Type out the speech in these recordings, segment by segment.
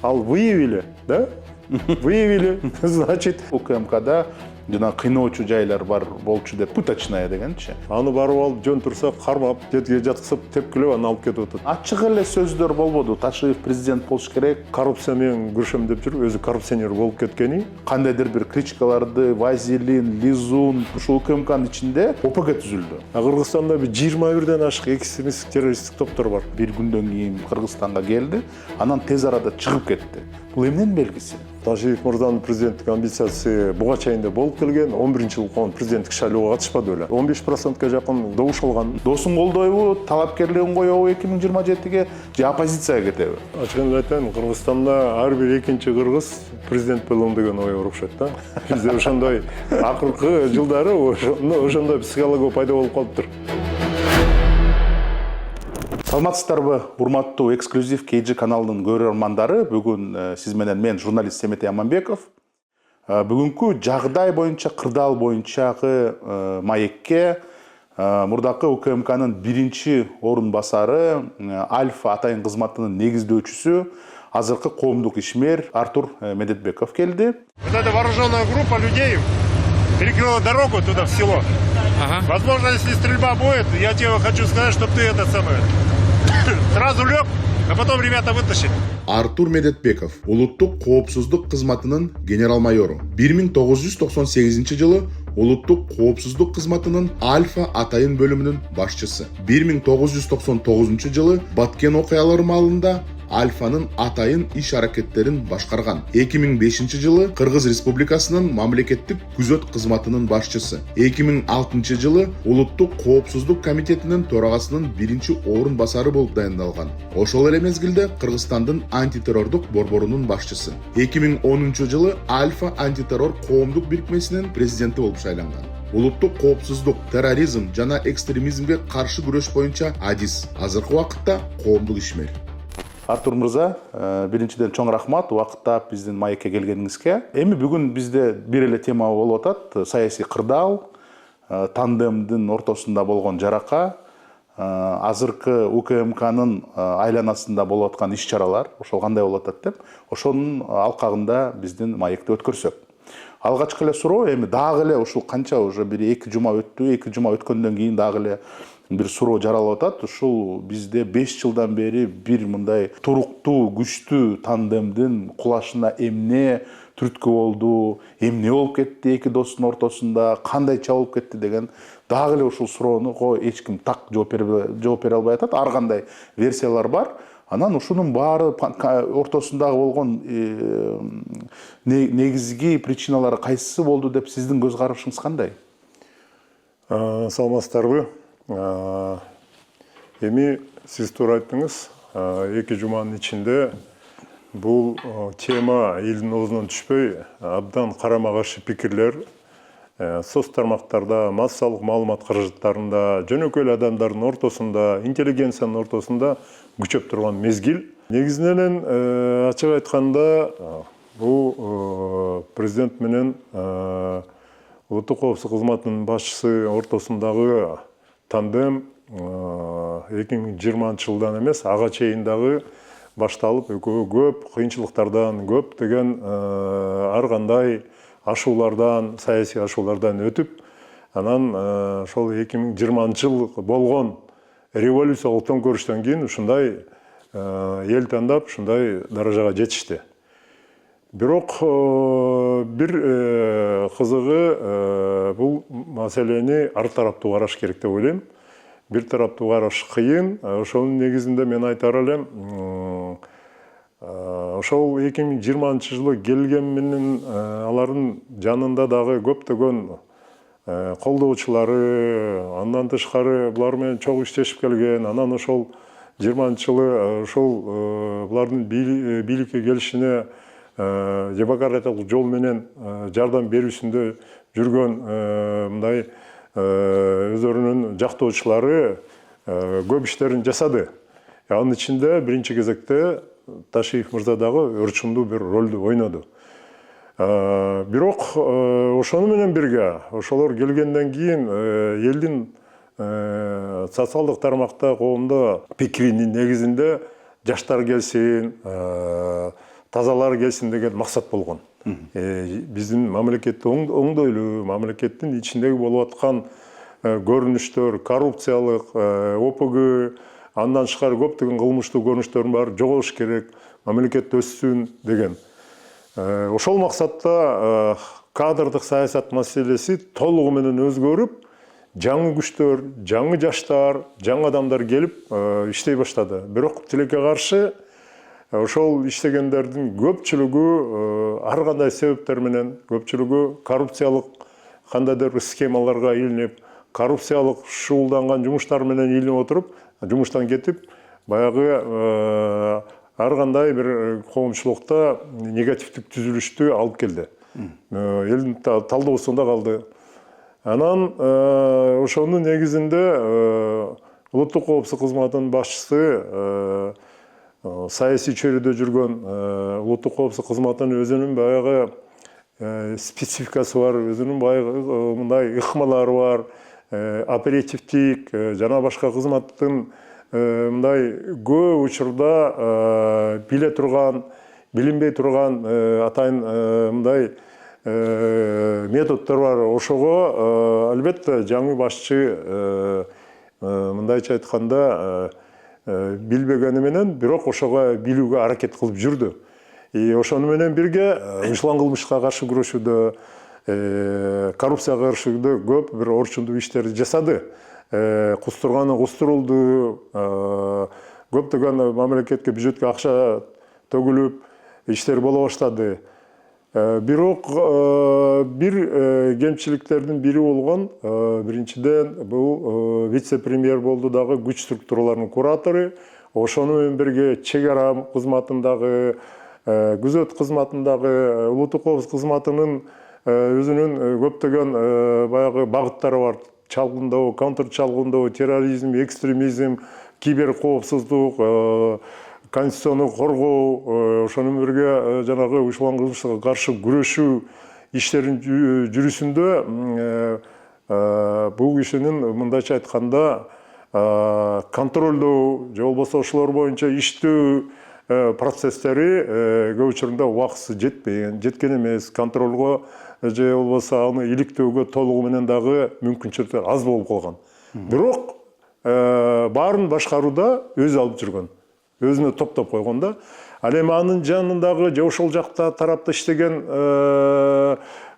Ал выявили, да? Выявили, значит, УКМКда жана кыйноочу жайлар бар болчу деп пыточная дегенчи. Аны барып алып жөн турса кармап, жерге жаткызып тепкилеп аны алып кетип атат. Ачык эле сөздөр болбоду. Ташиев президент болуш керек, коррупция менен күрөшөм деп жүрүп, өзү коррупционер болуп кеткени, кандайдыр бир критикаларды, Вазилин, Лизун, ушул УКМКнын ичинде ОПГ түзүлдү. Кыргызстанда бир 21ден ашык экстремисттик террористтик топтор бар. Бир күндөн кийин Кыргызстанга келди, анан тез арада чыгып кетти. Бул эмненин белгиси? Ташиев мырзанын президенттик амбициясы буга чейин да болуп келген. 11-жыл кон президенттик шайлоого катышпады эле. 15%га жакын добуш алган. Досун колдойбу, талапкерлигин коебу 2027-ге же оппозицияга кетеби? Ачыгын айтайын, Кыргызстанда ар бир экинчи кыргыз президент болом деген ой бар окшойт да. Бизде ошондой акыркы жылдары ошондой психология пайда болуп калыптыр. Саламатсыздарбы, урматтуу эксклюзив KG каналынын көрөрмандары. Бүгүн сиз менен мен журналист Семетей Аманбеков. Бүгүнкү жагдай боюнча, кырдаал боюнчагы маекке мурдакы УКМКнын биринчи орун басары Альфа атайын кызматынын негиздөөчүсү, азыркы коомдук ишмер Артур Медетбеков келди. Вот эта вооруженная группа людей перекрыла дорогу туда, в село. Возможно, если стрельба будет, я тебе хочу сказать, чтобы ты сразу лег, а потом ребята вытащили. Артур Медетбеков, улуттук коопсуздук кызматынын генерал-майору. 1998 жылы улуттук коопсуздук кызматынын Альфа атайын бөлүмүнүн башчысы. 1999 жылы Баткен окуялары маалында Альфанын атайын иш аракеттерин башкарган. 2005 жылы Кыргыз Республикасынын мамлекеттик күзөт кызматынын башчысы. 2006 жылы Улуттук коопсуздук комитетинин төрагасынын биринчи орун басары болуп дайындалган. Ошол эле мезгилде Кыргызстандын антитеррордук борборунун башчысы. 2010 жылы Альфа антитеррор коомдук бирикмесинин президенти болуп шайланган. Улуттук коопсуздук, терроризм жана экстремизмге каршы күрөш боюнча адис. Азыркы убакытта коомдук ишмер. Артур мырза, биринчиден чоң рахмат убакытта биздин маекке келгениңизге. Эми бүгүн бизде бир эле тема болуп атат, саясий кырдаал, тандемдин ортосунда болгон жарака, азыркы УКМКнын айланасында болуп аткан иш-чаралар, ошол кандай болуп атат деп, ошонун алкагында биздин маекти өткөрсөк. Алгачкы эле суроо, эми дагы эле ушул канча уже бир 2 жума өттү, 2 жума өткөндөн кийин дагы эле бир суроо жаралып атат. Ушул бизде 5 жылдан бери бир мындай туруктуу, күчтүү тандемдин кулашына эмне түрткү болду, эмне болуп кетти эки достун ортосунда, кандайча болуп кетти деген дагы эле ушул суроону эч ким так жооп бере албай атат. Ар кандай версиялар бар. Анан ушунун баары ортосундагы болгон негизги причиналары кайсысы болду деп сиздин көз карашыңыз кандай? Саламатсыздарбы? Эми сиз туура айттыңыз. 2 жуманын ичинде бул тема элдин оозунан түшпөй, абдан карама каршы пикирлер соц тармактарда, массалык маалымат каражаттарында, жөнөкөй эле адамдардын ортосунда, интеллигенциянын ортосунда күчөп турган мезгил. Негизинен ачык айтканда, бул президент менен улуттук коопсуздук кызматынын башчысы ортосундагы тандем 2020 жылдан эмес, ага чейин дагы башталып, экөө көп кыйынчылыктардан, көп деген ар кандай ашуулардан, саясий ашуулардан өтүп, анан ошол 2020 жыл болгон революциялык төңкөрүштөн кийин ушундай эл тандап, ушундай даражага жетишти. Бирок бир кызыгы бул маселени ар тараптуу караш керек деп ойлойм. Бир тараптуу караш кыйын. Ошонун негизинде мен айтар элем, ошол 2020 жылы келген менен алардын жанында дагы көптөгөн колдоочулары, андан тышкары булар менен чогуу иштешип келген. Анан ошол 20 жылы ошол булардын бийликке келишине демократиялык жол менен жардам берүүсүндө жүргөн мындай өздөрүнүн жактоочулары көп иштерин жасады. Анын ичинде биринчи кезекте Ташиев мырза дагы өрчүндүү бир ролду ойноду. Бирок ошону менен бирге, ошолор келгенден кийин элдин социалдык тармакта, коомдо пикиринин негизинде жаштар келсин, тазалар келсин деген максат болгон. Биздин мамлекетти оңдойлуу, мамлекеттин ичиндеги болуп аткан көрүнүштөр, коррупциялык, ОПГ, андан тышкары көптөгөн кылмыштуу көрүнүштөрдүн баары жогош керек, мамлекет өссүн деген. Ошол максатта кадрдык саясат маселеси толугу менен өзгөрүп, жаңы күчтөр, жаңы жаштар, жаңы адамдар келип иштей баштады. Бирок тилекке каршы ошол иштегендердин көпчүлүгү ар кандай себептер менен, көпчүлүгү коррупциялык кандайдыр бир схемаларга илинип, коррупциялык шуулданган жумуштар менен илинип отуруп, жумуштан кетип, баягы ар кандай бир коомчулукта негативдик түзүлүштү алып келди. Элдин талдоосунда калды. Анан ошонун негизинде улуттук коопсуздук кызматынын башчысы саясий чөйрөдө жүргөн улуттук коопсуздук кызматынын өзүнүн баягы спецификасы бар, өзүнүн баягы мындай ыкмалары бар, оперативдик жана башка кызматтын мындай көп учурда биле турган, билинбей турган атайын мындай методдор бар. Ошого албетте жаңы башчы мындайча айтканда билбегени менен, бирок ошого билүүгө аракет кылып жүрдү. Ошону менен бирге ушул кылмышка каршы күрөшүүдө, коррупцияга каршы көп бир орчундуу иштерди жасады. Кустурганы кустурулду, көптөгөн мамлекетке бюджетке акча төгүлүп, иштер боло баштады. Бирок бир кемчиликтердин бири болгон, биринчиден бул вице-премьер болду дагы күч структураларынын куратору, ошону менен бирге чек ара кызматындагы, күзөт кызматындагы, улуттук коопсуздук кызматынын өзүнүн көптөгөн баягы багыттары бар. Чалгындоо, контрчалгындоо, терроризм, экстремизм, кибер коопсуздук, конституцияны коргоо, ошону бирге жанагы ушул кылмышка каршы күрөшүү иштерин жүрүшүндө бул кишинин мындайча айтканда контролдоо же болбосо ошолор боюнча иштөө процесстери көп учурунда убактысы жеткен эмес, контролго же болбосо аны иликтөөгө толугу менен дагы мүмкүнчүлүктөр аз болуп калган. Бирок баарын башкарууда өзү алып жүргөн, өзүнө топтоп койгон да. Ал эми анын жанындагы же ошол жакта тарапта иштеген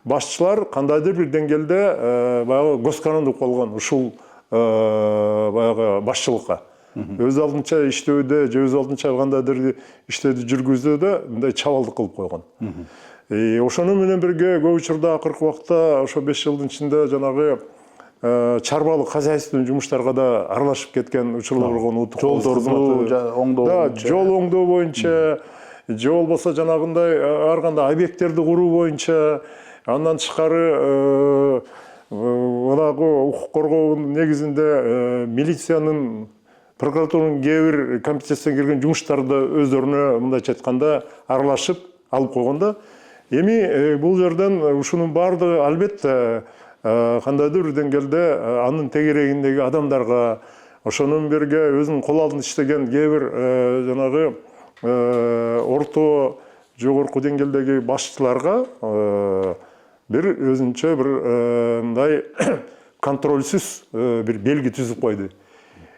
башчылар кандайдыр бир деңгээлде баягы госкоромдук болгон ушул баягы башчылыкка. Өз алдынча иштөөдө же өз алдынча кандайдыр иштерди жүргүзүүдө мындай чабалдык кылып койгон. Ошону менен бирге көп учурда акыркы убакта ошо 5 жылдын ичинде жанагы чарбалык хозяйственный жумуштарга да аралашып кеткен учурлар болгон. Улуттук жол оңдоо боюнча, же болбосо жанагындай ар кандай объекттерди куруу боюнча, андан тышкары мынагы укук коргоонун негизинде милициянын, прокуратуранын кээ бир компетенциясына кирген жумуштарды өздөрүнө мындайча айтканда аралашып алып койгонда. Эми бул жерден ушунун баардыгы албетте кандайдыр бир деңгээлде анын тегерегиндеги адамдарга, ошонун бирге өзүнүн кол алдында иштеген кээ бир жанагы орто, жогорку деңгээлдеги башчыларга бир өзүнчө бир мындай контролсүз бир белги түзүп койду.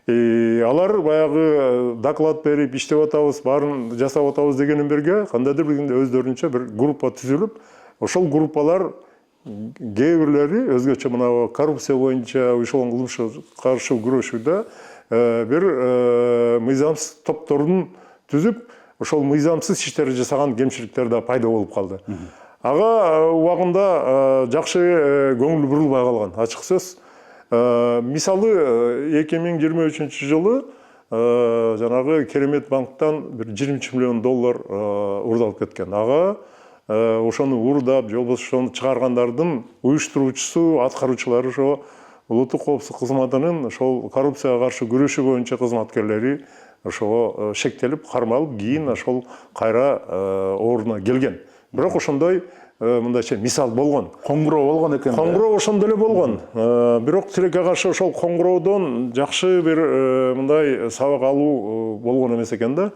Алар баягы доклад берип иштеп атабыз, баарын жасап атабыз дегенин бирге кандайдыр бир өздөрүнчө бир группа түзүлүп, ошол группалар кээ бирлери өзгөчө мына коррупция боюнча ушул кылмышка каршы күрөшүүдө бир мыйзамсыз топторун түзүп, ошол мыйзамсыз иштерди жасаган кемчиликтер да пайда болуп калды. Ага убагында жакшы көңүл бурулбай калган, ачык сөз. Мисалы 2023 жылы жанагы Керемет банктан бир 23 миллион доллар уурдалып кеткен. Ага ошону уурдап, же болбосо ошону чыгаргандардын уюштуруучусу, аткаруучулары ошо улуттук коопсуздук кызматынын ошол коррупцияга каршы күрөшүү боюнча кызматкерлери ошого шектелип, кармалып, кийин ошол кайра ордуна келген. Бирок ошондой мындайча мисал болгон. Коңгуроо болгон экен. Коңгуроо ошондой эле болгон. Бирок тилекке каршы ошол коңгуроодон жакшы бир мындай сабак алуу болгон эмес экен да.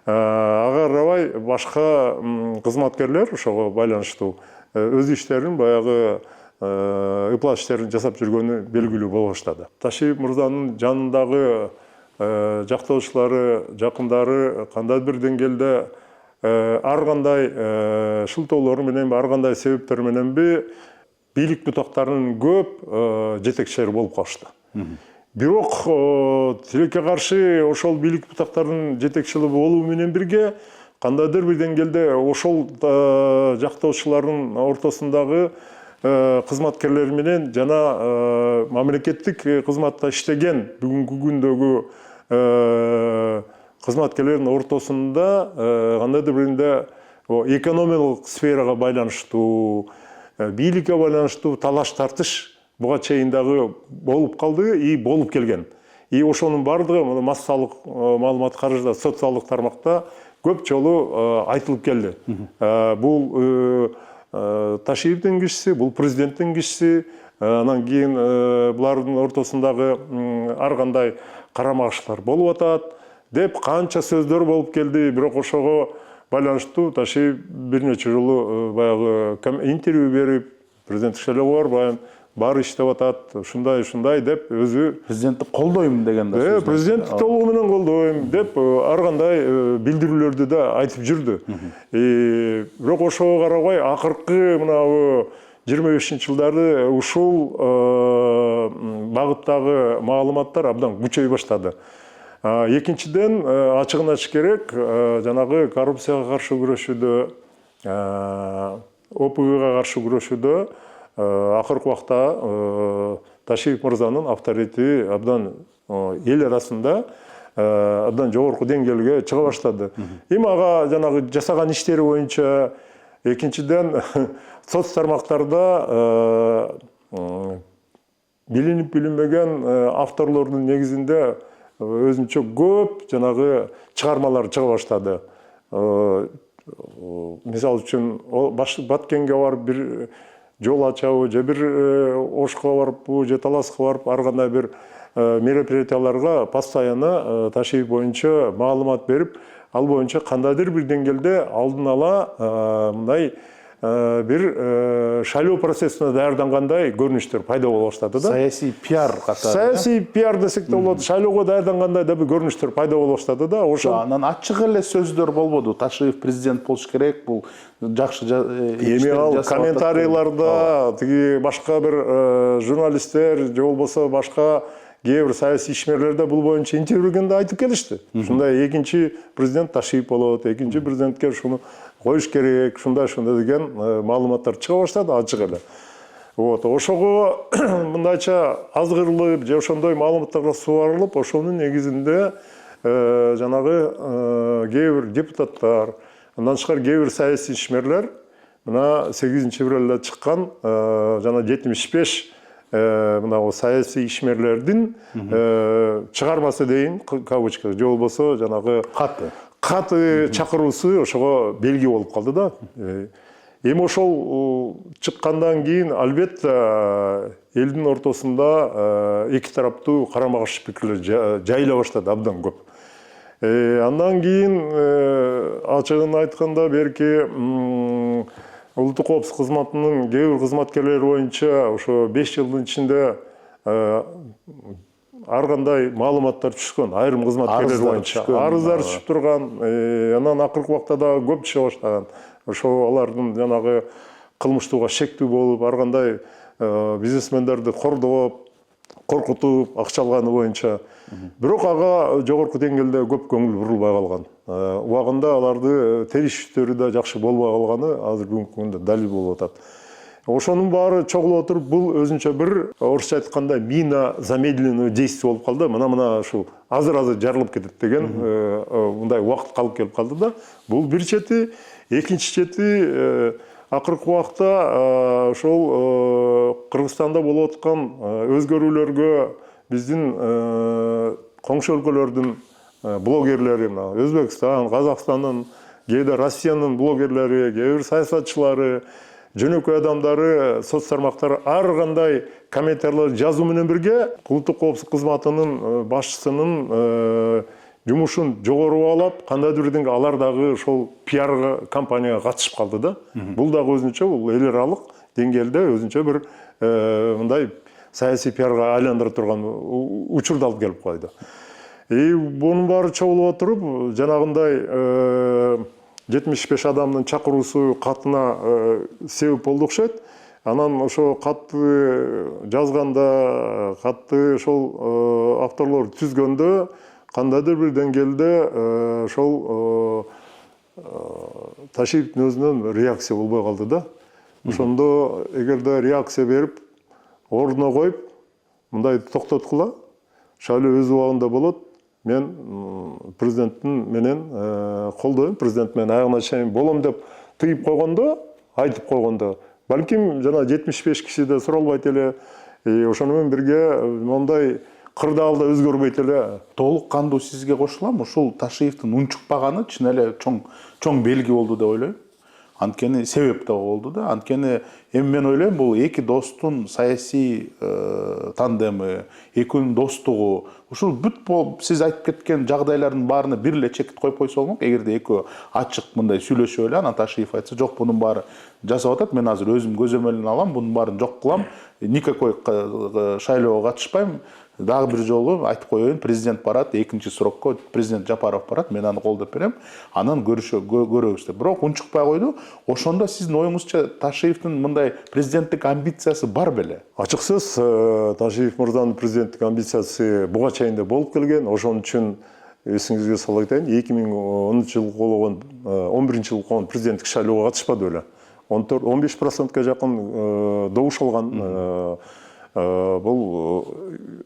ага ырабай башка кызматкерлер ошого байланыштуу өз иштерин баягы ыплат иштерин жасап жүргөнү белгилүү боло баштады. Ташиев мырзанын жанындагы жактоочулары, жакындары кандайдыр бир деңгээлде ар кандай шылтоолор менен, ар кандай себептер мененби бийлик бутактарынын көп жетекчилери болуп калышты. Бирок тилекке каршы ошол бийлик бутактарынын жетекчилери болуу менен бирге кандайдыр бир деңгээлде ошол жактоочулардын ортосундагы кызматкерлер менен жана мамлекеттик кызматта иштеген бүгүнкү күндөгү кызматкерлердин ортосунда кандайдыр биринде экономикалык сферага байланыштуу, бийликке байланыштуу талаш тартыш буга чейин дагы болуп калды и болуп келген. И ошонун бардыгы массалык маалымат каражда социалдык тармакта көп жолу айтылып келди. Бул Ташиевдин кишиси, бул президенттин кишиси, анан кийин булардын ортосундагы ар кандай карама-каршылыктар болуп атат деп канча сөздөр болуп келди. Бирок ошого байланыштуу Ташиев бир нече жолу баягы интервью берип, президенттик шайлоого барбайм, баары иштеп атат, ушундай деп өзү Президентти колдойм деген да. президенттик толугу менен колдойм деп ар кандай билдирүүлөрдү да айтып жүрдү. Бирок ошого карабай акыркы мына 25-жылдары ушул багыттагы маалыматтар абдан күчөй баштады. Экинчиден, ачыгын ачык керек, жанагы коррупцияга каршы күрөшүүдө, ОПГга каршы күрөшүүдө акыркы убакта Ташиев мырзанын авторитети абдан эл арасында абдан жогорку деңгээлге чыга баштады. Эми ага жанагы жасаган иштери боюнча, экинчиден соц тармактарда билинип билинбеген авторлордун негизинде өзүнчө көп жанагы чыгармалар чыга баштады. Мисалы үчүн Баткенге барып бир жол ачабы, же бир Ошко барыппы, же Таласка барып, ар кандай бир мероприятияларга постоянно Ташиев боюнча маалымат берип, ал боюнча кандайдыр бир деңгээлде алдын ала мындай бир шайлоо процессине даярдангандай көрүнүштөр пайда боло баштады да. Саясий пиар катары. Саясий пиар десек да болот, шайлоого даярдангандай да бир көрүнүштөр пайда боло баштады да. Ошол анан ачык эле сөздөр болбоду. Ташиев президент болуш керек, бул жакшы эми ал комментарийларда тиги башка бир журналисттер же болбосо башка кээ бир саясий ишмерлерде бул боюнча интервью бергенде айтып келишти. Ушундай экинчи президент Ташиев болот, экинчи президентке ушуну коюш керек, ушундай деген маалыматтар чыга баштады ачык эле. Ошого мындайча азгырылып же ошондой маалыматтарга сугарылып, ошонун негизинде жанагы кээ бир депутаттар, андан тышкары кээ бир саясий ишмерлер мына 8-февралда чыккан жана 75 мына саясий ишмерлердин чыгармасы дейин, кавычка, же болбосо жанагы каты чакыруусу ошого белги болуп калды да. Эми ошол чыккандан кийин албетте элдин ортосунда эки тараптуу карама-каршы пикирлер жайыла баштады абдан көп. Андан кийин ачыгын айтканда берки улуттук коопсуздук кызматынын кээ бир кызматкерлери боюнча ошо 5 жылдын ичинде ар кандай маалыматтар түшкөн, айрым кызматкерлер боюнча арыздар түшүп турган, анан акыркы убакта дагы көп түшө баштаган. Ошо алардын жанагы кылмыштууга шектүү болуп, ар кандай бизнесмендерди кордоп, коркутуп, акча алганы боюнча. Бирок ага жогорку деңгээлде көп көңүл бурулбай калган. Убагында аларды териштери да жакшы болбой калганы азыр бүгүнкү күндө далил болуп атат. Ошонун баары чогулуп отуруп, бул өзүнчө бир орусча айтканда мина замедленного действия болуп калды. Мына ушул азыр жарылып кетет деген мындай убакыт калып келип калды да. Бул бир чети, экинчи чети акыркы убакта ошол Кыргызстанда болуп аткан өзгөрүүлөргө биздин коңшу өлкөлөрдүн блогерлери, Өзбекстан, Казакстандын, кээде Россиянын блогерлери, кээ бир саясатчылары, жөнөкөй адамдары, соц тармактары ар кандай комментарийлер жазуу менен бирге улуттук коопсуздук кызматынын башчысынын жумушун жогору баалап, кандайдыр бирден алар дагы ошол пиар компанияга катышып калды да. Бул дагы өзүнчө бул эл аралык деңгээлде өзүнчө бир мындай саясий пиарга айландыра турган учурду алып келип койду. Бунун баары чогулуп отуруп, жанагындай 75 адамдын чакыруусу катына себеп болду окшойт. Анан ошо катты жазганда, катты ошол авторлор түзгөндө кандайдыр бир деңгээлде ошол Ташиевдин өзүнөн реакция болбой калды да. Ошондо эгерде реакция берип, ордуна коюп, мындай токтоткула, шайлоо өз убагында болот. Мен президенттин менен колдойм, президент менен аягына чейин болом деп тыйып койгондо, айтып койгондо, балким жана 75 киши да суралбайт эле, ошону менен бирге мондай кырдаалда өзгөрбөйт эле. Толук кандуу сизге кошулам. Ушул Ташиевдин унчукпаганы чын эле чоң белги болду деп ойлойм. Анткени себеп да болду да. Анткени эми мен ойлойм, бул эки достун саясий тандеми, экөөнүн достугу, ушул бүт сиз айтып кеткен жагдайлардын баарына бир эле чекит коюп койсо болмок. Эгерде экөө ачык мындай сүйлөшүп эле, анан Ташиев айтса, жок, бунун баары жасап атат, мен азыр өзүм көзөмөлүн алам, бунун баарын жок кылам, никакой шайлоого катышпайм. Дагы бир жолу айтып коеюн, президент барат, экинчи срокко президент Жапаров барат, мен аны колдоп берем, анан көрөбүз деп. Бирок унчукпай койду. Ошондо сиздин оюңузча Ташиевдин мындай президенттик амбициясы бар беле? Ачыксыз, Ташиев мырзанын президенттик амбициясы буга чейин да болуп келген. Ошон үчүн эсиңизге сала кетейин, 2010-жылы болгон, 11-жылы болгон президенттик шайлоого катышпады беле. 15%га жакын добуш алган. Бул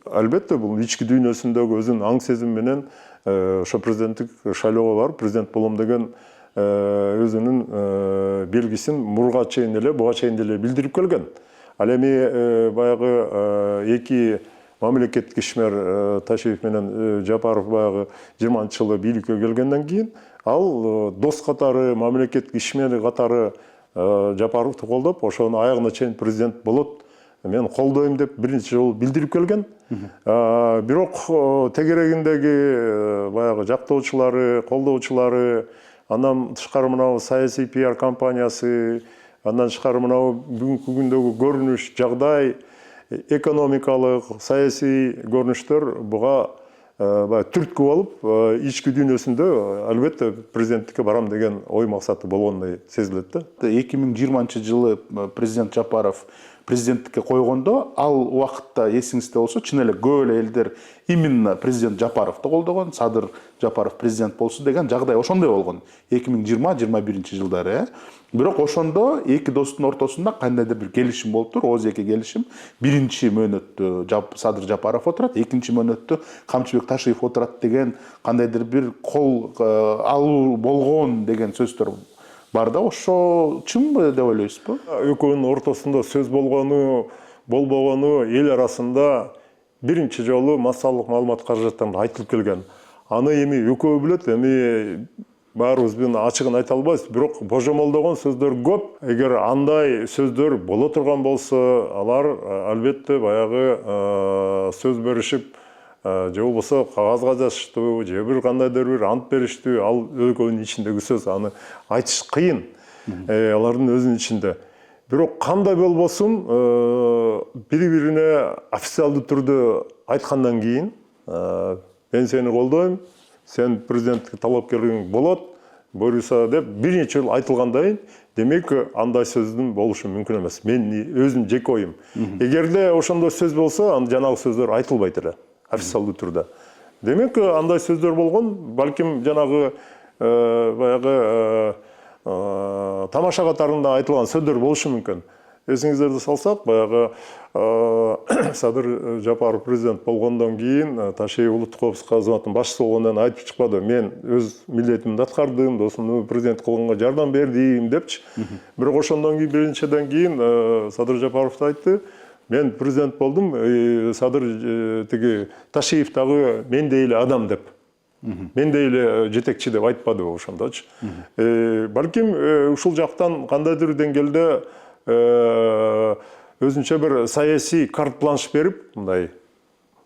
албетте бул ички дүйнөсүндөгү өзүнүн аң сезими менен ошо президенттик шайлоого барып президент болом деген өзүнүн белгисин мурга чейин эле, буга чейин эле билдирип келген. Ал эми баягы эки мамлекеттик ишмер Ташиев менен Жапаров баягы 20-жылы бийликке келгенден кийин ал дос катары, мамлекеттик ишмер катары Жапаровду колдоп, ошону аягына чейин президент болот, мен колдойм деп биринчи жолу билдирип келген. Бирок тегерегиндеги баягы жактоочулары, колдоочулары, андан тышкары мына саясий пиар компаниясы, андан тышкары мына бүгүнкү күндөгү көрүнүш, жагдай, экономикалык, саясий көрүнүштөр буга түрткү болуп, ички дүйнөсүндө албетте президенттикке барам деген ой максаты болгондой сезилет да. 2020-жылы президент Жапаров президенттикке койгондо, ал убакытта эсиңизде болсо, чын эле көп эле элдер именно президент Жапаровду колдогон, Садыр Жапаров президент болсун деген жагдай ошондой болгон. 2020-21 жылдары. Бирок ошондо эки достун ортосунда кандайдыр бир келишим болуптур, ооз-эки келишим. Биринчи мөөнөттө Садыр Жапаров отурат, экинчи мөөнөттө Камчыбек Ташиев отурат деген кандайдыр бир кол алуу болгон деген сөздөр бар да. Ошо чынбы деп ойлойсузбу? Экөөнүн ортосунда сөз болгону, болбогону эл арасында биринчи жолу массалык маалымат каражаттарында айтылып келген. Аны эми экөө билет, эми баарыбыз бир ачыгын айта албайбыз, бирок божомолдогон сөздөр көп. Эгер андай сөздөр боло турган болсо, алар албетте баягы сөз беришип, же болбосо кагазга жазыштуу, же бир кандайдыр бир ант бериштүү, ал экөөнүн ичиндеги сөз, аны айтыш кыйын. Алардын өзүнүн ичинде. Бирок кандай болбосун, бири-бирине официалдуу түрдө айткандан кийин, мен сени колдойм, сен президенттикке талапкерлигиң болот, буюрса деп биринчи жолу айтылгандан кийин, демек андай сөздүн болушу мүмкүн эмес. Мен өзүм жеке оюм. Эгерде ошондой сөз болсо, анда жанагы сөздөр айтылбайт эле официалдуу түрдө. Демек андай сөздөр болгон, балким жанагы баягы тамаша катарында айтылган сөздөр болушу мүмкүн. Эсиңиздерди салсак, баягы Садыр Жапаров президент болгондон кийин Ташиев улуттук коопсуздук кызматынын башчысы болгондон айтып чыкпады. Мен өз милдетимди аткардым, досумду президент кылганга жардам бердим депчи. Бирок ошондон кийин биринчиден кийин Садыр Жапаров айтты. Мен президент болдум, Садыр тиги Ташиев дагы мендей эле адам деп. Мендей эле жетекчи деп айтпады ошондочу. Балким ушул жактан кандайдыр деңгээлде өзүнчө бир саясий карт-бланш берип, мындай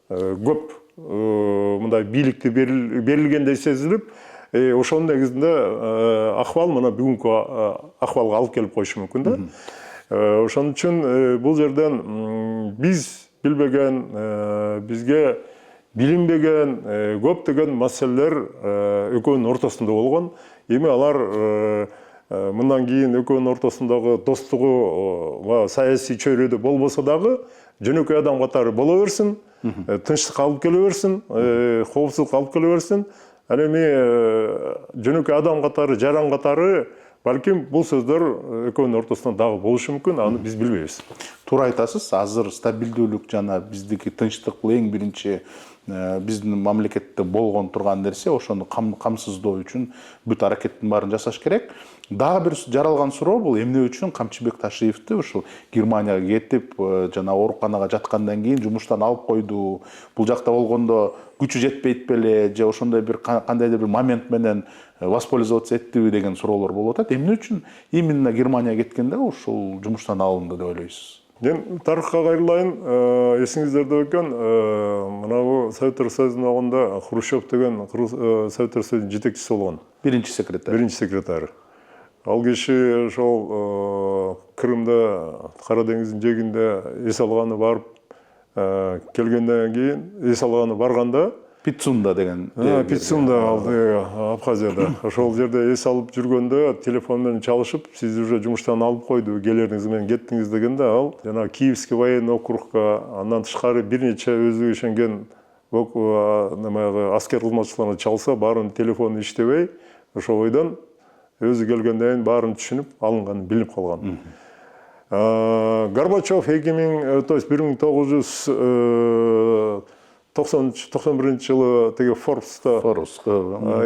көп мындай бийликти берилгендей сезилип, ошонун негизинде акыбал мына бүгүнкү акыбалга алып келип коюшу мүмкүн да. Ошон үчүн бул жерден биз билбеген, бизге билинбеген көптөгөн маселелер экөөнүн ортосунда болгон. Эми алар мындан кийин экөөнүн ортосундагы достугу саясий чөйрөдө болбосо дагы жөнөкөй адам катары боло берсин, тынчтык алып келе берсин, коопсуздук алып келе берсин. Ал эми жөнөкөй адам катары, жаран катары балким бул сөздөр экөөнүн ортосунда дагы болушу мүмкүн, аны биз билбейбиз. Туура айтасыз. Азыр стабилдүүлүк жана биздики тынчтык бул эң биринчи биздин мамлекетте болгон турган нерсе. Ошону камсыздоо үчүн бүт аракеттин баарын жасаш керек. Дагы бир жаралган суроо бул эмне үчүн Камчыбек Ташиевди ушул Германияга кетип, жана ооруканага жаткандан кийин жумуштан алып койду. Бул жакта болгондо күчү жетпейт беле, же ошондой бир кандайдыр бир момент менен воспользоваться эттиби деген суроолор болуп атат. Эмне үчүн именно Германияга кеткенде ушул жумуштан алынды деп ойлойсуз? Мен тарыхка кайрылайын. Эсиңиздерде экен, мынабу Советтер Союзунун абагында Хрущев деген Советтер Союзунун жетекчиси болгон. Биринчи секретарь. Биринчи секретарь. Ал киши ошол Крымда, Кара деңиздин жээгинде эс алганы барып келгенден кийин, эс алганы барганда Пицунда деген. Пицунда Абхазияда. Ошол жерде эс алып жүргөндө телефон менен чалышып, сиз уже жумуштан алып койду, келериңиз менен кеттиңиз дегенде ал жана Киевский военный округка, андан тышкары бир нече өзү ишенген аскер кызматчыларына чалса, баарынын телефону иштебей, ошол бойдон өзү келгенден кийин баарын түшүнүп, алынганын билип калган. Горбачев 1991 жылы теге Форбста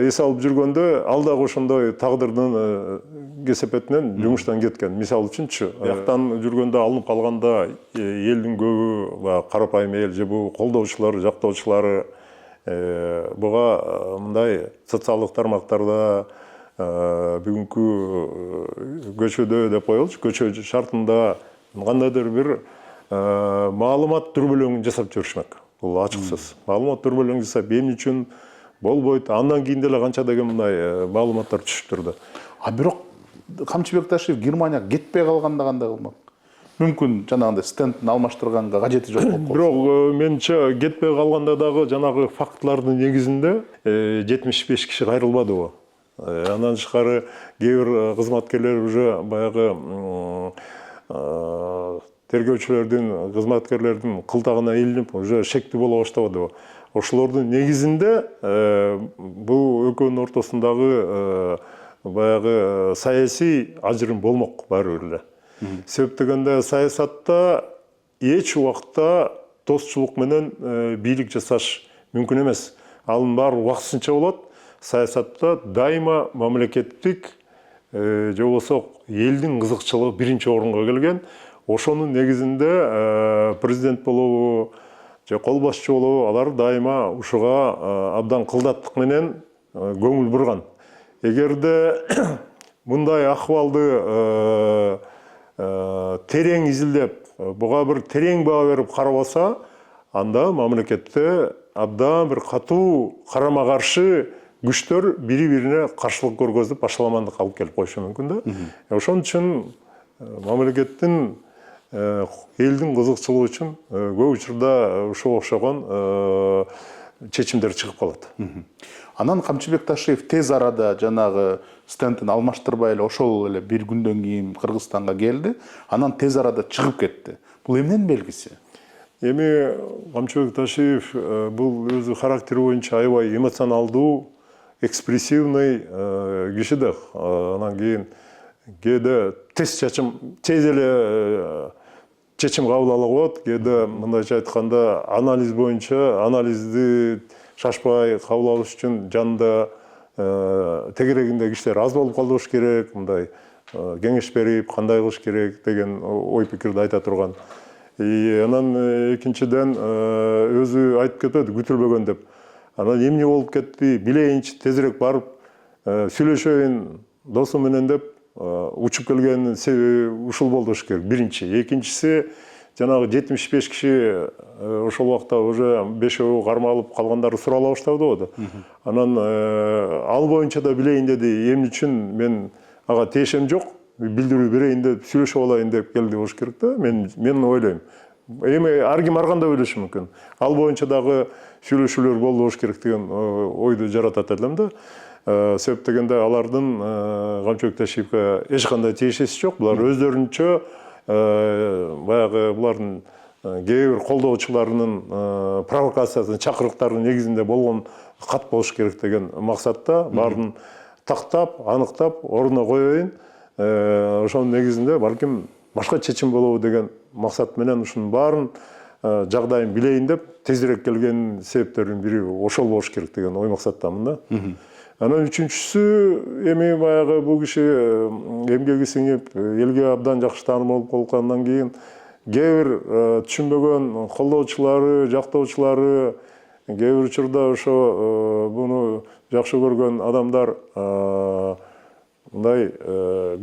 эс алып жүргөндө ал дагы ошондой тагдырдын кесепетинен жумуштан кеткен. Мисалы үчүнчү, жактан жүргөндө алынып калганда элдин көбү, карапайым эл же бул колдоочулары, жактоочулары буга мындай социалдык тармактарда бүгүнкү көчөдө деп коелучу, көчө шартында кандайдыр бир маалымат дүрбөлөңүн жасап жүрүшмөк. Бул ачык сөз. Маалымат дүрбөлөң жасап, эмне үчүн болбойт, андан кийин деле канча деген мындай маалыматтар түшүп турду. Бирок Камчыбек Ташиев Германияга кетпей калганда кандай кылмак? Мүмкүн жанагындай стендин алмаштырганга кажети жок болуп калса. Бирок менимче кетпей калганда дагы жанагы фактылардын негизинде 75 киши кайрылбадыбы? Андан тышкары кээ бир кызматкерлер уже баягы тергөөчүлөрдүн, кызматкерлердин кылтагына илинип, уже шектүү боло баштабадыбы? Ошолордун негизинде бул экөөнүн ортосундагы баягы саясий ажырым болмок баары бир эле. Себеп дегенде саясатта эч убакта достчулук менен бийлик жасаш мүмкүн эмес. Анын баары убактысынча болот. Саясатта дайыма мамлекеттик же болбосо элдин кызыкчылыгы биринчи орунга келген. Ошонун негизинде президент болобу же кол башчы болобу, алар дайыма ушуга абдан кылдаттык менен көңүл бурган. Эгерде мындай акыбалды терең изилдеп, буга бир терең баа берип карабаса, анда мамлекетте абдан бир катуу карама каршы күчтөр бири-бирине каршылык көргөзүп, башаламандык алып келип коюшу мүмкүн да. Ошон үчүн мамлекеттин элдин кызыкчылыгы үчүн көп учурда ушуга окшогон чечимдер чыгып калат. Анан Камчыбек Ташиев тез арада жанагы стендин алмаштырбай эле ошол эле бир күндөн кийин Кыргызстанга келди. Анан тез арада чыгып кетти. Бул эмненин белгиси? Эми Камчыбек Ташиев бул өзү характери боюнча аябай эмоционалдуу, экспрессивный киши да. Анан кийин кээде тез эле чечим кабыл ала коет, кээде мындайча айтканда анализ боюнча анализди шашпай кабыл алыш үчүн жанында тегерегинде кишилер аз болуп калыш керек, мындай кеңеш берип, кандай кылыш керек деген ой пикирди айта турган. Анан экинчиден өзү айтып кетет, күтүлбөгөн деп. Анан эмне болуп кетти, билейинчи, тезирээк барып сүйлөшөйүн досум менен деп учуп келген себеби ушул болду керек. Биринчи, экинчиси жанагы 75 киши ошол убакта уже 5-өө кармалып калгандары сурала баштады го. Анан ал боюнча да билейин деди. Эмне үчүн мен ага тиешем жок, билдирүү берейин деп, сүйлөшүп алайын деп келди болуш керек да. Мен ойлойм. Эми ар ким ар кандай ойлошу мүмкүн. Ал боюнча дагы сүйлөшүүлөр болуш керек деген ойду жаратат элем да. Себеп дегенде алардын Камчыбек Ташиевке эч кандай тиешеси жок. Булар өздөрүнчө баягы булардын кээ бир колдоочуларынын провокациясын, чакырыктарынын негизинде болгон кат болуш керек деген максатта баарын тактап, аныктап, ордуна коеюн. Ошонун негизинде балким башка чечим болобу деген максат менен ушунун баарын жагдайын билейин деп тезирээк келген себептердин бири ошол болуш керек деген ой максаттамын да. Анан үчүнчүсү эми баягы бул киши эмгеги сиңип, элге абдан жакшы таанымал болуп калгандан кийин кээ бир түшүнбөгөн колдоочулары, жактоочулары, кээ бир учурда ошо буну жакшы көргөн адамдар мындай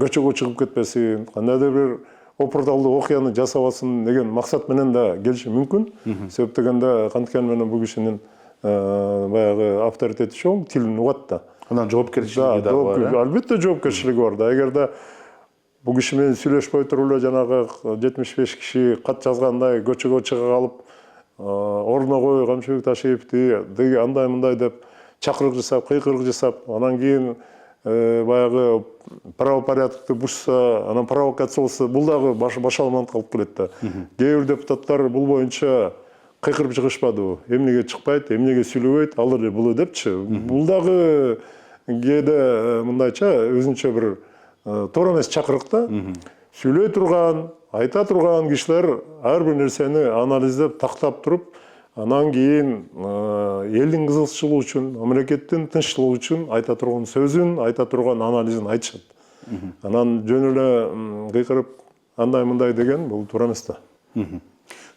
көчөгө чыгып кетпесин, кандайдыр бир опурталдуу окуяны жасабасын деген максат менен да келиши мүмкүн. Себеп дегенде канткени менен бул кишинин баягы авторитети чоң, тилин угат да. Анан жоопкерчилиги да бар. Албетте жоопкерчилиги бар да. Эгерде бул киши менен сүйлөшпөй туруп эле жанагы 75 киши кат жазгандай көчөгө чыга калып, ордуна коюп Камчыбек Ташиевди деги андай мындай деп чакырык жасап, кыйкырык жасап, анан кийин баягы правопорядокты бушса, анан провокация болсо, бул дагы башаламандыкка алып келет да. Кээ бир депутаттар бул боюнча кыйкырып чыгышпадыбы? Эмнеге чыкпайт, эмнеге сүйлөбөйт, ал эле бул депчи. Бул дагы кээде мындайча өзүнчө бир туура эмес чакырык да. Сүйлөй турган, айта турган кишилер ар бир нерсени анализдеп, тактап туруп, анан кийин элдин кызыкчылыгы үчүн, мамлекеттин тынччылыгы үчүн айта турган сөзүн, айта турган анализин айтышат. Анан жөн эле кыйкырып андай мындай деген бул туура эмес да.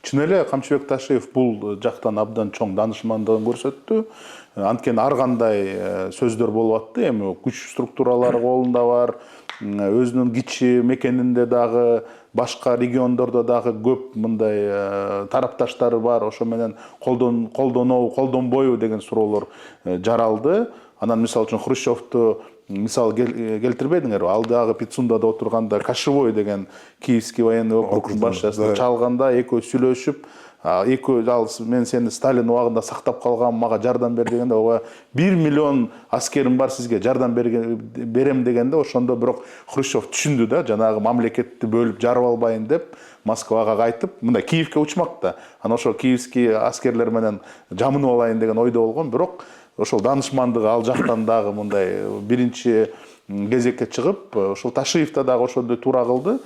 Чын эле Камчыбек Ташиев бул жактан абдан чоң данышмандыгын көрсөттү. Анткени ар кандай сөздөр болуп атты. Эми күч структуралары колунда бар, өзүнүн кичи мекенинде дагы, башка региондордо дагы көп мындай тарапташтары бар. Ошо менен колдонобу, колдонбойбу деген суроолор жаралды. Анан мисалы үчүн Хрущевду мисал келтирбедиңерби? Ал дагы Пицундада отурганда Кошевой деген Киевский военный округдун башчысы чалганда экөө сүйлөшүп, экөө ал мен сени Сталин убагында сактап калгам, мага жардам бер дегенде, ого 1 миллион аскерим бар, сизге жардам берем дегенде, ошондо бирок Хрущев түшүндү да, жанагы мамлекетти бөлүп жарып албайын деп Москвага кайтып, мындай Киевке учмак да. Анан ошо киевский аскерлер менен жамынып алайын деген ойдо болгон, бирок ошол данышмандыгы ал жактан дагы мындай биринчи кезекке чыгып, ошол Ташиевда дагы ошондой туура кылды.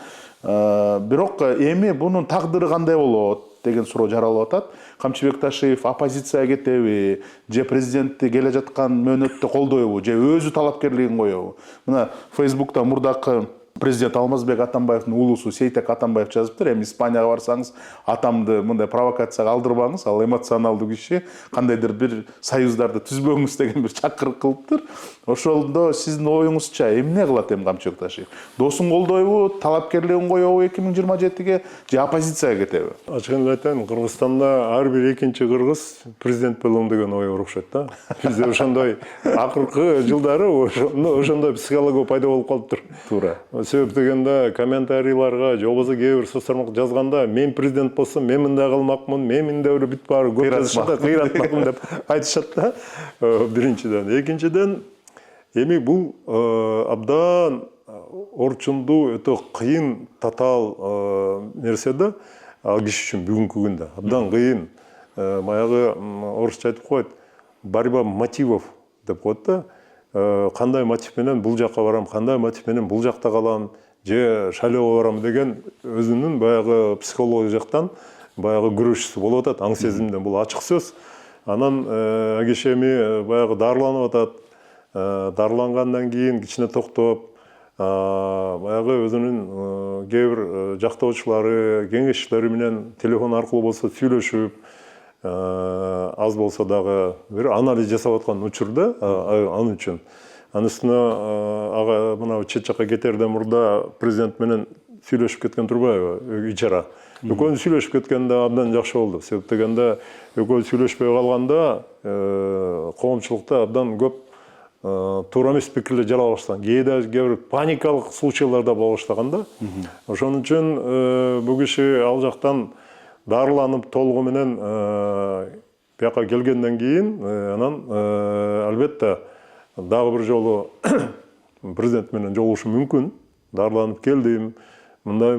Бирок эми бунун тагдыры кандай болот деген суроо жаралып атат. Камчыбек Ташиев оппозицияга кетеби, же президентти келе жаткан мөөнөттү колдойбу, же өзү талапкерлигин коебу? Мына Facebook'та мурдакы президент Алмазбек Атамбаевдин уулусу Сейтек Атамбаев жазыптыр. Эми Испанияга барсаңыз, атамды мындай провокацияга алдырбаңыз, ал эмоционалдуу киши, кандайдыр бир союздарды түзбөңүз деген бир чакырык кылыптыр. Ошондо сиздин оюңузча эмне кылат эми Камчыбек Ташиев? Досун колдойбу, талапкерлигин коебу 2027-ге, же оппозицияга кетеби? Ачыгын эле айтайын, Кыргызстанда ар бир экинчи кыргыз президент болом деген ой бар окшойт да. Бизде ошондой акыркы жылдары ошондой психология пайда болуп калыптыр. Туура. Себеп дегенде комментарийларга же болбосо кээ бир соцтармакта жазганда, мен президент болсом, мен мындай кылмакмын, мен мындай бир бүт баары көп жазышат, кыйратмакмын деп айтышат да. Биринчиден, экинчиден эми бул абдан орчундуу, өтө кыйын, татаал нерсе да. Ал киши үчүн бүгүнкү күндө абдан кыйын. Баягы орусча айтып коет, борьба мотивов деп коет да. Кандай мотив менен бул жакка барам, кандай мотив менен бул жакта калам, же шайлоого барам деген өзүнүн баягы психология жактан баягы күрөшчүсү болуп атат, аң сезимден, бул ачык сөз. Анан киши эми баягы дарыланып атат. Дарылангандан кийин кичине токтоп, баягы өзүнүн кээ бир жактоочулары, кеңешчилери менен телефон аркылуу болсо сүйлөшүп, аз болсо дагы бир анализ жасап аткан учурда ал үчүн. Анын үстүнө ага мына чет жакка кетерден мурда президент менен сүйлөшүп кеткен турбайбы, ичара. Экөөбүз сүйлөшүп кеткенде абдан жакшы болду. Себеп дегенде экөөбүз сүйлөшпөй калганда коомчулукта абдан көп туура эмес пикирлер жарала баштаган. Кээ бир паникалык случайлар да боло баштаган да. Ошон үчүн бул киши ал жактан дарыланып толугу менен бияка келгенден кийин анан албетте дагы бир жолу президент менен жолугушум мүмкүн. Дарыланып келдим. Мындай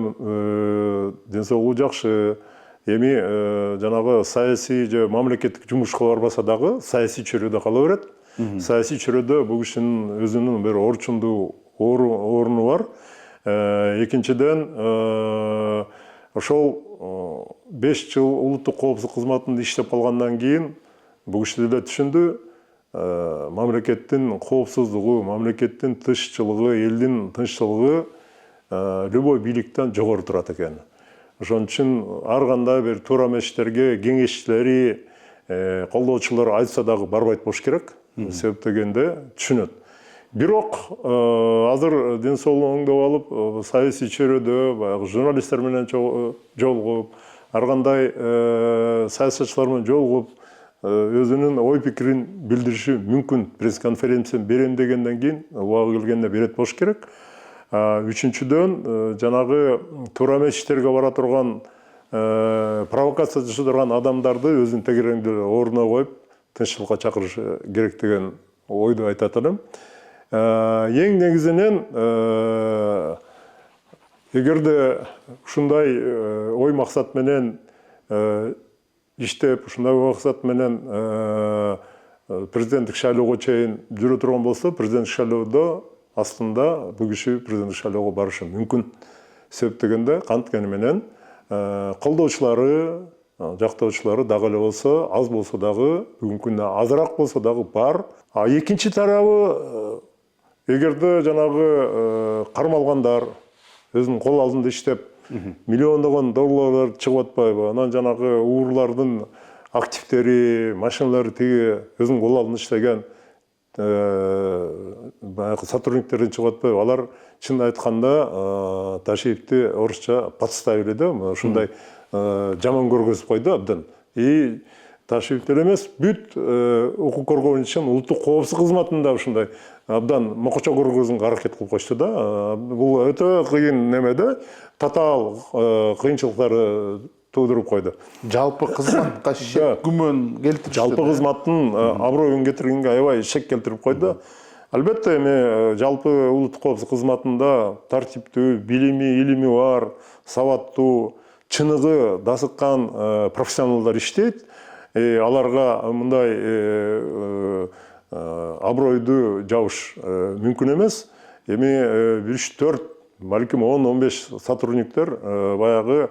ден соолугу жакшы. Эми жанагы саясий же мамлекеттик жумушка барбаса дагы саясий чөйрөдө кала берет. Саясий чөйрөдө бул кишинин өзүнүн бир орчундуу орну бар. Экинчиден ошол 5 жыл улуттук коопсуздук кызматында иштеп калгандан кийин бул киши деле түшүндү, мамлекеттин коопсуздугу, мамлекеттин тынччылыгы, элдин тынччылыгы любой бийликтен жогору турат экен. Ошон үчүн ар кандай бир туура эмес иштерге кеңешчилери, колдоочулары айтса дагы барбайт болуш керек. Себеп дегенде түшүнөт. Бирок азыр ден соолугун оңдоп алып, саясий чөйрөдө баягы журналисттер менен жолугуп, ар кандай саясатчылар менен жолугуп, өзүнүн ой пикирин билдириши мүмкүн. Пресс-конференцияны берем дегенден кийин убагы келгенде берет болуш керек. Үчүнчүдөн жанагы туура эмес иштерге бара турган, провокация жасай турган адамдарды өзүнүн тегереңде ордуна коюп, тынччылыкка чакырыш керек деген ойду айтат элем. Эң негизинен эгерде ушундай ой максат менен иштеп, ушундай максат менен президенттик шайлоого чейин жүрө турган болсо, президенттик шайлоодо астында бул киши президенттик шайлоого барышы мүмкүн. Себеп дегенде канткени менен колдоочулары, жактоочулары дагы эле болсо, аз болсо дагы, бүгүнкү күндө азыраак болсо дагы бар. Экинчи тарабы, эгерде жанагы кармалгандар өзүнүн кол алдында иштеп, миллиондогон долларлар чыгып атпайбы? Анан жанагы уурлардын активдери, машиналары тиги өзүнүн кол алдында иштеген баягы сотрудниктерден чыгып атпайбы? Алар чын айтканда Ташиевди орусча подставили да, ушундай жаман көргөзүп койду абдан. И Ташиев деле эмес, бүт укук коргоо ишин улуттук коопсуздук кызматында ушундай абдан мокочо көргөзүүгө аракет кылып коюшту да. Бул өтө кыйын неме да, татаал кыйынчылыктарды туудуруп койду. Жалпы кызматка шек күмөн келтиришти. Жалпы кызматтын аброюн кетиргенге аябай шек келтирип койду. Албетте эми жалпы улуттук коопсуздук кызматында тартиптүү, илими бар, сабаттуу, чыныгы дасыккан профессионалдар иштейт. Аларга мындай абройду жабыш мүмкүн эмес. Эми 3-4, балким 10-15 сотрудниктер баягы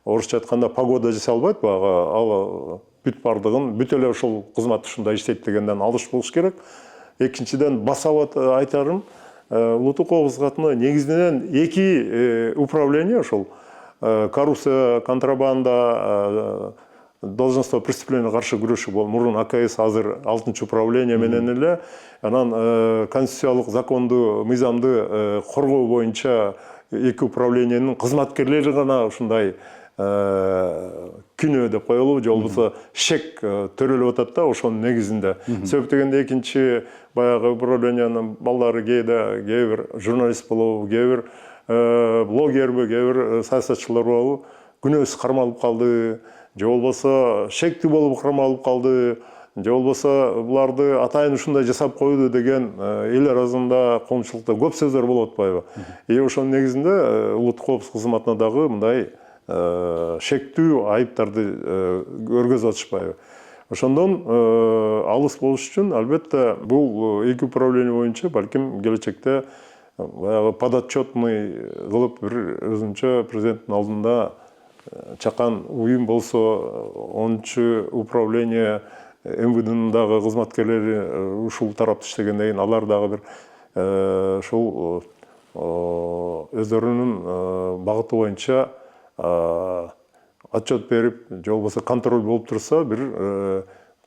орусча айтканда погода жасай албайт, баягы ал бүт бардыгын, бүт эле ошол кызмат ушундай иштейт дегенден алыш болуш керек. Экинчиден басап айтарым, улуттук коопсуздук кызматында негизинен 2 управление ошол коррупция, контрабанда, должностное преступление каршы күрөшүү болду. Мурун АКС, азыр 6-управление менен эле, анан конституциялык законду, мыйзамды коргоо боюнча 2 управлениенин кызматкерлери гана ушундай күнөө деп коелу, же болбосо шек төрөлүп атат да ошонун негизинде. Себеп дегенде экинчи баягы управлениянын балдары кээ бир журналист болобу, кээ бир блогерби, кээ бир саясатчылар болобу, күнөөсүз кармалып калды, же болбосо шектүү болуп кармалып калды, же болбосо буларды атайын ушундай жасап койду деген эл арасында, коомчулукта көп сөздөр болуп атпайбы? Ошонун негизинде улуттук коопсуздук кызматына дагы мындай шектүү айыптарды көргөзүп атышпайбы? Ошондон алыс болуш үчүн албетте бул 2 управление боюнча балким келечекте баягы подотчетный кылып бир өзүнчө президенттин алдында чакан уюм болсо, 10-чу управление МВДнын дагы кызматкерлери ушул тарапта иштегенден кийин алар дагы бир ушул өздөрүнүн багыты боюнча отчет берип, же болбосо контроль болуп турса, бир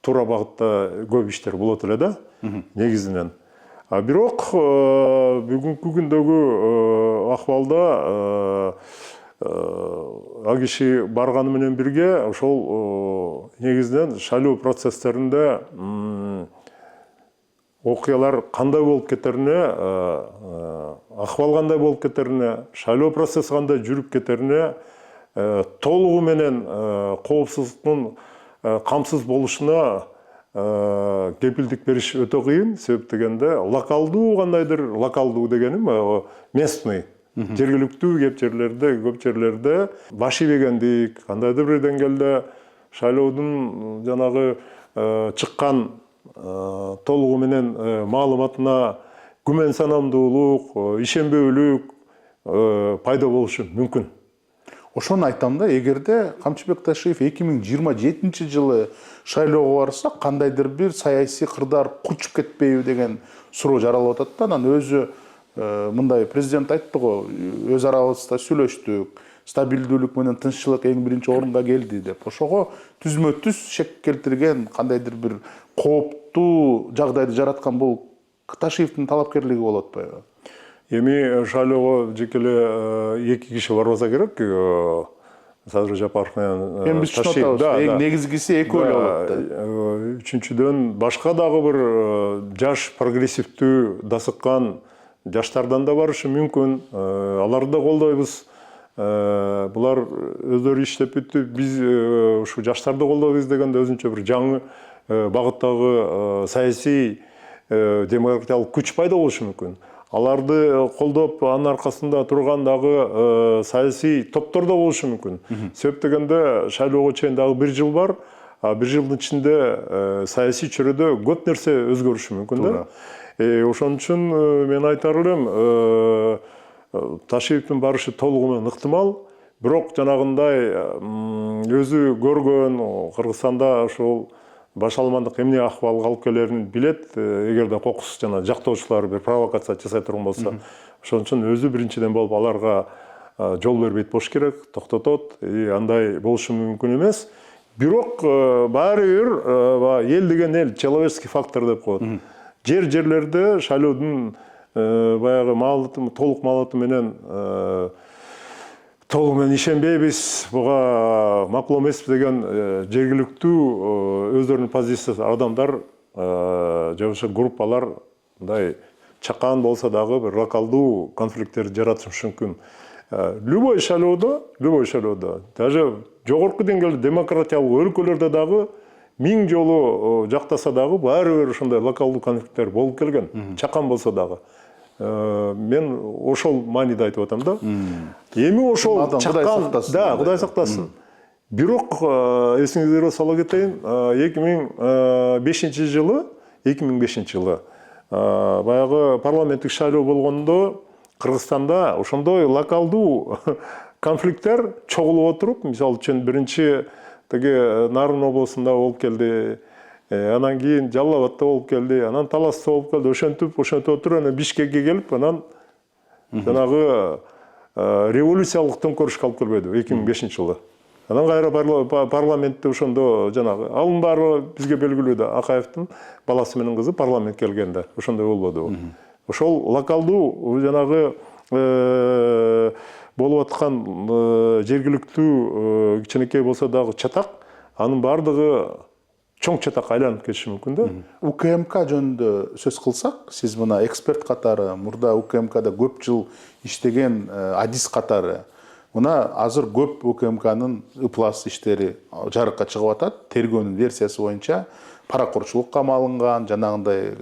туура багытта көп иштер болот эле да, негизинен. Бирок бүгүнкү күндөгү акыбалда а киши барганы менен бирге ошол негизинен шайлоо процесстеринде окуялар кандай болуп кетерине, акыбал кандай болуп кетерине, шайлоо процесси кандай жүрүп кетерине толугу менен коопсуздуктун камсыз болушуна кепилдик бериш өтө кыйын. Себеп дегенде локалдуу дегеним местный, жергиликтүү көп жерлерде баш ийбегендик, кандайдыр бир деңгээлде шайлоодун жанагы чыккан толугу менен маалыматына күмөн санамдуулук, ишенбөөлүк пайда болушу мүмкүн. Ошону айтам да, эгерде Камчыбек Ташиев 2027 жылы шайлоого барса, кандайдыр бир саясий кырдаар курчуп кетпейби деген суроо жаралып атат да. Анан өзү мындай президент айтты го, өз арабызда сүйлөштүк, стабилдүүлүк менен тынччылык эң биринчи орунга келди деп. Ошого түзмө-түз шек келтирген, кандайдыр бир кооптуу жагдайды жараткан бул Ташиевдин талапкерлиги болуп атпайбы? Эми шайлоого жекеле эки киши барбаса керек. Садыр Жапаров менен Эми биз түшүнүп атабыз. Эң негизгиси экөө эле болот да. Үчүнчүдөн башка дагы бир жаш прогрессивдүү дасыккан жаштардан да барышы мүмкүн. Аларды да колдойбуз. Булар өздөрү иштеп бүттү. Биз ушу жаштарды колдойбуз дегенде өзүнчө бир жаңы багыттагы саясий демократиялык күч пайда болушу мүмкүн. Аларды колдоп, анын аркасында турган дагы саясий топтор да болушу мүмкүн. Себеп дегенде шайлоого чейин дагы 1 жыл бар. 1 жылдын ичинде саясий чөйрөдө көп нерсе өзгөрүшү мүмкүн да. Ошон үчүн мен айтар элем, Ташиевдин барышы толугу менен ыктымал. Бирок жанагындай өзү көргөн Кыргызстанда ошол башаламандык эмне акыбалга алып келерин билет. Эгерде кокус жана жактоочулар бир провокация жасай турган болсо, ошон үчүн өзү биринчиден болуп аларга жол бербейт болуш керек, токтотот. Андай болушу мүмкүн эмес. Бирок баары бир эл деген эл, человеческий фактор деп коет. Жерлерде шайлоодун баягы толук маалыматы менен толугу менен ишенбейбиз, буга макул эмеспиз деген жергиликтүү өздөрүнүн позициясы адамдар же болбосо группалар мындай чакан болсо дагы бир локалдуу конфликттерди жаратышы мүмкүн. Любой шайлоодо, даже жогорку деңгээлде демократиялык өлкөлөрдө дагы 1000 жолу жактаса дагы баары бир ошондой локалдуу конфликттер болуп келген, чакан болсо дагы. Мен ошол мааниде айтып атам да. Эми ошол чакан, да, Кудай сактасын. Бирок эсиңизге сала кетейин, 2005 жылы баягы парламенттик шайлоо болгондо Кыргызстанда ошондой локалдуу конфликттер чогулуп отуруп, мисалы үчүн биринчи теге Нарын облусунда болуп келди. Анан кийин Жалал Абадта болуп келди, анан Таласта болуп келди. Ошентип отуруп, анан Бишкекке келип, анан жанагы революциялык төңкөрүшкө алып келбеди 2005 жылы. Анан кайра парламентте ошондо жанагы анын баары бизге белгилүү да, Акаевдин баласы менен кызы парламент келгенде ошондой болбодубу. Ошол локалдуу жанагы болуп аткан жергиликтүү кичинекей болсо дагы чатак, анын баардыгы чоң чатак айланып кетиши мүмкүн да. УКМК жөнүндө сөз кылсак, сиз мына эксперт катары, мурда УКМКда көп жыл иштеген адис катары, мына азыр көп УКМКнын ыплас иштери жарыкка чыгып атат. Тергөөнүн версиясы боюнча паракурчулукка малынган, жанагындай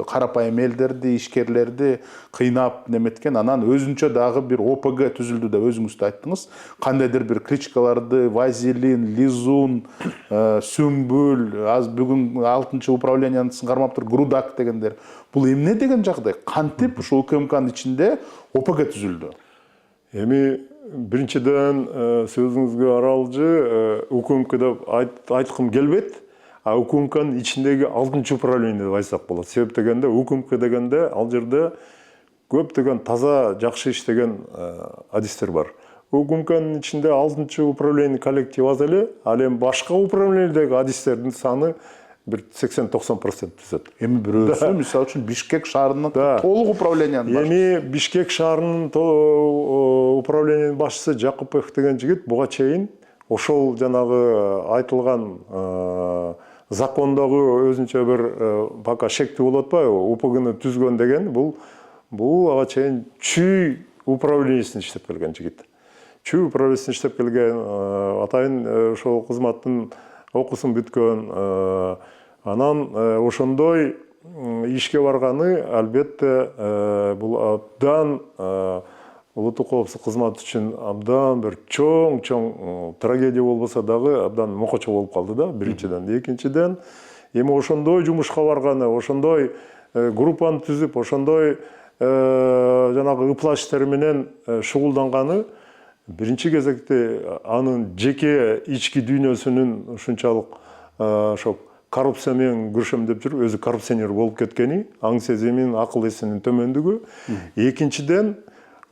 карапайым элдерди, ишкерлерди кыйнап неметкен, анан өзүнчө дагы бир ОПГ түзүлдү деп өзүңүз да айттыңыз. Кандайдыр бир кличкаларды Вазилин, Лизун, Сүмбүл, аз бүгүн 6-чы управлениянын кармап тур Грудак дегендер. Бул эмне деген жагдай? Кантип ушул УКМКнын ичинде ОПГ түзүлдү? Эми биринчиден сөзүңүзгө аралжы УКМК деп айткым келбейт. УКМКнын ичиндеги 6-чы управление деп айтсак болот. Себеп дегенде УКМК дегенде ал жерде көптөгөн таза жакшы иштеген адистер бар. УКМКнын ичинде 6-чы управление коллектив аз эле, ал эми башка управлениедеги адистердин саны бир 80-90% түзөт. Эми бирөөсү мисалы үчүн Бишкек шаарынын толук управлениянын башчысы. Эми Бишкек шаарынын управлениянын башчысы Жакупов деген жигит буга чейин ошол жанагы айтылган закондогу өзүнчө бир пока шектүү болуп атпайбы, УПГны түзгөн деген бул ага чейин чүй управлениясында иштеп келген жигит. Чүй управлениясында иштеп келген, атайын ошол кызматтын окуусун бүткөн, анан ошондой ишке барганы албетте бул абдан улуттук коопсуздук кызматы үчүн абдан бир чоң трагедия болбосо дагы абдан мокочо болуп калды да, биринчиден. Экинчиден, эми ошондой жумушка барганы, ошондой группаны түзүп, ошондой жанагы ыплас иштери менен шугулданганы биринчи кезекте анын жеке ички дүйнөсүнүн ушунчалык ошо коррупция менен күрөшөм деп жүрүп, өзү коррупционер болуп кеткени, аң сезимин, акыл эсинин төмөндүгү. Экинчиден,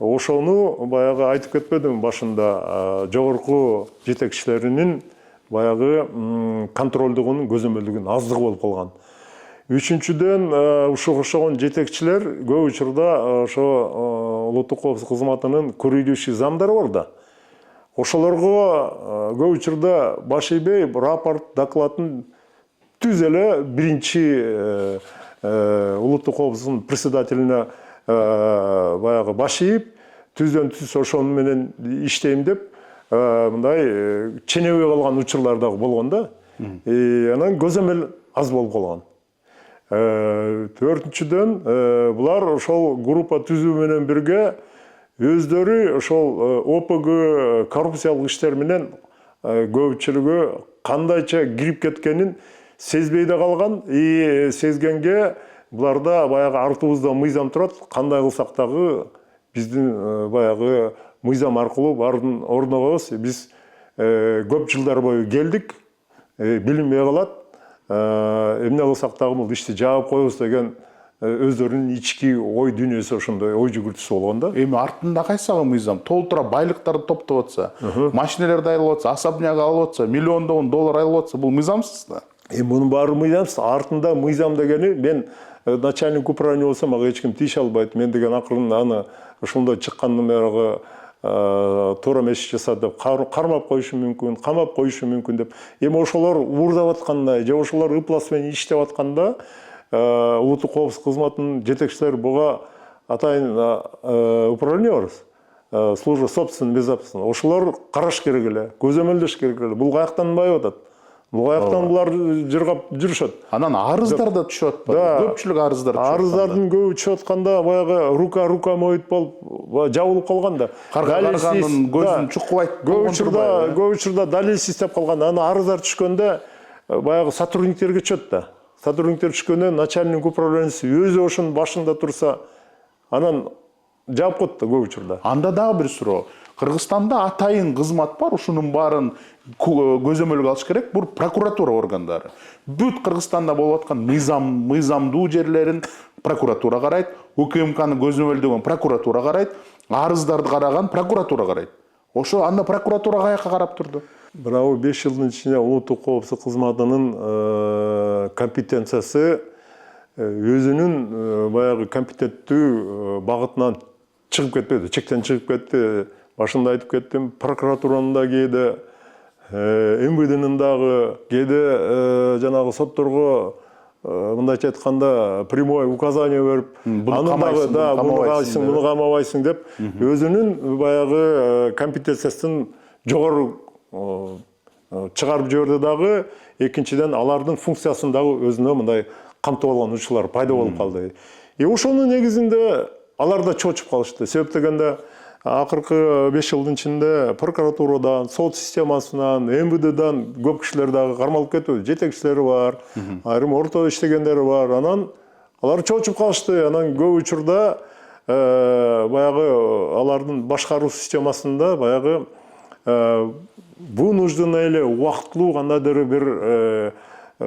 ошону баягы айтып кетпедимби башында, жогорку жетекчилеринин баягы контролдугунун, көзөмөлдүгүнүн аздыгы болуп калган. Үчүнчүдөн, ошогон жетекчилер көп учурда ошо улуттук коопсуздук кызматынын көрүйлүшү замдары бар да. Ошолорго көп учурда баш ийбей, рапорт, докладын түз эле биринчи улуттук коопсуздуктун председателине баягы баш ийип, түздөн түз ошону менен иштейм деп, мындай ченебей калган учурлар дагы болгон да. Анан көзөмөл аз болуп калган. Төртүнчүдөн, булар ошол группа түзүү менен бирге өздөрү ошол ОПГ коррупциялык иштер менен көпчүлүгү кандайча кирип кеткенин сезбей да калган. Сезгенге буларда баягы артыбызда мыйзам турат, кандай кылсак дагы биздин баягы мыйзам аркылуу баарын орногобуз. Биз көп жылдар бою келдик, билинбей калат. Эмне кылсак дагы бул ишти жаап коебуз деген өздөрүнүн ички ой дүйнөсү, ошондой ой жүгүртүүсү болгон да. Эми артында кайсагы мыйзам толтура байлыктарды топтоп атса, машинелерди айылып атса, особняк алып атса, миллиондогон доллар айылып атса, бул мыйзамсыз да. Мунун баары мыйзамсыз. Артында мыйзам дегени, мен начальник управления болсом, ага эч ким тийише албайт. Мен деген акырын аны ошондой чыккандын баягы туура эмес иш жасады деп кармап коюшу мүмкүн, камап коюшу мүмкүн деп. Эми ошолор уурдап атканда же ошолор ыплас менен иштеп атканда улуттук коопсуздук кызматынын жетекчилери буга атайын управление бар, служба собственной безопасности. Ошолор караш керек эле, көзөмөлдөш керек эле. Бул каяктан байып атат? Бул каяктан булар жыргап жүрүшөт? Анан арыздар да түшүп атпайбы? Көпчүлүк арыздар түшүп. Арыздардын көбү түшүп атканда баягы рука моюп болуп жабылып калган да. Карганын көзүн чукубайт. Көп учурда далилсиз деп калган. Аны арыздар түшкөндө баягы сотрудниктерге түшөт да. Сотрудниктер түшкөндө начальник управлениясы өзү ошонун башында турса, анан жаап коет да көп учурда. Анда дагы бир суроо. Кыргызстанда атайын кызмат бар, ушунун баарын көзөмөлгө алыш керек. Бул прокуратура органдары. Бүт Кыргызстанда болуп аткан мыйзамдуу жерлерин прокуратура карайт, УКМКны көзөмөлдөгөн прокуратура карайт, арыздарды караган прокуратура карайт. Ошо анда прокуратура каяка карап турду? Бирок 5 жылдын ичинде улуттук коопсуздук кызматынын компетенциясы өзүнүн баягы компетенттүү багытынан чыгып кетпеди, чектен чыгып кетти. Башында айтып кеттим, прокуратуранын да кээде, МВДнын дагы кээде жанагы сотторго мындайча айтканда прямой указание берип, аны дагы буну камабайсың деп өзүнүн баягы компетенциясын жогору чыгарып жиберди дагы. Экинчиден, алардын функциясын дагы өзүнө мындай камтып алган учурлар пайда болуп калды. Ошонун негизинде алар да чочуп калышты. Себеп дегенде акыркы 5 жылдын ичинде прокуратурадан, сот системасынан, МВДдан көп кишилер дагы кармалып кетти. Жетекчилери бар, айрым ортодо иштегендери бар. Анан алар чочуп калышты. Анан көп учурда баягы алардын башкаруу системасында баягы бул нуждуна эле убактылуу кандайдыр бир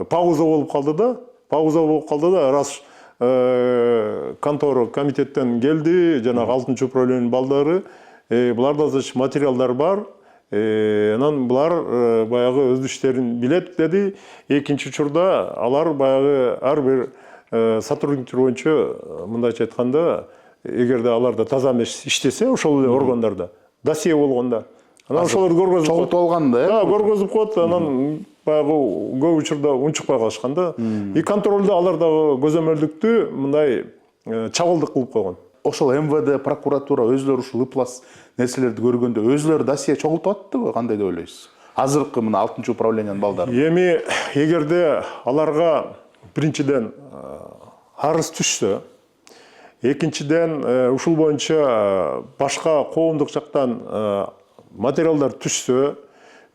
пауза болуп калды да. Раз контора комитеттен келди, жанагы 6-управлениянын балдары, буларда материалдар бар, Анан булар баягы өз иштерин билет деди. Экинчи учурда алар баягы ар бир сотрудниктер боюнча мындайча айтканда, эгерде аларда таза эмес иштесе, ошол эле органдарда досье болгондо, анан ошолорду көргөзүп чогултуп алганда, көргөзүп коет. Анан баягы көп учурда унчукпай калышкан да. И контролдо алар дагы көзөмөлдүктү мындай чабылдык кылып койгон. ошол МВД, прокуратура өзлөрү ушул ыплас нерселерди көргөндө өзлөрү досье чогултуп атты, кандай деп ойлойсуз? Азыркы мына 6 управлениянын балдары. Эми эгерде аларга биринчиден арыз түшсө, экинчиден ушул боюнча башка коомдук жактан материалдар түшсө,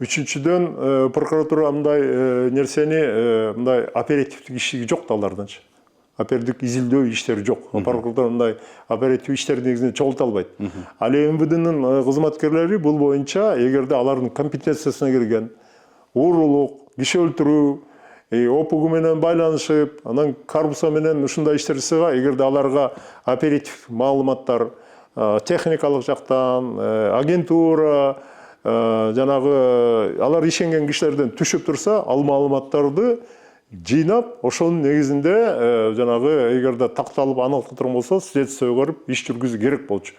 үчүнчүдөн прокуратура мындай нерсени мындай оперативдик иши жок да алардынчы. Оперативдик изилдөө иштери жок. Прокуратура мындай оперативдик иштерди негизинен чогулта албайт. Ал МВДнын кызматкерлери бул боюнча эгерде алардын компетенциясына кирген уурулук, киши өлтүрүү, ОПУГ менен байланышып, анан коррупция менен ушундай иштер жасага, эгерде аларга оператив маалыматтар техникалык жактан, агентура, жанагы алар ишенген кишилерден түшүп турса, ал маалыматтарды жыйнап, ошонун негизинде жанагы эгерде такталып аныктырган болсо, следствие көрүп иш жүргүзүү керек болчу.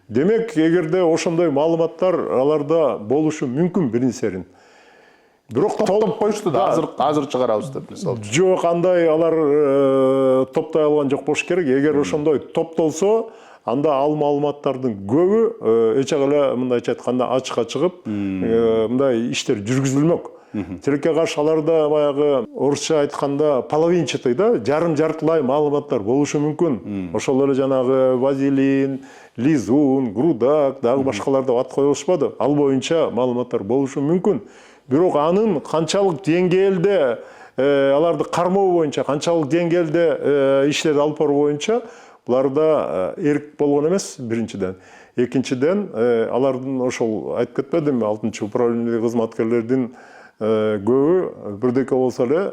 Демек, эгерде ошондой маалыматтар аларда болушу мүмкүн биринсерин. Бирок топтоп коюшту да, азыр чыгарабыз деп мисалы. Жок, андай алар топтой алган жок болуш керек. Эгер ошондой топтолсо, анда ал маалыматтардын көбү эч эле мындайча айтканда ачыкка чыгып, мындай иштер жүргүзүлмөк. Тилекке каршы аларда баягы орусча айтканда половинчатый да, жарым-жартылай маалыматтар болушу мүмкүн. Ошол эле жанагы вазелин, лизун, грудак, дагы башкалар деп ат коюп алышпады. Ал боюнча маалыматтар болушу мүмкүн. Бирок анын канчалык деңгээлде аларды кармоо боюнча, канчалык деңгээлде иштерди алып баруу боюнча буларда эрк болгон эмес биринчиден. Экинчиден алардын ошол айтып кетпедимби, 6-управлениедеги кызматкерлердин көбү бирдеке болсо эле,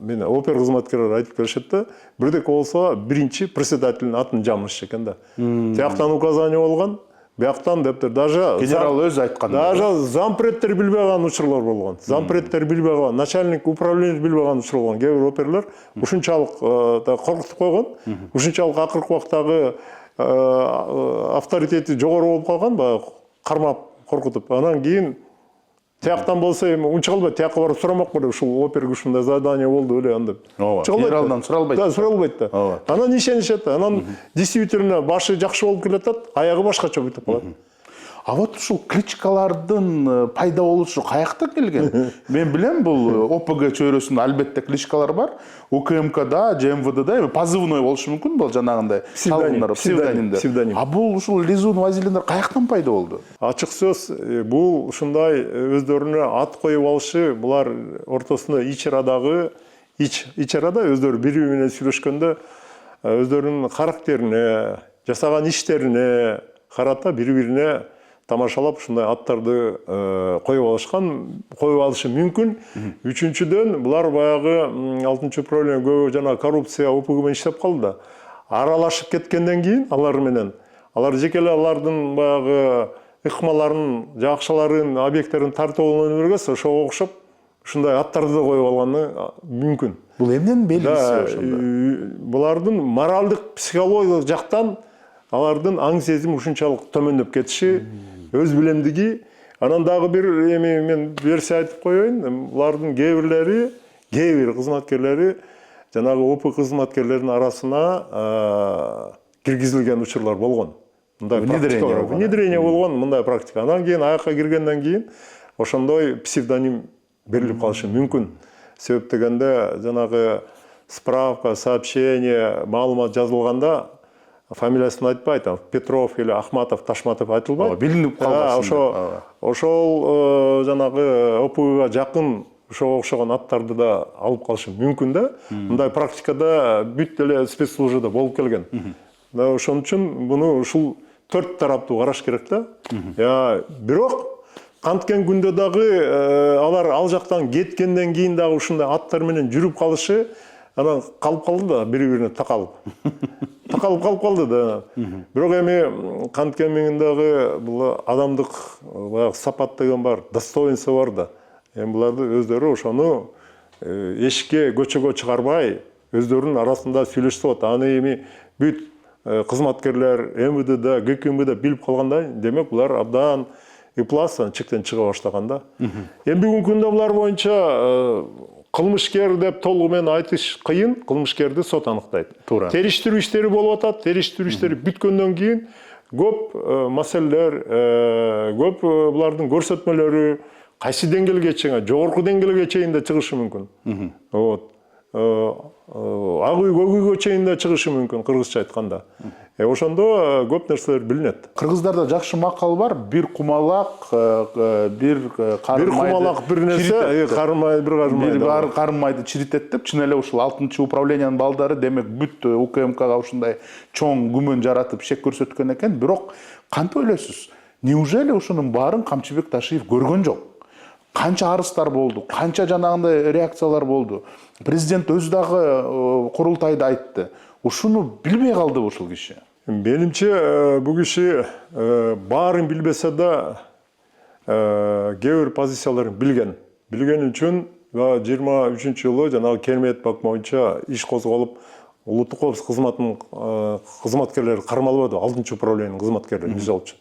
мен опер кызматкерлер айтып беришет да, бирдеке болсо биринчи председательдин атын жамылышчу экен да. Тияктан указание болгон, бияктан дептир, даже генерал өзү айткан. Даже зампредтер билбей калган учурлар болгон. Зампредтер билбей калган, начальник управления билбей калган учур болгон. Кээ бир оперлер ушунчалык коркутуп койгон, ушунчалык акыркы убактагы авторитети жогору болуп калган, баягы кармап, коркутуп. Анан кийин тияктан болсо эми унчалбайт, тиякка барып сурамак беле, ушул оперге ушундай задание болду эле андеп. Генералдан суралбайт. Да, суралбайт да. Анан ишенишет, анан действительно башы жакшы болуп келатат, аягы башкача бүтүп калат. А вот ушул кличкалардын пайда болушу каякта келген? Мен билем, бул ОПГ чөйрөсүндө албетте кличкалар бар. УКМКда, ЖМВДда эми позывной болушу мүмкүн, бул жанагындай псевдонимдер. А бул ушул лизун, вазелиндер каяктан пайда болду? Ачык сөз, бул ушундай өздөрүнө ат коюп алышы, булар ортосунда ичарадагы ичарада өздөрү бири менен сүйлөшкөндө өздөрүнүн характерине, жасаган иштерине карата бири-бирине тамашалап ушундай аттарды коюп алышы мүмкүн. Үчүнчүдөн булар баягы 6-управление көбү жана коррупция ОПУГ менен иштеп калды да. Аралашып кеткенден кийин алар менен алар жеке эле алардын баягы ыкмаларын, акчаларын, объекттерин тартып алган бергес ошого окшоп ушундай аттарды да коюп алганы мүмкүн. Бул эмненин белгиси ошондо? Булардын моралдык, психологиялык жактан алардын аң сезими ушунчалык төмөндөп кетиши, өз билемдиги. Анан дагы бир эми мен версия айтып коеюн. Булардын кээ бир кызматкерлери жанагы ОП кызматкерлеринин арасына киргизилген учурлар болгон. Мындай внедрение болгон, мындай практика. Анан кийин аякка киргенден кийин ошондой псевдоним берилип калышы мүмкүн. Себеп дегенде жанагы справка, сообщение, маалымат жазылганда фамилиясын айтпайт, Петров или Ахматов, Ташматов айтылбайт. Билинип калган. Ошол жанагы ОПГга жакын ошого окшогон аттарды да алып калышы мүмкүн да. Мындай практикада бүт эле спецслужбада болуп келген. Ошон үчүн буну ушул 4 тараптуу караш керек да. Бирок канткен күндө дагы алар ал жактан кеткенден кийин дагы ушундай аттар менен жүрүп калышы анан калып калды да бири-бирине такалып. такалып калып калды да. Бирок эми канткенин дагы бул адамдык баягы сапат деген бар, достоинство бар да. Эми буларды өздөрү ошону эшикке көчөгө чыгарбай, өздөрүнүн арасында сүйлөшүп атат. Аны эми бүт кызматкерлер МВДда, ГКМБда билип калгандай, демек булар абдан ыпластан чектен чыга баштаган да. Эми бүгүнкү күндө булар боюнча кылмышкер деп толугу менен айтыш кыйын, кылмышкерди сот аныктайт. Туура. Териштирүү иштери болуп атат, териштирүү иштери бүткөндөн кийин көп маселелер, көп булардын көрсөтмөлөрү кайсы деңгээлге чейин, жогорку деңгээлге чейин да чыгышы мүмкүн. Вот. Ак үй, көк үйгө чейин да чыгышы мүмкүн, кыргызча айтканда. Ошондо көп нерселер билинет. Кыргыздарда жакшы макал бар, бир кумалак, бир Бир кумалак бир нерсе, кармай бир кармайды. Бир кармайды чиритет деп, чын эле ушул 6-чы управлениянын балдары демек бүт УКМКга ушундай чоң күмөн жаратып шек көрсөткөн экен. Бирок кантип ойлойсуз? Неужели ушунун баарын Камчыбек Ташиев көргөн жок? Канча арыздар болду, канча жанагындай реакциялар болду. Президент өзү дагы курултайда айтты. Ушуну билбей калды ушул киши. Менимче бул киши баарын билбесе да кээ бир позицияларын билген. Билген үчүн 23-жылы жанагы Кермет бак боюнча иш козголуп, улуттук коопсуздук кызматынын кызматкерлери кармалбады, 6-чы управлениянын кызматкерлери, мисалы үчүн.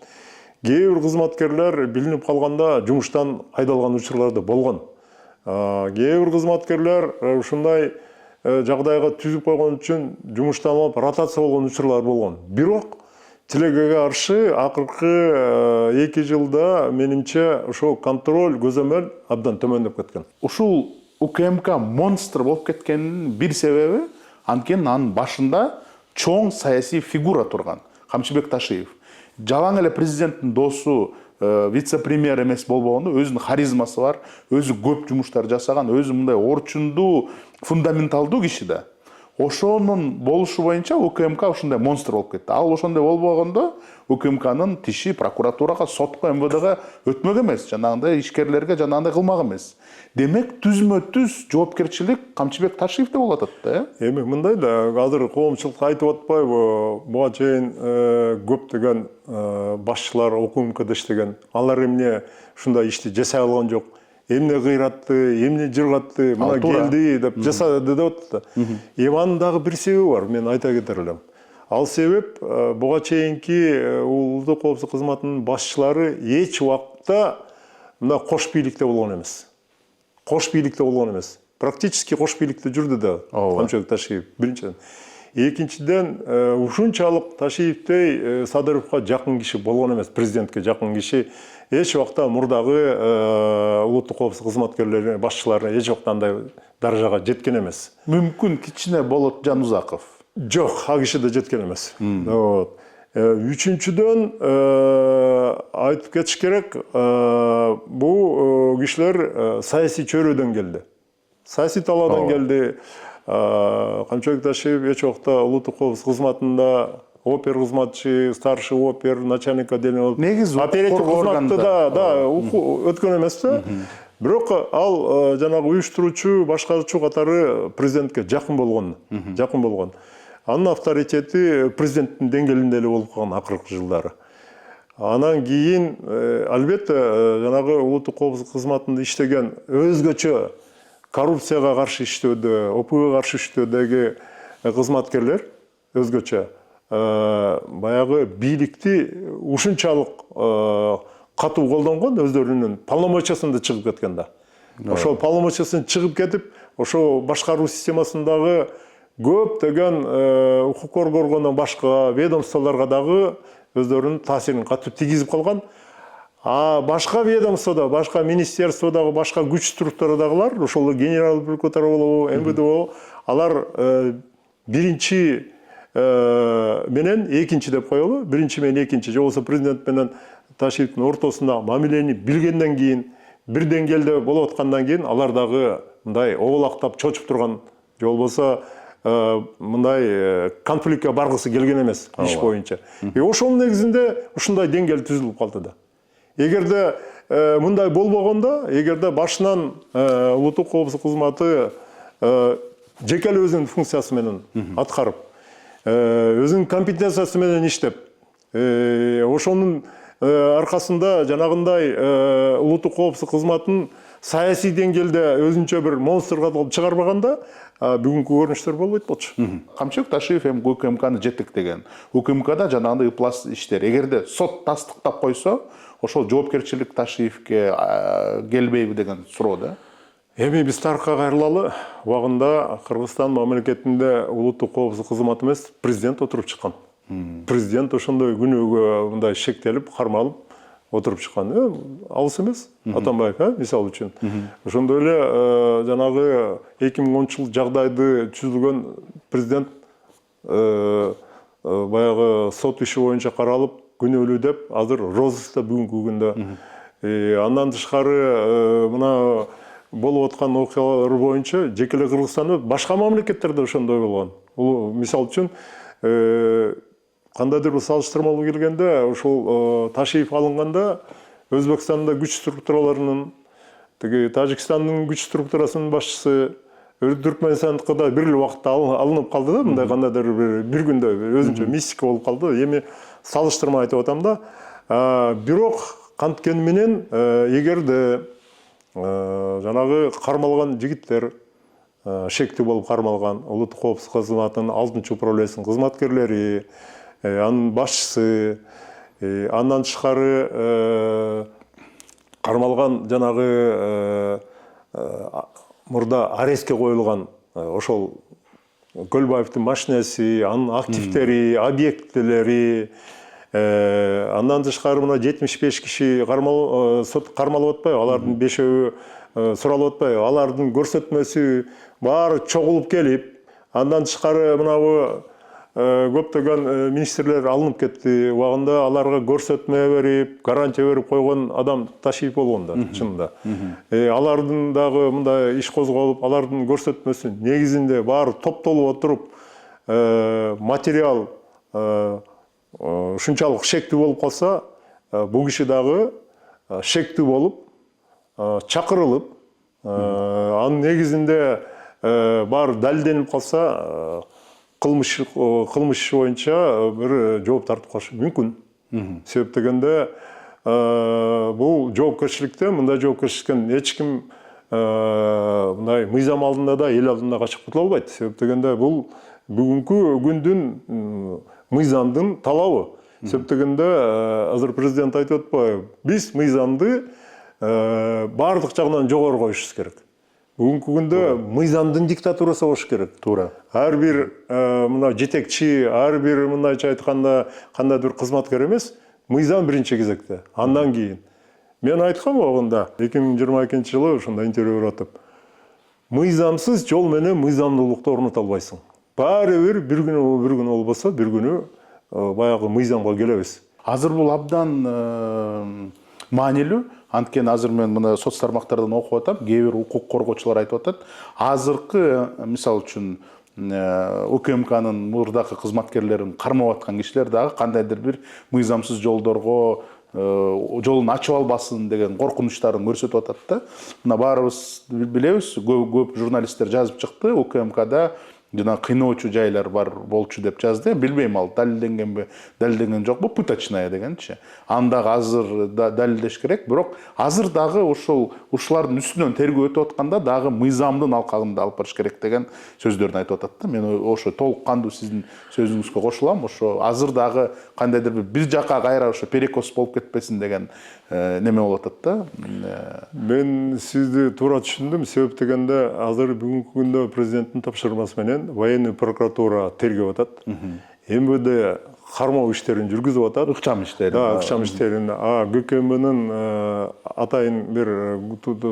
Кээ бир кызматкерлер билинип калганда жумуштан айдалган учурлар да болгон. Кээ бир кызматкерлер ушундай жагдайга түзүп койгон үчүн жумуштан алып ротация болгон учурлар болгон. Бирок тилегеге каршы акыркы 2 жылда менимче ошо контроль, көзөмөл абдан төмөндөп кеткен. Ушул УКМК монстр болуп кеткенинин бир себеби анткени анын башында чоң саясий фигура турган. Камчыбек Ташиев. Жалаң эле президенттин досу, вице-премьер эмес болбогондо өзүнүн харизмасы бар, өзү көп жумуштар жасаган, өзү мындай орчундуу, фундаменталдуу киши да. Ошонун болушу боюнча УКМК ушундай монстр болуп кетти. Ал ошондой болбогондо УКМКнын тиши прокуратурага, сотко, МВДга өтмөк эмес, жанагындай ишкерлерге жанагындай кылмак эмес. Демек түзмө-түз жоопкерчилик Камчыбек Ташиевде болуп атат да. Эми мындай да, азыр коомчулукка айтып атпайбы, буга чейин көптөгөн башчылар УКМКда иштеген. Алар эмне ушундай ишти жасай алган жок. Эмне кыйратты, эмне жыргатты, мына келди деп жасады деп атты. Эми анын дагы бир себеби бар, мен айта кетер элем. Ал себеп буга чейинки улуттук коопсуздук кызматынын башчылары эч убакта мына кош бийликте болгон эмес. Кош бийликте болгон эмес. Практически кош бийликте жүрдү да Камчыбек Ташиев, биринчиден. Экинчиден, ушунчалык Ташиевдей Садыровго жакын киши болгон эмес, президентке жакын киши. Эч убакта мурдагы улуттук коопсуздук кызматкерлери, башчылары эч убакта андай даражага жеткен эмес. Мүмкүн кичине Болот Жанузаков. Жок, ал киши да жеткен эмес. Үчүнчүдөн айтып кетиш керек, бул кишилер саясий чөйрөдөн келди. Саясий талаадан келди. Камчыбек Ташиев эч убакта улуттук коопсуздук кызматында опер кызматчы, старший опер, начальник отделения болуп, оператив кызматты да өткөн эмес да. Бирок ал жанагы уюштуруучу, башкаруучу катары президентке жакын болгон. Анын авторитети президенттин деңгээлинде эле болуп калган акыркы жылдары. Анан кийин албетте жанагы улуттук коопсуздук кызматында иштеген өзгөчө коррупцияга каршы иштөөдө, ОПГга каршы иштөөдөгү кызматкерлер өзгөчө баягы бийликти ушунчалык катуу колдонгон, өздөрүнүн полномочиясында чыгып кеткен да. Ошол полномочиясынан чыгып кетип, ошол башкаруу системасындагы көптөгөн укук коргоондан башка ведомстволорго дагы өздөрүнүн таасирин катуу тийгизип калган. Башка ведомствода, башка министерстводагы, башка күч структурадагылар, ошол генерал прокурор болобу, МВД болобу, алар биринчи менен экинчи деп коелу. Биринчи менен экинчи, же болбосо президент менен Ташиевдин ортосундагы мамилени билгенден кийин, бир деңгээлде болуп аткандан кийин алар дагы мындай оболактап чочуп турган, же болбосо мындай конфликтке баргысы келген эмес иш боюнча. Ошонун негизинде ушундай деңгээл түзүлүп калды да. Эгерде мындай болбогондо, эгерде башынан улуттук коопсуздук кызматы жеке эле өзүнүн функциясы менен аткарып, өзүнүн компетенциясы менен иштеп, ошонун аркасында жанагындай улуттук коопсуздук кызматын саясий деңгээлде өзүнчө бир монстрга кылып чыгарбаганда бүгүнкү көрүнүштөр болбойт болчу. Камчыбек Ташиев эми УКМКны жетектеген. УКМКда жанагындай ыплас иштер. Эгерде сот тастыктап койсо, ошол жоопкерчилик Ташиевке келбейби деген суроо да. Эми биз тарыхка кайрылалы. Убагында Кыргызстан мамлекетинде улуттук коопсуздук кызматы эмес, президент отуруп чыккан. Президент ошондой күнөөгө мындай шектелип, кармалып отуруп чыккан. Алыс эмес, Атамбаев, мисалы үчүн. Ошондой эле жанагы 2010-жылы жагдайды түзүлгөн президент баягы сот иши боюнча каралып, күнөөлүү деп азыр розыскта бүгүнкү күндө. Андан тышкары мына болуп аткан окуялар боюнча жеке эле Кыргызстанда башка мамлекеттерде ошондой болгон. Бул мисалы үчүн кандайдыр бир салыштырмалуу келгенде ошол Ташиев алынганда Өзбекстанда күч структураларынын, тиги Тажикстандын күч структурасынын башчысы Түркмөнстандыкы бир эле убакытта алынып калды да, мындай кандайдыр бир күндө өзүнчө мистика болуп калды. Эми салыштырма айтып атам да. Бирок канткени менен эгерде жанагы кармалган жигиттер шектүү болуп кармалган улуттук коопсуздук кызматынын 6-чы управлениясынын кызматкерлери, анын башчысы, андан тышкары кармалган жанагы мурда арестке коюлган ошол Көлбаевдин машинеси, анын активдери, объектилери, андан тышкары мына 75 киши кармалып атпайбы, алардын 5-өө суралып атпайбы, алардын көрсөтмөсү баары чогулуп келип, андан тышкары мынабу көптөгөн министрлер алынып кетти. Убагында аларга көрсөтмө берип, гарантия берип койгон адам Ташиев болгон да, чынында. Алардын дагы мындай иш козголуп, алардын көрсөтмөсү негизинде баары топтолуп отуруп, материал ушунчалык шектүү болуп калса, бул киши дагы шектүү болуп, чакырылып, анын негизинде баары далилденип калса, кылмыш боюнча бир жооп тартып калышы мүмкүн. Себеп дегенде бул жоопкерчиликте, мындай жоопкерчиликтен эч ким мындай мыйзам алдында да, эл алдында качып кутула албайт. Себеп дегенде бул бүгүнкү күндүн мыйзамдын талабы. Себеп дегенде азыр президент айтып атпайбы, биз мыйзамды баардык жагынан жогору коюшубуз керек. Бүгүнкү күндө мыйзамдын диктатурасы болуш керек. Туура. Ар бир мына жетекчи, ар бир мындайча айтканда кандайдыр кызматкер эмес, мыйзам биринчи кезекте. Андан кийин. Мен айткам убагында 2022-жылы ошондой интервью берип атып, мыйзамсыз жол менен мыйзамдуулукту орното албайсың. Баары бир күнү болбосо, бир күнү баягы мыйзамга келебиз. Азыр бул абдан маанилүү. Анткени азыр мен мына соц тармактардан окуп атам, кээ бир укук коргоочулар айтып атат. Азыркы, мисалы үчүн, УКМКнын мурдакы кызматкерлерин кармап аткан кишилер дагы кандайдыр бир мыйзамсыз жолдорго жолун ачып албасын деген коркунучтарын көрсөтүп атат да. Мына баарыбыз билебиз, көп журналисттер жазып чыкты, УКМКда жана кыйноочу жайлар бар болчу деп жазды. Билбейм ал далилденгенби, далилденген жокпу, пыточная дегенчи. Андагы азыр далилдеш керек, бирок азыр дагы ушулардын үстүнөн тергөө өтүп атканда дагы мыйзамдын алкагында алып барыш керек деген сөздөрүн айтып атат да. Мен ошо толук кандуу сиздин сөзүңүзгө кошулам. Ошо азыр дагы кандайдыр бир жакка кайра ошо перекос болуп кетпесин деген неме болуп атат да. Мен сизди туура түшүндүм. Себеп дегенде азыр бүгүнкү күндө президенттин тапшырмасы менен военный прокуратура тергеп атат. МВД кармоо иштерин жүргүзүп атат. Ыкчам иштерин. Да, ыкчам иштерин. ГКМнын атайын бир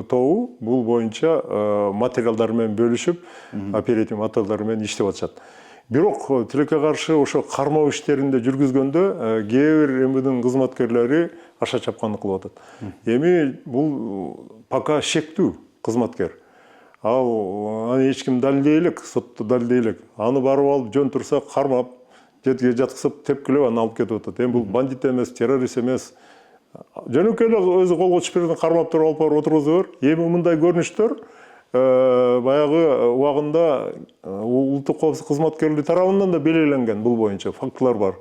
тобу бул боюнча материалдар менен бөлүшүп, оперативдик материалдар менен иштеп атышат. Бирок тилекке каршы ошо кармоо иштеринде жүргүзгөндө кээ бир МВДнын кызматкерлери аша чапкандык кылып атат. Эми бул пока шектүү кызматкер. Ал аны эч ким далилдей элек, сотто далилдей элек. Аны барып алып жөн турса кармап, жетке жаткызып, тепкилеп аны алып кетип атат. Эми бул бандит эмес, террорист эмес. Жөнөкөй эле өзү колго түшпөйдөн кармап туруп алып барып отургузуп бер. Эми мындай көрүнүштөр баягы убагында улуттук коопсуздук кызматкерлери тарабынан да белгиленген бул боюнча фактылар бар.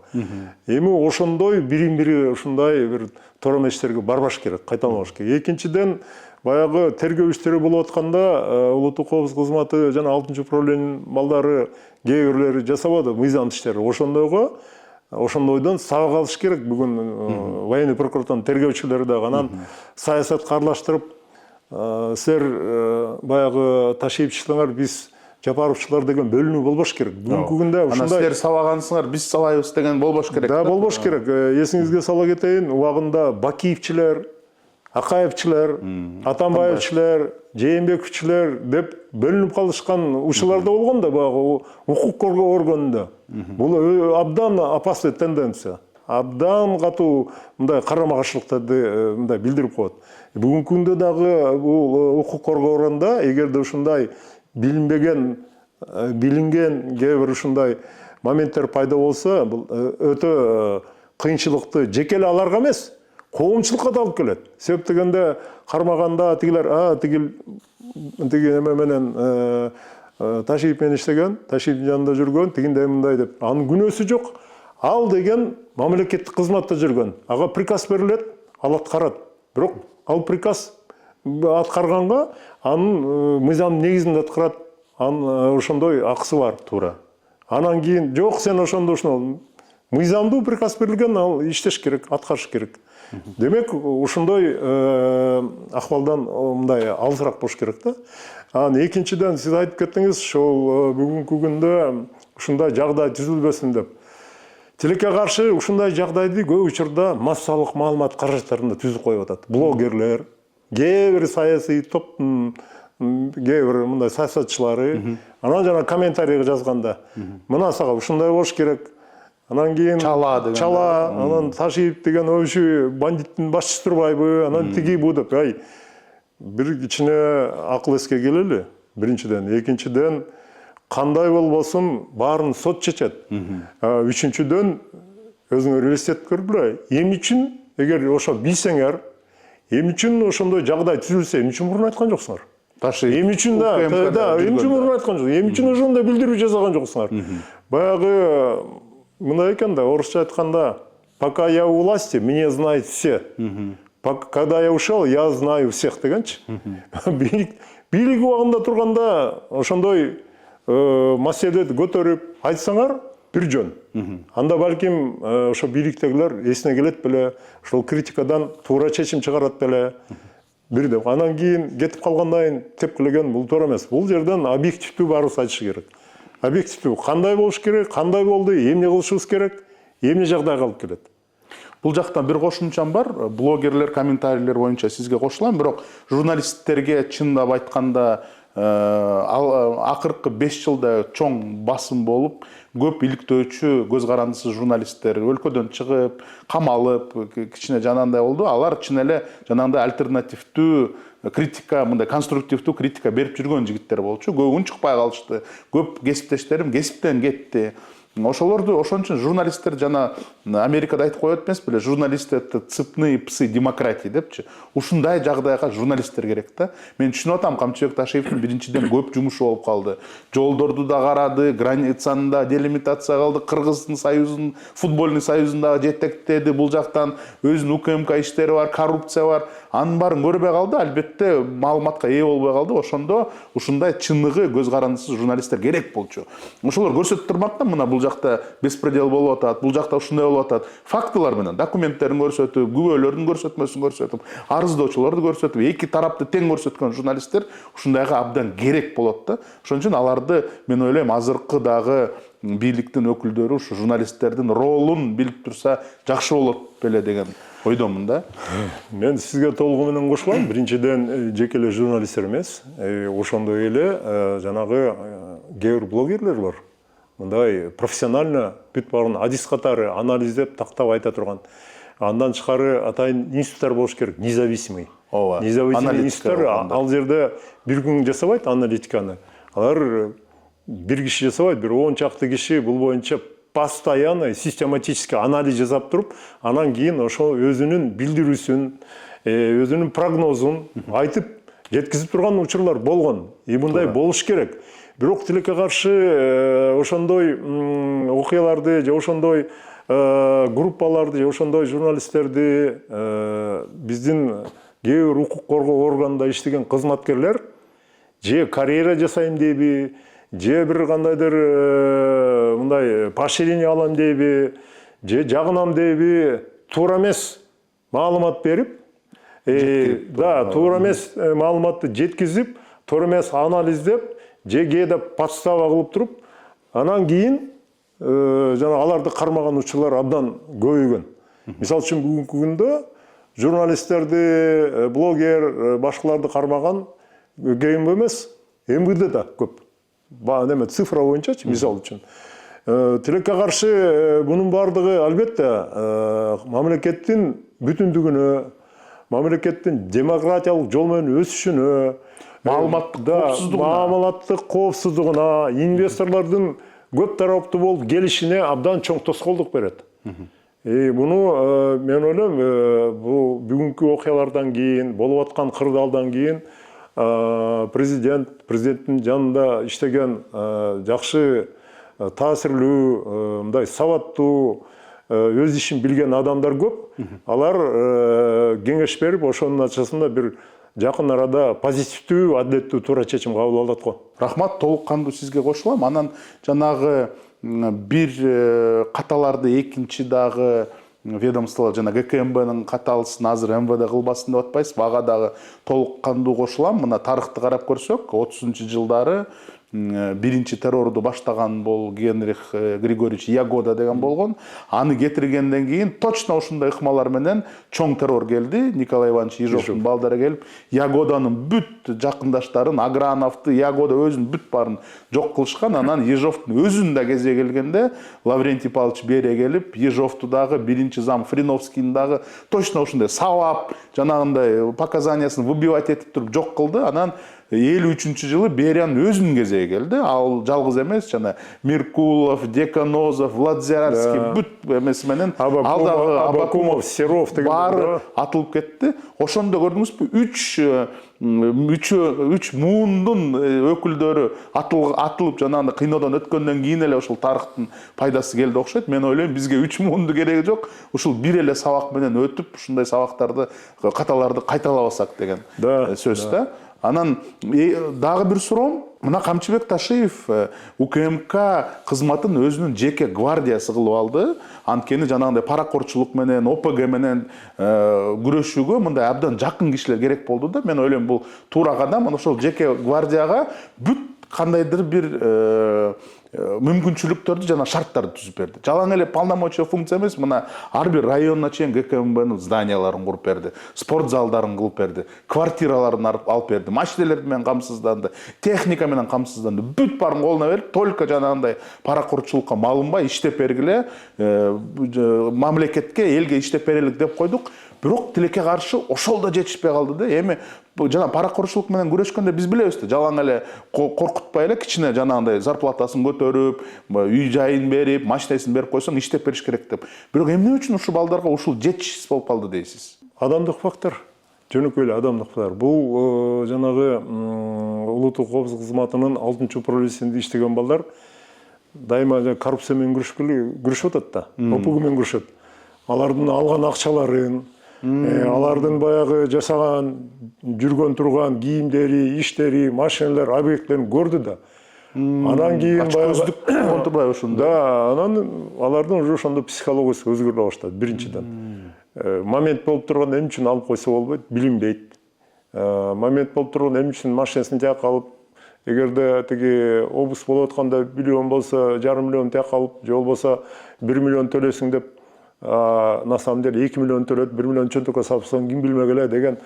Эми ошондой бирин-бири ушундай бир туура эместерге барбаш керек, кайталанбаш керек. Экинчиден, баягы тергөө иштери болуп атканда улуттук коопсуздук кызматы жана 6-чы управлениянын балдары кээ бирлери жасабады мыйзам иштерди. Ошондойдон сабак алыш керек. Бүгүн военный прокуратуранын тергөөчүлөрү да анан саясатка аралаштырып, силер баягы Ташиевчилер, биз Жапаровчулар деген бөлүнүү болбош керек. Бүгүнкү күндө ушундай силер сабагансыңар, биз сабайбыз деген болбош керек. Да, болбош керек. Эсиңизге сала кетейин, убагында Бакиевчилер, Акаевчилер, Атамбаевчилер, Жээнбековчилер деп бөлүнүп калышкан учурлар да болгон да баягы укук коргоо органында. Бул абдан опасный тенденция. Абдан катуу мындай карама-каршылыктарды мындай билдирип коет. Бүгүнкү күндө дагы бул укук коргоо органында эгерде ушундай билинген кээ бир ушундай моменттер пайда болсо, бул өтө кыйынчылыкты жеке эле аларга эмес, коомчулукка да алып келет. Себеп дегенде кармаганда тигилер тиги эме менен Ташиев менен иштеген, Ташиевдин жанында жүргөн, тигиндей мындай деп. Анын күнөөсү жок. Ал деген мамлекеттик кызматта жүргөн. Ага приказ берилет, ал аткарат. Бирок ал приказ аткарганга анын мыйзам негизинде аткарат. Анын ошондой акысы бар. Туура. Анан кийин жок, сен ошондо мыйзамдуу приказ берилген, ал иштеш керек, аткарыш керек. Демек, ошондой акыбалдан мындай алысыраак болуш керек да. Анан экинчиден, сиз айтып кеттиңиз, ошол бүгүнкү күндө ушундай жагдай түзүлбөсүн деп. Тилекке каршы ушундай жагдайды көп учурда массалык маалымат каражаттарында түзүп коюп атат. Блогерлер, кээ бир саясий топтун кээ бир мындай саясатчылары, анан жана комментарий жазганда, мына сага ушундай болуш керек. Анан кийин чала, анан Ташиев деген өбүшү бандиттин башчысы турбайбы, анан тиги бу деп. Бир кичине акыл эске келели. Биринчиден, экинчиден, кандай болбосун баарын сот чечет. Үчүнчүдөн, өзүңөр элестетип көргүлө. Эмне үчүн, эгер ошо билсеңер, эмне үчүн ошондой жагдай түзүлсө, эмне үчүн мурун айткан жоксуңар? Эмне үчүн эмне үчүн мурун айткан жок? Эмне үчүн ошондой билдирүү жасаган жоксуңар? Баягы мындай экен да, орусча айтканда, пока я у власти, меня знают все. Когда я ушел, я знаю всех дегенчи. Бийлик убагында турганда ошондой маселеди көтөрүп айтсаңар бир жөн. Анда балким ошо бийликтегилер эсине келет беле, ошол критикадан туура чечим чыгарат беле. Бир деп. Анан кийин кетип калгандан кийин тепкилеген бул туура эмес. Бул жерден объективдүү баарыбыз айтыш керек. Объективдүү кандай болуш керек, кандай болду, эмне кылышыбыз керек, эмне жагдайга алып келет. Бул жактан бир кошумчам бар. Блогерлер, комментарийлер боюнча сизге кошулам, бирок журналисттерге чындап айтканда акыркы 5 жылда чоң басым болуп, көп иликтөөчү, көз карандысыз журналисттер өлкөдөн чыгып, камалып, кичине жанагындай болду. Алар чын эле жанагындай альтернативдүү критика, мындай конструктивдүү критика берип жүргөн жигиттер болчу. Көбүн чыкпай калышты. Көп кесиптештерим кесиптен кетти. Ошолорду ошон үчүн журналисттер жана Америкада айтып коет эмес беле, журналисты это цепные псы демократии депчи. Ушундай жагдайга журналисттер керек да. Мен түшүнүп атам, Камчыбек Ташиевдин биринчиден көп жумушу болуп калды. Жолдорду да карады, границаны да делимитация кылды, Кыргыздын союзунун, футбольный союзун да жетектеди, бул жактан өзүнүн УКМК иштери бар, коррупция бар. Анын баарын көрбөй калды, албетте маалыматка ээ болбой калды. Ошондо ушундай чыныгы көз карандысыз журналисттер керек болчу. Ошолор көрсөтүп турмак да, мына бул жакта беспредел болуп атат, бул жакта ушундай болуп атат. Фактылар менен, документтерин көрсөтүп, күбөлөрдүн көрсөтмөсүн көрсөтүп, арыздоочулорду көрсөтүп, эки тарапты тең көрсөткөн журналисттер ушундайга абдан керек болот да. Ошон үчүн аларды мен ойлойм азыркы дагы бийликтин өкүлдөрү ушу журналисттердин ролун билип турса жакшы болот беле деген ойдомун да. Мен сизге толугу менен кошулам. Биринчиден жеке эле журналисттер эмес, ошондой эле жанагы кээ бир блогерлер бар. Мындай профессионально бүт баарын адис катары анализдеп, тактап айта турган. Андан тышкары атайын институттар болуш керек, независимый. Независимый институттар ал жерде бир күн жасабайт аналитиканы. Алар бир киши жасабайт, бир 10 чакты киши бул боюнча постоянно систематически анализ жасап туруп, анан кийин ошо өзүнүн билдирүүсүн, өзүнүн прогнозун айтып, жеткизип турган учурлар болгон. Мындай болуш керек. Бирок тилекке каршы ошондой окуяларды же ошондой группаларды же ошондой журналисттерди биздин кээ бир укук коргоо органында иштеген кызматкерлер же карьера жасайм дейби, же бир кандайдыр мындай поощрение алам дейби, же жагынам дейби, туура эмес маалымат берип, туура эмес маалыматты жеткизип, туура эмес анализдеп, же кээде подстава кылып туруп, анан кийин жана аларды кармаган учурлар абдан көбөйгөн. Мисалы үчүн бүгүнкү күндө журналисттерди, блогер, башкаларды кармаган КМБ эмес, МВД да көп. Неме цифра боюнчачы, мисалы үчүн. Тилекке каршы бунун бардыгы албетте мамлекеттин бүтүндүгүнө, мамлекеттин демократиялык жол менен өсүшүнө, маалыматтык коопсуздугуна, инвесторлордун көп тараптуу болуп келишине абдан чоң тоскоолдук берет. Буну мен ойлойм, бул бүгүнкү окуялардан кийин, болуп аткан кырдаалдан кийин президенттин жанында иштеген жакшы таасирлүү, мындай сабаттуу, өз ишин билген адамдар көп. Алар кеңеш берип, ошонун натыйжасында бир жакын арада позитивдүү, адилеттүү туура чечим кабыл алат го. Рахмат, толук кандуу сизге кошулам. Анан жанагы бир каталарды экинчи дагы ведомство жана ГКМБнын каталысын азыр МВД кылбасын деп атпайсызбы? Ага дагы толук кандуу кошулам. Мына тарыхты карап көрсөк, 30-жылдары биринчи террорду баштаган бул Генрих Григорьевич Ягода деген болгон. Аны кетиргенден кийин точно ушундай ыкмалар менен чоң террор келди. Николай Иванович Ежовдун балдары келип, Ягоданын бүт жакындаштарын, Аграновду, Ягода өзүнүн бүт баарын жок кылышкан. Анан Ежовдун өзүнүн да кезе келгенде Лаврентий Павлович Берия келип, Ежовду дагы, биринчи зам Фриновскийни дагы точно ушундай сабап, жанагындай показаниясын выбивать этип туруп жок кылды. Анан 53-жылы Бериянын өзүнүн кезеги келди. Ал жалгыз эмес, жана Меркулов, Деканозов, Владзярский бүт эмеси менен Абакумов, Серов деген баары атылып кетти. Ошондо көрдүңүзбү, 3 муундун өкүлдөрү атылып жанагындай кыйноодон өткөндөн кийин эле ошол тарыхтын пайдасы келди окшойт. Мен ойлойм, бизге 3 муунду кереги жок. Ушул бир эле сабак менен өтүп, ушундай сабактарды, каталарды кайталабасак деген сөз да. Анан дагы бир суроом, мына Камчыбек Ташиев УКМК кызматын өзүнүн жеке гвардиясы кылып алды. Анткени жанагындай паракорчулук менен, ОПГ менен күрөшүүгө мындай абдан жакын кишилер керек болду да. Мен ойлойм, бул туура кадам. Ошол жеке гвардияга бүт кандайдыр бир мүмкүнчүлүктөрдү жана шарттарды түзүп берди. Жалаң эле полномочия функция эмес, мына ар бир районуна чейин ГКМБнын зданияларын куруп берди, спорт залдарын кылып берди, квартираларын алып берди, машиналар менен камсызданды, техника менен камсызданды. Бүт баарын колуна берип, только жанагындай паракорчулукка малынбай иштеп бергиле, мамлекетке, элге иштеп берелик деп койдук. Бирок тилекке каршы ошол да жетишпей калды да. Эми жана паракорчулук менен күрөшкөндө биз билебиз да, жалаң эле коркутпай эле кичине жанагындай зарплатасын көтөрүп, үй жайын берип, машинесин берип койсоң иштеп бериш керек деп. Бирок эмне үчүн ушул балдарга ушул жетишсиз болуп калды дейсиз? Адамдык фактор, жөнөкөй эле адамдык фактор. Бул жанагы улуттук коопсуздук кызматынын 6-управлениесинде иштеген балдар дайыма коррупция менен күрөшүп атат да, ОПГ менен күрөшөт. Алардын алган акчаларын, алардын баягы жасаган, жүргөн турган кийимдери, иштери, машиналар, объекттерин көрдү да. Анан кийин баягы контрбай ошондо. Да, анан алардын уже ошондо психологиясы өзгөрө баштады биринчиден. Момент болуп турганда эмне үчүн алып койсо болбойт, билинбейт. Момент болуп турганда эмне үчүн машинесин тияка алып, эгерде тиги обыск болуп атканда 1 миллион болсо, 500 000 тияка алып, же болбосо 1 миллион төлөсүң деп, на самом деле 2 миллион төлөп 1 миллион чөнтөккө сапсаң ким билмегиле деген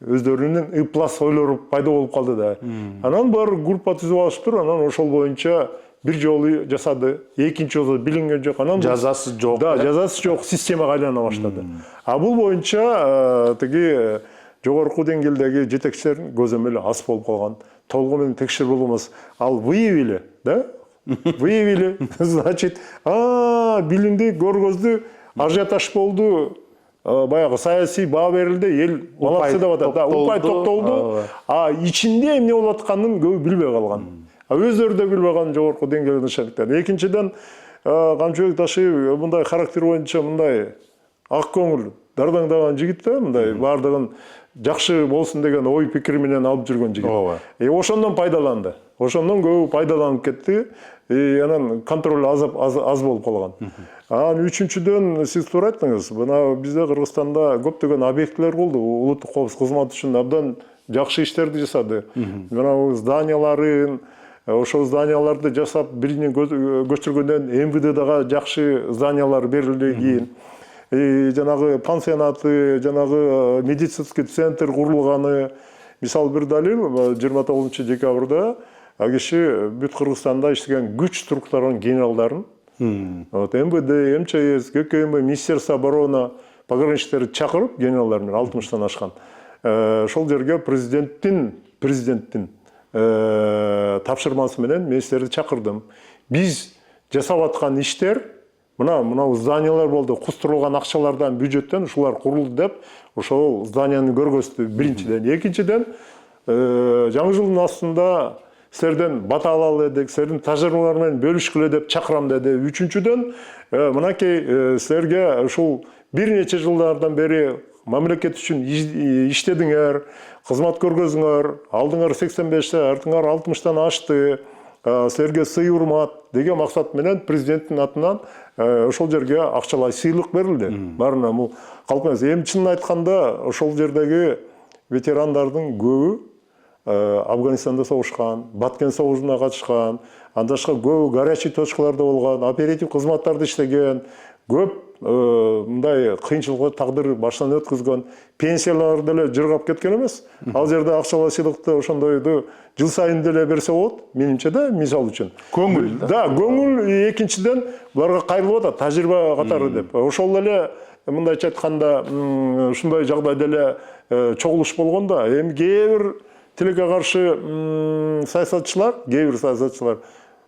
өздөрүнүн ыплас ойлору пайда болуп калды да. Анан бар группа түзүп алыштыр, анан ошол боюнча бир жолу жасады, экинчи жолу билинген жок, анан жазасы жок. Да, жазасы жок, системага айлана баштады. А бул боюнча тиги жогорку деңгээлдеги жетекчилердин көзөмөлү аз болуп калган. Толугу менен текшерүү болмос. Ал выявили, да? Выявили, значит, билинди, көргөздү, ажиотаж болду, баягы саясий баа берилди, эл молодцы деп атат. Упай токтолду. А ичинде эмне болуп атканын көбү билбей калган. Өздөрү да билбей калган жогорку деңгээлде ишендиктер. Экинчиден Камчыбек Ташиев мындай характер боюнча мындай ак көңүл, дардаңдаган жигит да, мындай бардыгын жакшы болсун деген ой пикир менен алып жүргөн жигит. Ошондон пайдаланды. Ошондон көбү пайдаланып кетти. Анан контроль аз болуп калган. Анан үчүнчүдөн сиз туура айттыңыз. Мына бизде Кыргызстанда көптөгөн объектилер болду. Улуттук коопсуздук кызматы үчүн абдан жакшы иштерди жасады. Мына зданияларын, ошол зданияларды жасап биринен көчүргөндөн МВДга жакшы зданиялар берилди кийин. Жанагы пансионаты, жанагы медицинский центр курулганы. Мисал бир далил 29-декабрда ал киши бүт Кыргызстанда иштеген күч структураларынын генералдарын, МВД, МЧС, ГКМ, Министерство обороны пограничниктерди чакырып, генералдарын 60-тан ашкан. Ошол жерге президенттин тапшырмасы менен мен силерди чакырдым. Биз жасап аткан иштер мына зданиялар болду, кустурулган акчалардан, бюджеттен ушулар курулду деп, ошол зданияны көргөздү биринчиден. Экинчиден, жаңы жылдын астында силерден бата алалы дедик, силердин тажрыйбалар менен бөлүшкүлө деп чакырам деди. Үчүнчүдөн, мынакей силерге ушул бир нече жылдардан бери мамлекет үчүн иштедиңер, кызмат көргөзүңөр, алдыңар 85-те, артыңар 60-тан ашты, силерге сый урмат деген максат менен президенттин атынан ошол жерге акчалай сыйлык берилди. Баарына бул калкыңыз. Эми чынын айтканда ошол жердеги ветерандардын көбү Афганистанда согушкан, Баткен согушуна катышкан, анда башка көбү горячий точкаларда болгон, оператив кызматтарда иштеген, көп мындай кыйынчылык тагдыр баштан өткөзгөн, пенсиялар деле жыргап кеткен эмес. Ал жерде акчалай сыйлыкты ошондойду жыл сайын деле берсе болот, менимче да, мисал үчүн. Көңүл да. Да, көңүл. Экинчиден буларга кайрылып атат, тажрыйба катары деп. Ошол эле мындайча айтканда ушундай жагдайда эле чогулуш болгондо, эми кээ бир тилекке каршы саясатчылар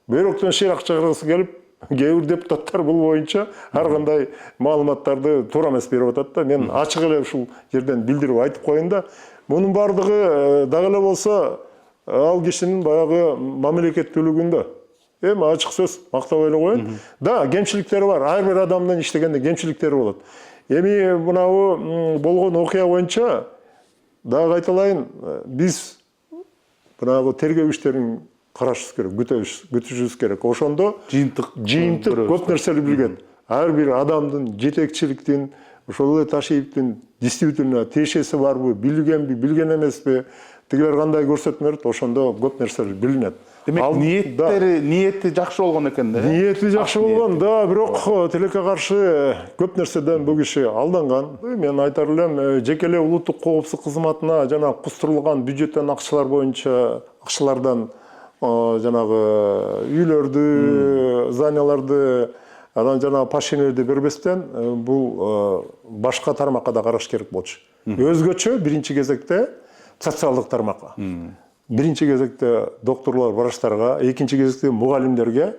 бөйрөктөн шыйрак чыгаргысы келип, кээ бир депутаттар бул боюнча ар кандай маалыматтарды туура эмес берип атат да. Мен ачык эле ушул жерден билдирип айтып коеюн да. Мунун бардыгы дагы эле болсо ал кишинин баягы мамлекеттүүлүгүндө. Эми ачык сөз мактап эле коеюн. Да, кемчиликтери бар. Ар бир адамдын иштегенде кемчиликтери болот. Эми мынабу болгон окуя боюнча дагы айталайын, биз мынагы тергөө иштерин карашыбыз керек, күтүшүбүз керек. Ошондо жыйынтык көп нерсени билген. Ар бир адамдын жетекчиликтин, ошол эле Ташиевдин действительно тиешеси барбы, билгенби, билген эмеспи, тигилер кандай көрсөтмө берет, ошондо көп нерселер билинет. Демек ниети жакшы болгон экен да. Ниети жакшы болгон, да, бирок тилекке каршы көп нерседен бул киши алданган. Мен айтар элем, жеке эле улуттук коопсуздук кызматына жана кустурулган бюджеттен акчалар боюнча акчалардан жанагы үйлөрдү, зданияларды, анан жанагы пашинелерди бербестен бул башка тармакка да караш керек болчу. Өзгөчө биринчи кезекте социалдык тармакка. Биринчи кезекте докторлор, врачтарга, экинчи кезекте мугалимдерге,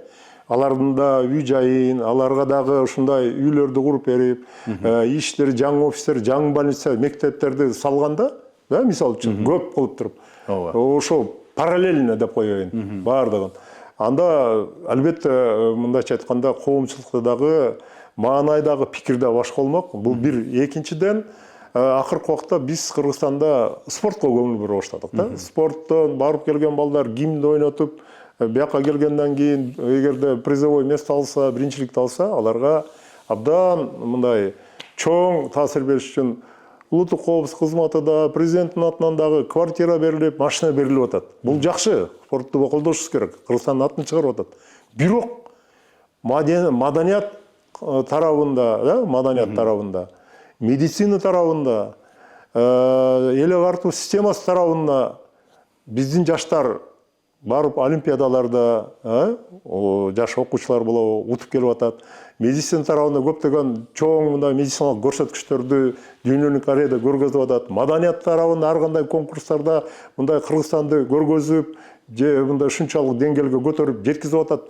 алардын да үй жайын, аларга дагы ушундай үйлөрдү куруп берип, иштер, жаңы офистер, жаңы больница, мектептерди салганда, да, мисалы үчүн көп кылып туруп. Ошо параллельно деп коеюн баардыгын. Анда албетте мындайча айтканда коомчулукта дагы маанайдагы пикир да башка болмок. Бул бир. Экинчиден акыркы убакта биз Кыргызстанда спортко көңүл бура баштадык да. Спорттон барып келген балдар гимн ойнотуп, бияка келгенден кийин эгерде призовой место алса, биринчиликти алса, аларга абдан мындай чоң таасир бериш үчүн улуттук коопсуздук кызматы да, президенттин атынан дагы квартира берилип, машина берилип атат. Бул жакшы, спортту колдошубуз керек. Кыргызстандын атын чыгарып атат. Бирок маданият тарабында, маданият тарабында, медицина тарабында, эл агартуу системасы тарабында биздин жаштар барып олимпиадаларда жаш окуучулар болобу утуп келип атат. Медицина тарабында көптөгөн чоң мындай медициналык көрсөткүчтөрдү дүйнөлүк аренада көргөзүп атат. Маданият тарабында ар кандай конкурстарда мындай Кыргызстанды көргөзүп, же мындай ушунчалык деңгээлге көтөрүп жеткизип атат.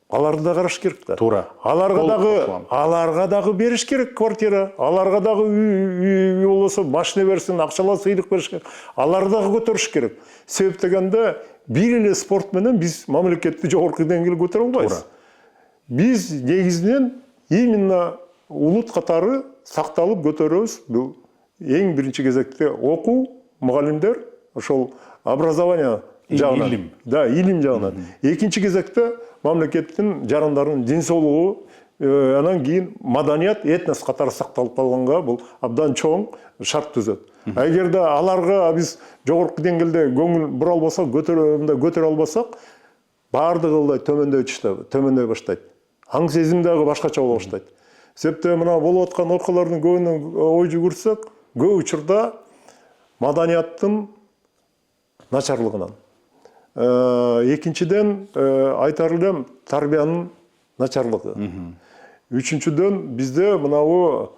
аларды да караш керек да. Туура. Аларга дагы бериш керек квартира, аларга дагы үй болсо машина берсин, акчалар сыйлык бериш керек. Аларды дагы көтөрүш керек. Себеп дегенде бир эле спорт менен биз мамлекетти жогорку деңгээлге көтөрө албайбыз. Биз негизинен именно улут катары сакталып көтөрөбүз. Бул эң биринчи кезекте окуу, мугалимдер, ошол образование жагынан. Илим. Да, илим жагынан. Экинчи кезекте мамлекеттин жарандарынын ден соолугу, анан кийин маданият, этнос катары сакталып калганга бул абдан чоң шарт түзөт. Эгерде аларга биз жогорку деңгээлде көңүл бура албасак, көтөрө албасак, баардыгы ылдай төмөндөй баштайт. Аң сезим дагы башкача боло баштайт. Себепте мына болуп аткан окуялардын көбүнө ой жүгүрсөк, көп учурда маданияттын начарлыгынан. Экинчиден айтар элем тарбиянын начарлыгы. Үчүнчүдөн бизде мынабу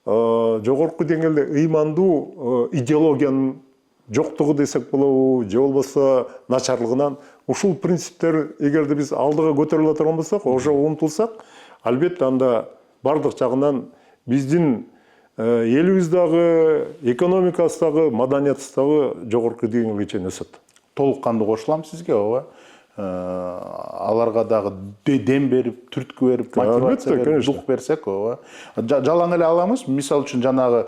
жогорку деңгээлде ыймандуу идеологиянын жоктугу десек болобу, же болбосо начарлыгынан ушул принциптер эгерде биз алдыга көтөрүлө турган болсок, ошо умтулсак, албетте анда бардык жагынан биздин элибиз дагы, экономикасы дагы, маданиятыбыз дагы жогорку деңгээлге чейин өсөт. Толук кандуу кошулам сизге, ооба. Аларга дагы дем берип, түрткү берип, мотивация берип, дух берсек, ооба. Жалаң эле аламыз. Мисалы үчүн жанагы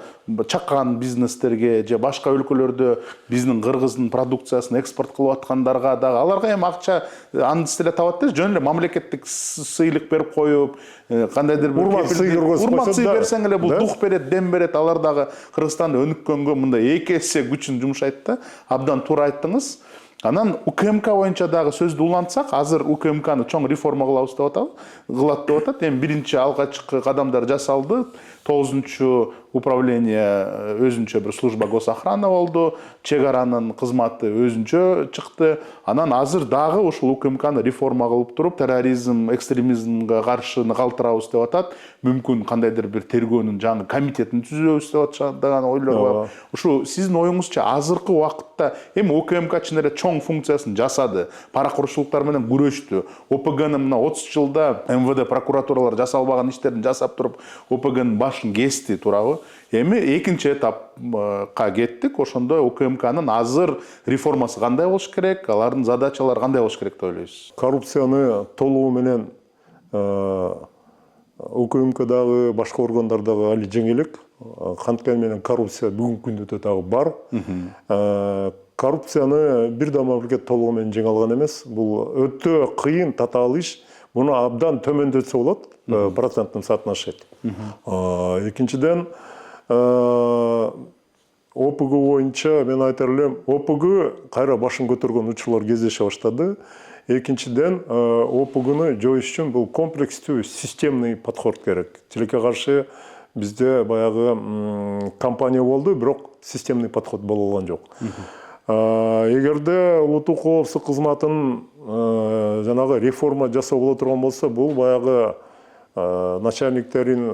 чакан бизнестерге же башка өлкөлөрдө биздин кыргыздын продукциясын экспорт кылып аткандарга дагы аларга эми акча андыс эле табат да, жөн эле мамлекеттик сыйлык берип коюп, кандайдыр бир урмат сый берсең эле бул дух берет, дем берет. Алар дагы Кыргызстанда өнүккөнгө мындай 2 эсе күчүн жумшайт да. Абдан туура айттыңыз. Анан УКМК боюнча дагы сөздү улантсак, азыр УКМКны чоң реформа кылабыз деп атабыз, кылат деп атат. Эми биринчи алгачкы кадамдар жасалды. 9-чу управление өзүнчө бир служба госохрана болду, чек аранын кызматы өзүнчө чыкты. Анан азыр дагы ушул УКМКны реформа кылып туруп, терроризм, экстремизмге каршыны калтырабыз деп атат. Мүмкүн кандайдыр бир тергөөнүн жаңы комитетин түзөбүз деп атышат ойлор бар. Ушу сиздин оюңузча азыркы убакытта эми УКМК чын эле чоң функциясын жасады, паракурушчулуктар менен күрөштү. ОПГны мына 30 жылда МВД прокуратуралар жасалбаган иштерин жасап туруп, ОПГнын башын кести, туурабы? Эми экинчи этапка кеттик. Ошондо УКМКнын азыр реформасы кандай болуш керек, алардын задачалары кандай болуш керек деп ойлойсуз? Коррупцияны толугу менен УКМКдагы башка органдардагы али жеңилик. Канткени менен коррупция бүгүнкү күндө дагы бар. Коррупцияны бир да мамлекет толугу менен жеңе алган эмес. Бул өтө кыйын, татаал иш. Муну абдан төмөндөтсө болот, проценттин соотношениет. Экинчиден, ОПГ боюнча мен айтар элем, ОПГ кайра башын көтөргөн учурлар кездеше баштады. Экинчиден, ОПГны жоюш үчүн бул комплекстүү, системный подход керек. Тилекке каршы бизде баягы компания болду, бирок системный подход боло алган жок. Эгерде улуттук коопсуздук кызматынын жанагы реформа жасоо боло турган болсо, бул баягы начальниктерин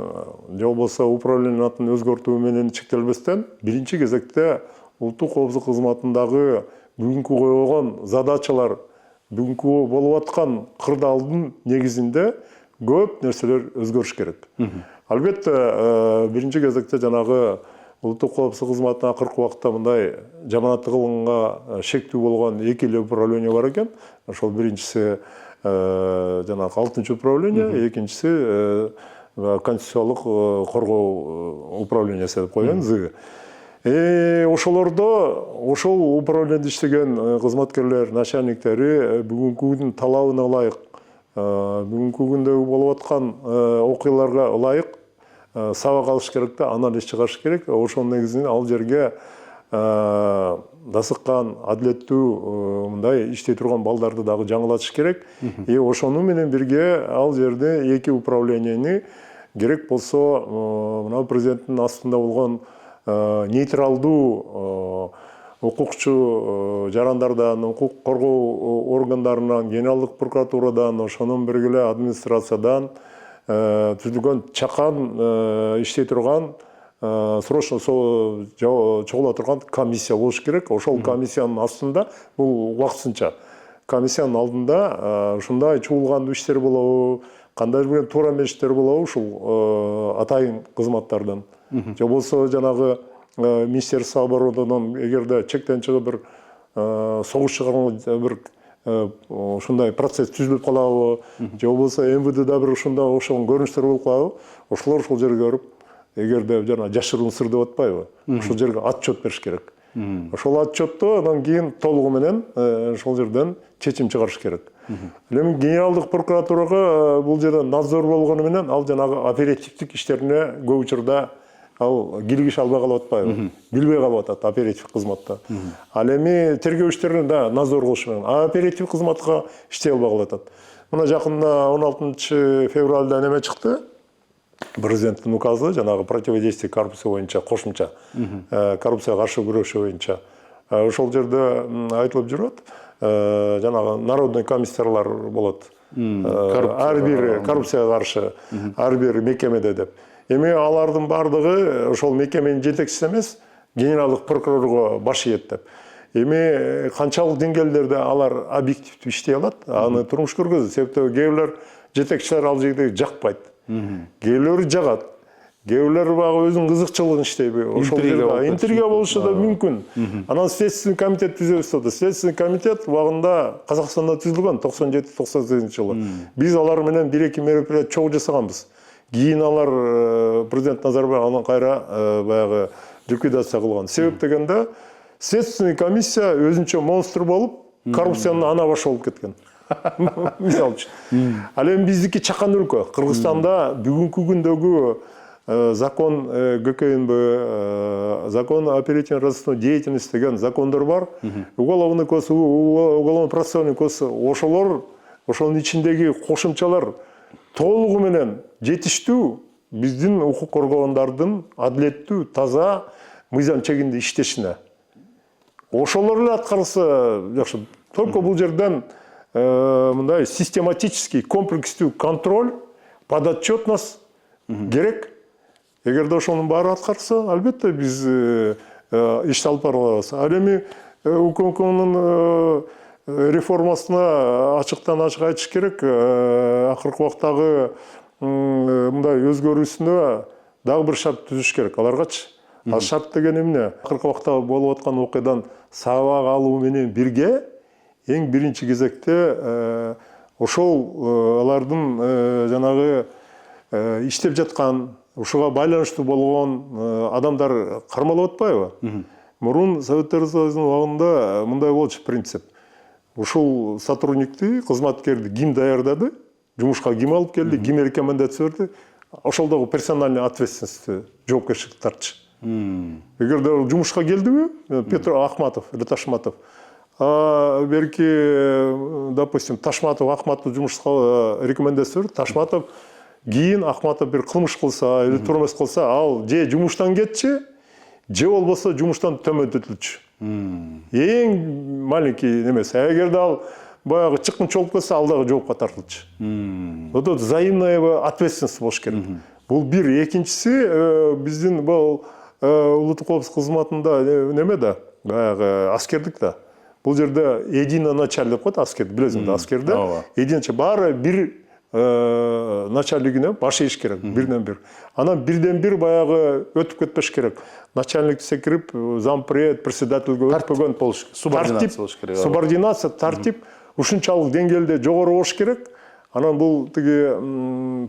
же болбосо управлениянын атын өзгөртүү менен чектелбестен, биринчи кезекте улуттук коопсуздук кызматындагы бүгүнкү койгон задачалар, бүгүнкү болуп аткан кырдаалдын негизинде көп нерселер өзгөрүш керек. Албетте, биринчи кезекте жанагы улуттук коопсуздук кызматына акыркы убакытта мындай жаманаттык кылганга шектүү болгон 2 эле управление бар экен. Ошол биринчиси жанагы 6-чы управление, экинчиси конституциялык коргоо управлениясы деп койгон ЗИ. Ошолордо ошол управлениеде иштеген кызматкерлер, начальниктери бүгүнкү күндүн талабына ылайык, бүгүнкү күндө болуп аткан окуяларга ылайык сабак алыш керек да, анализ чыгарыш керек. Ошонун негизинен ал жерге дасыккан, адилеттүү мындай иштей турган балдарды дагы жаңылатыш керек. Ошону менен бирге ал жерде 2 управленияны керек болсо мына президенттин астында болгон нейтралдуу укукчу жарандардан, укук коргоо органдарынан, генералдык прокуратурадан, ошонун бирге эле администрациядан түзүлгөн чакан иштей турган, срочно чогула турган комиссия болуш керек. Ошол комиссиянын астында бул убактысынча комиссиянын алдында ушундай чуулгандуу иштер болобу, кандай бир туура эмес иштер болобу, ушул атайын кызматтардан. Же болбосо жанагы Министерство оборонунун эгерде чектен чыгып бир согуш чыгарган бир ушундай процесс түзүлүп калабы, же болбосо МВДда бир ушундай окшогон көрүнүштөр болуп калабы, ошолор ушул жерге барып, эгерде жана жашыруун сыр деп атпайбы, ушул жерге отчет бериш керек. Ошол отчетту андан кийин толугу менен ошол жерден чечим чыгарыш керек. Эми генералдык прокуратурага бул жерде надзор болгону менен ал жанагы оперативдик иштерине көп учурда ал киргише албай калып атпайбы, билбей калып атат оператив кызматта. Ал эми тергөө иштерине да надзор кылыш менен оператив кызматка иштей албай калып атат. Мына жакында 16 февралда неме чыкты. Президенттин указы жанагы противодействие коррупция боюнча кошумча коррупцияга каршы күрөшүү боюнча ошол жерде айтылып жүрөт. Жанагы народный комиссарлар болот. Ар бир коррупцияга каршы ар бир мекемеде деп. Эми алардын бардыгы ошол мекеменин жетекчиси эмес, генералдык прокурорго баш ийет деп. Эми канчалык деңгээлдерде алар объективдүү иштей алат, аны турмуш көргөзөт. Себептен кээ бирлер жетекчилер ал жерде жакпайт. Кээ жагат. Кээ бирлер багы өзүнүн кызыкчылыгын иштейби. Ошол жерде интрига болушу да мүмкүн. Анан следственный комитет түзөбүз деп. Следственный комитет убагында Казакстанда түзүлгөн 97-98 жылы. Биз алар менен 1-2 мероприятие чогуу жасаганбыз. Кийин алар президент Назарбаев анан кайра баягы ликвидация кылган. Себеп дегенде следственный комиссия өзүнчө монстр болуп, коррупциянын ана башы болуп кеткен. Мисалы үчүн. Ал эми биздики чакан өлкө. Кыргызстанда бүгүнкү күндөгү закон ГКНБ, закон о оперативно-розыскной деятельности деген закондор бар. Уголовный кодекс, уголовно-процессуальный кодекс, ошонун ичиндеги кошумчалар толугу менен жетиштүү биздин укук коргоогондордун адилеттүү, таза, мыйзам чегинде иштешине. Ошолор эле аткарылса жакшы. Только бул жерден мындай систематический, комплекстүү контроль, подотчетность керек. Эгерде ошонун баары аткарылса, албетте биз ишти алып бара алабыз. Ал эми УКМКнын реформасына ачыктан ачык айтыш керек. Акыркы убактагы мындай өзгөрүүсүнө дагы бир шарт түзүш керек аларгачы. Ал шарт деген эмне? Акыркы убакта болуп аткан окуядан сабак алуу менен бирге эң биринчи кезекте ошол алардын жанагы иштеп жаткан, ушуга байланыштуу болгон адамдар кармалып атпайбы? Мурун Советтер Союзунун убагында мындай болчу принцип. Ушул сотрудникти, кызматкерди ким даярдады, жумушка ким алып келди, ким рекомендация берди, ошолдогу персональный ответственность, жоопкерчиликти тартчу. Эгерде жумушка келдиби, Петр Ахматов или Ташматов, берки, допустим, Ташматов Ахматов жумушка рекомендация берди, Ташматов кийин Ахматов бир кылмыш кылса или туура эмес кылса, ал же жумуштан кетчи, же болбосо жумуштан төмөндөтүлчү. Эң маленький немесе. Эгерде ал баягы чыккынчы болуп кетсе, ал дагы жоопко тартылчу. Вот взаимная ответственность болуш керек. Бул бир. Экинчиси биздин бул улуттук коопсуздук кызматында неме да, баягы аскердик да. Бул жерде единоначаль деп коет аскер, билесиң да, аскерде единоча баары бир начальнигине баш ийиш керек, бирден бир. Анан бирден бир баягы өтүп кетпеш керек. Начальник секирип, зампред, председательге өтпөгөн болуш керек. Субординация болуш керек. Субординация, тартип ушунчалык деңгээлде жогору болуш керек. Анан бул тиги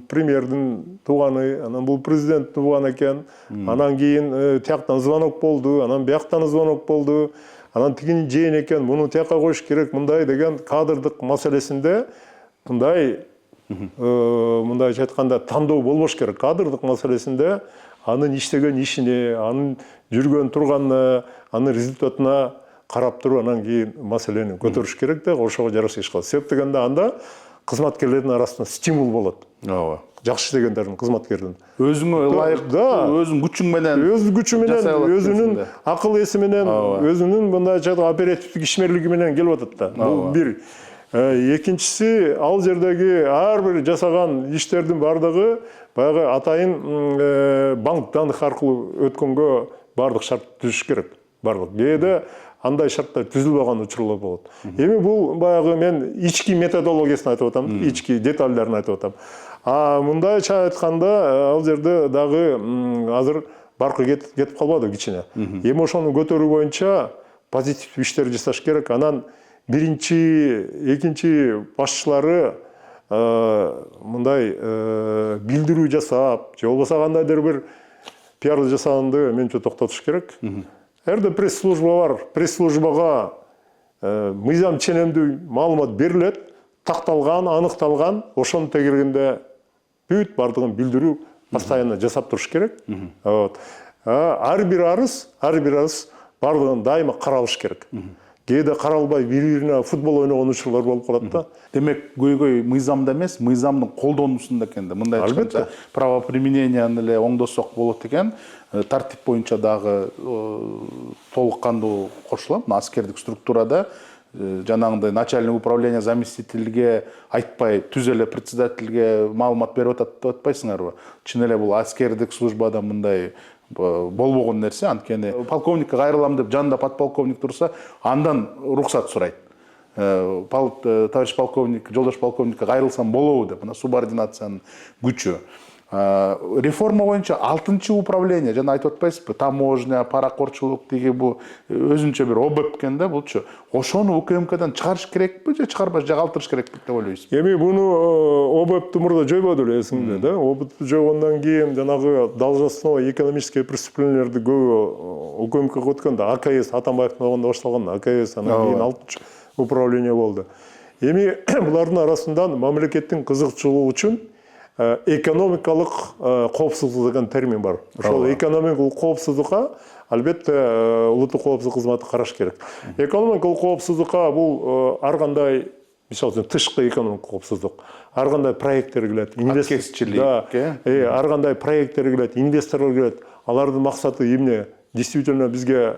премьердин тууганы, анан бул президент тууган экен. Анан кийин тияктан звонок болду, анан бияктан звонок болду. Анан тигини жейин экен, муну тияка коюш керек, мындай деген кадрдык маселесинде мындайча айтканда тандоо болбош керек. Кадрдык маселесинде анын иштеген ишине, анын жүргөн турганына, анын результатына карап туруп, анан кийин маселени көтөрүш керек да, ошого жараша иш кылат. Себеп дегенде анда кызматкерлердин арасында стимул болот. Ооба. Жакшы дегендердин, кызматкердин. Өзүңө ылайык, өзүң күчүң менен, өзүнүн акыл эси менен, өзүнүн мындайча оперативдик ишмерлиги менен келип атат да. Бул бир. Экинчиси, ал жердеги ар бир жасаган иштердин бардыгы баягы атайын банк данных аркылуу өткөнгө бардык шарт түзүш керек. барлық. Кээде андай шарттар түзүлбөгөн учурлар болот. Эми бул баягы мен ички методологиясын айтып атам, ички детальдарын айтып атам. Мындайча айтканда ал жерде дагы азыр баркы кетип калбады кичине. Эми ошону көтөрүү боюнча позитив иштер жасаш керек. Анан биринчи, экинчи башчылары мындай билдирүү жасап, же болбосо кандайдыр бир пиар жасаганды менимче токтотуш керек. Эрде пресс-служба бар. Пресс-службага мыйзам ченемдүү маалымат берилет, такталган, аныкталган, ошону тегергенде бүт бардыгын билдирүү постоянно жасап туруш керек. Ар бир арыз бардыгын дайыма каралыш керек. Кээде каралбай бири-бирине футбол ойногон учурлар болуп калат да. Демек көйгөй мыйзамда эмес, мыйзамдын колдонуусунда экен да. Мындай Албетте. правоприменениянын эле оңдосок болот экен. Тартип боюнча дагы толук кандуу кошулат. Аскердик структурада жанагындай начальник управления заместительге айтпай, түз эле председательге маалымат берип атат деп атпайсыңарбы? Чын эле бул аскердик службада мындай болбогон нерсе. Анткени полковникке кайрылам деп жанында подполковник турса, андан уруксат сурайт. Товарищ полковник, жолдош полковникке кайрылсам болобу деп, мына субординациянын күчү. Реформа боюнча 6-чы управление, жана айтып атпайсызбы, таможня, паракорчулук деги бу өзүнчө бир ОБЭП экен да, булчу. Ошону УКМКдан чыгарыш керекпи же чыгарбаш, же калтырыш керекпи деп ойлойсузбу? Эми буну ОБЭПти мурда жойбоду эле эсиңде да. ОБЭПти жойгондон кийин жанагы должностной экономические преступлениялерди көбү УКМКга өткөндө АКС Атамбаевдин абагында башталган АКС, анан кийин 6-чы управление болду. Эми булардын арасынан мамлекеттин кызыкчылыгы үчүн экономикалык коопсуздук деген термин бар. Ошол экономикалык коопсуздукка албетте улуттук коопсуздук кызматы караш керек. Экономикалык коопсуздукка бул ар кандай, мисалы үчүн тышкы экономикалык коопсуздук, ар кандай проекттер келет, ар кандай проекттер келет, инвесторлор келет. Алардын максаты эмне? Действительно бизге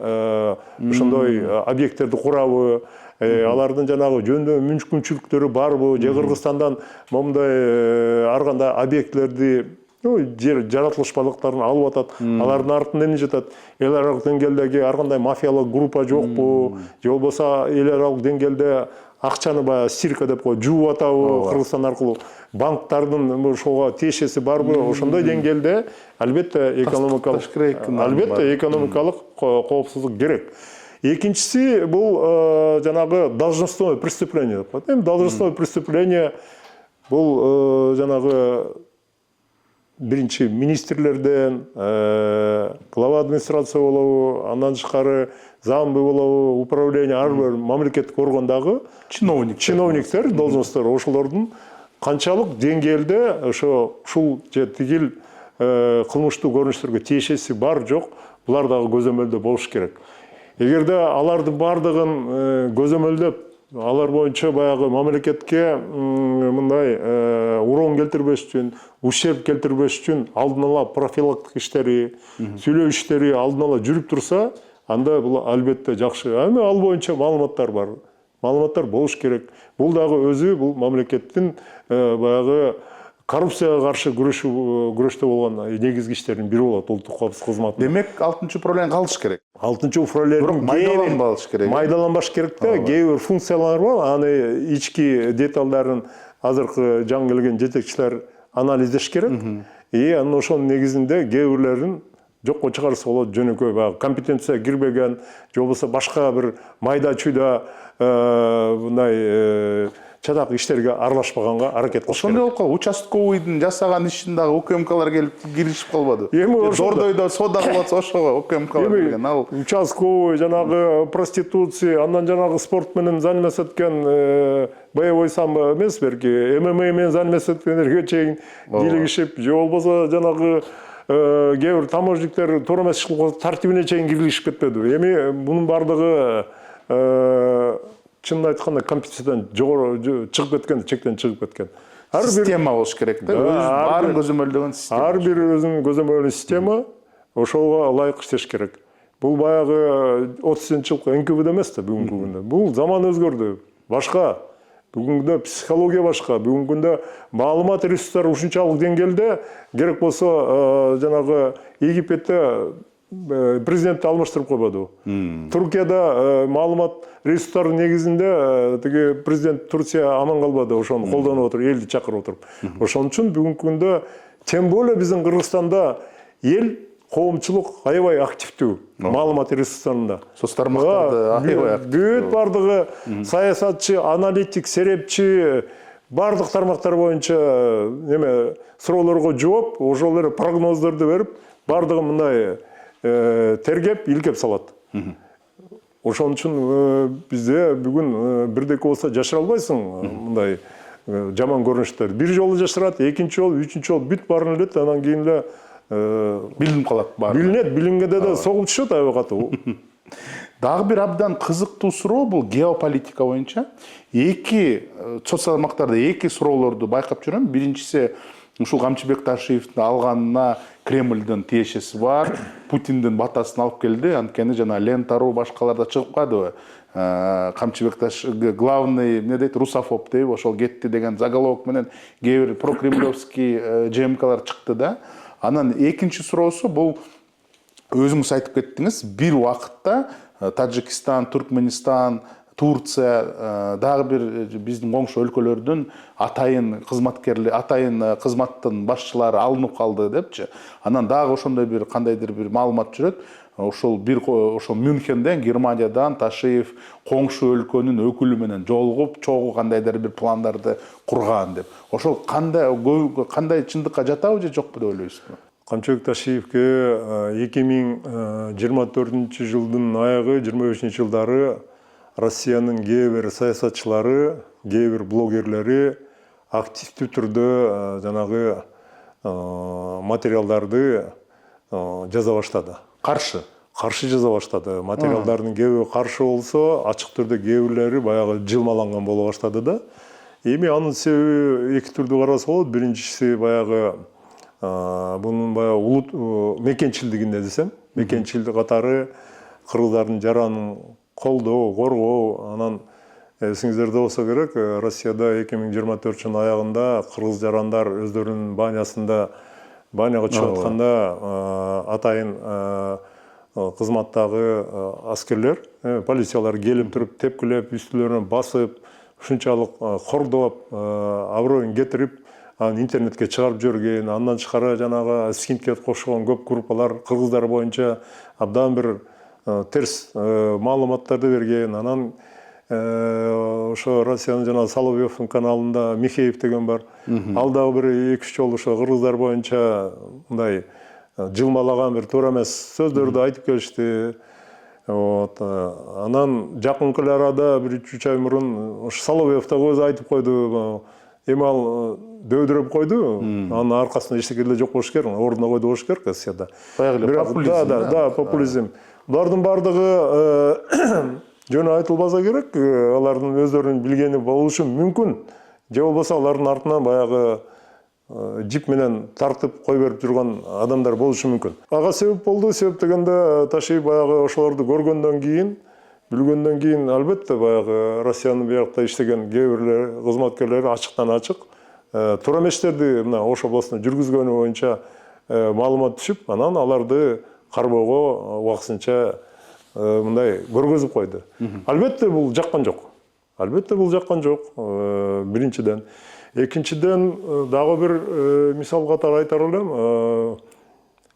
ошондой объекттерди курабы, алардын жанагы жөндөө мүмкүнчүлүктөрү барбы, же Кыргызстандан момундай ар кандай объектлерди, жер жаратылышпалыктарын алып атат, алардын артында эмне жатат? Эл аралык деңгээлдеги ар кандай мафиялык группа жокпу, же болбосо эл аралык деңгээлде акчаны баягы стирка деп коюп жууп атабы Кыргызстан аркылуу, банктардын ошого тиешеси барбы? Ошондой деңгээлде албетте экономикалык коопсуздук керек. Экинчиси бул жанагы должностное преступление деп коет. Эми должностное преступление бул жанагы биринчи министрлерден, глава администрация болобу, андан тышкары замбы болобу, управление ар бир мамлекеттик органдагы чиновниктер, должностьтор, ошолордун канчалык деңгээлде ушул же тигил кылмыштуу көрүнүштөргө тиешеси бар жок, булар дагы көзөмөлдө болуш керек. Эгерде алардын бардыгын көзөмөлдөп, алар боюнча баягы мамлекетке мындай урон келтирбеш үчүн, ущерб келтирбеш үчүн алдын ала профилактик иштери, сүйлөө иштери алдын ала жүрүп турса, анда бул албетте жакшы. Эми ал боюнча маалыматтар бар. Маалыматтар болуш керек. Бул дагы өзү бул мамлекеттин баягы коррупцияга каршы күрөштө болгон негизги иштердин бири болот улуттук коопсуздук кызматы. Демек 6-чы управление калыш керек. 6-чы управление майдаланбаш керек. Майдаланбаш керек да, кээ бир функциялар бар, аны ички деталдарын азыркы жаңы келген жетекчилер анализдеш керек. Анан ошонун негизинде кээ бирлерин жокко чыгарса болот, жөнөкөй баягы компетенция кирбеген, же болбосо башка бир майда чүйдө мындай чатак иштерге аралашпаганга аракет кылыш керек. Ошондой болуп калды. Участковыйдын жасаган ишин дагы УКМКлар келип киришип калбады. Дордойдо соода кылып атса ошого УКМКлар келген. Ал участковый жанагы проституция, андан жанагы спорт менен заниматься эткен боевой самбо эмес, берки ММА менен заниматься эткендерге чейин кийлигишип, же болбосо жанагы кээ бир таможниктер туура эмес иш кылып тартибине чейин кийлигишип кетпеди. Эми бунун бардыгы чынын айтканда компетенциядан жогору чыгып кеткен, чектен чыгып кеткен. Система болуш керек да, баарын көзөмөлдөгөн система. Ар бир өзүнүн көзөмөлдөгөн система ошого ылайык иштеш керек. Бул баягы 30-жылкы НКВД эмес да бүгүнкү күндө. Бул заман өзгөрдү. Башка. Бүгүнгүндө психология башка. Бүгүнкү күндө маалымат ресурстары ушунчалык деңгээлде керек болсо жанагы Египетте президентті алмаштырып қойбады. Түркияда маалымат ресурстарының негізінде тіге президент Турция аман қалбады, ошоны қолданып отыр, елді чакырып отыр. Ошон үчүн бүгүнкү күндө тем более биздин Кыргызстанда ел коомчулук аябай активдүү маалымат ресурстарында. Сол тармактарды аябай активдүү. Бүт бардыгы саясатчы, аналитик, серепчи бардык тармактар боюнча неме суроолорго жооп, ошол эле прогноздорду берип, бардыгы мындай тергеп, илкеп салат. Ошон үчүн бизде бүгүн бирдеке болсо жашыра албайсың мындай жаман көрүнүштөр. Бир жолу жашырат, экинчи жолу, үчүнчү жолу бүт барын элет, анан кийин эле билинип калат баары. Билинет, билингенде да согулуп түшөт аябай катуу. Дагы бир абдан кызыктуу суроо бул геополитика боюнча. Эки соцтармактарда эки суроолорду байкап жүрөм. Биринчиси ушул Камчыбек Ташиевдин алганына Кремлдин тиешеси бар, Путиндин батасын алып келди, анткени жана Лента.ру башкаларда чыгып калдыбы. Камчыбек Ташиев главный эмне дейт, русофоб дейт, ошол кетти деген заголовок менен кээ бир прокремлевский ЖМКлар чыкты да. Анан экинчи суроосу бул өзүңүз айтып кеттиңиз, бир убакытта Таджикистан, Түркменистан, Турция, дагы бир биздин коңшу өлкөлөрдүн атайын кызматтын башчылары алынып калды депчи. Анан дагы ошондой бир кандайдыр бир маалымат жүрөт. Ошол Мюнхенден, Германиядан Ташиев коңшу өлкөнүн өкүлү менен жолугуп, чогуу кандайдыр бир пландарды курган деп. Ошол кандай чындыкка жатабы же жокпу деп ойлойсузбу? Камчыбек Ташиевке 2024 жылдын аягы, 25 жылдары Россиянын кээ бир саясатчылары, кээ бир блогерлери активдүү түрдө жанагы материалдарды жаза баштады. Каршы жаза баштады. Материалдардын кээ бири каршы болсо, ачык түрдө кээ бирлери баягы жылмаланган боло баштады да. Эми анын себеби эки түрдүү караса болот. Биринчиси баягы bunun bayağı мекенчилдигинде десем, мекенчилдик катары кыргыздардын жаранын колдоо, коргоо, анан эсиңиздерде болсо керек, Россияда 2024 жылдын аягында кыргыз жарандар өздөрүнүн банясында баняга чыгып атканда атайын кызматтагы аскерлер, полициялар келип туруп, тепкилеп, үстүлөрүнө басып, ушунчалык кордоп, аброюн кетирип, интернетке чыгарып жиберген, андан тышкары жанагы скинтке кошулган көп группалар кыргыздар боюнча абдан бир терс маалыматтарды берген. Анан ошо Россиянын жана Соловьевдин каналында Михеев деген бар. Ал дагы бир 2-3 жолу ошо кыргыздар боюнча мындай жылмалаган бир туура эмес сөздөрдү айтып келишти. Анан жакынкы арада 1-3 ай мурун Соловьев да өзү айтып койду. Эми ал дөйдүрөп койду, анын аркасында эчтеке эле жок болуш керек, ордуна койду болуш керек Россияда. Популизм. Да, популизм. Булардын бардыгы жөн айтылбаса керек, алардын өздөрүнүн билгени болушу мүмкүн. Же болбосо алардын артынан баягы жип менен тартып кой берип жүргөн адамдар болушу мүмкүн. Ага себеп болду, себеп дегенде Ташиев баягы ошолорду көргөндөн кийин, билгөндөн кийин албетте баягы Россиянын биякта иштеген кээ бир кызматкерлери ачыктан ачык туура эместерди мына Ош областында жүргүзгөнү боюнча маалымат түшүп, анан аларды кармоого убактысынча мындай көргөзүп койду. Албетте бул жаккан жок. Биринчиден. Экинчиден дагы бир мисал катары айтар элем.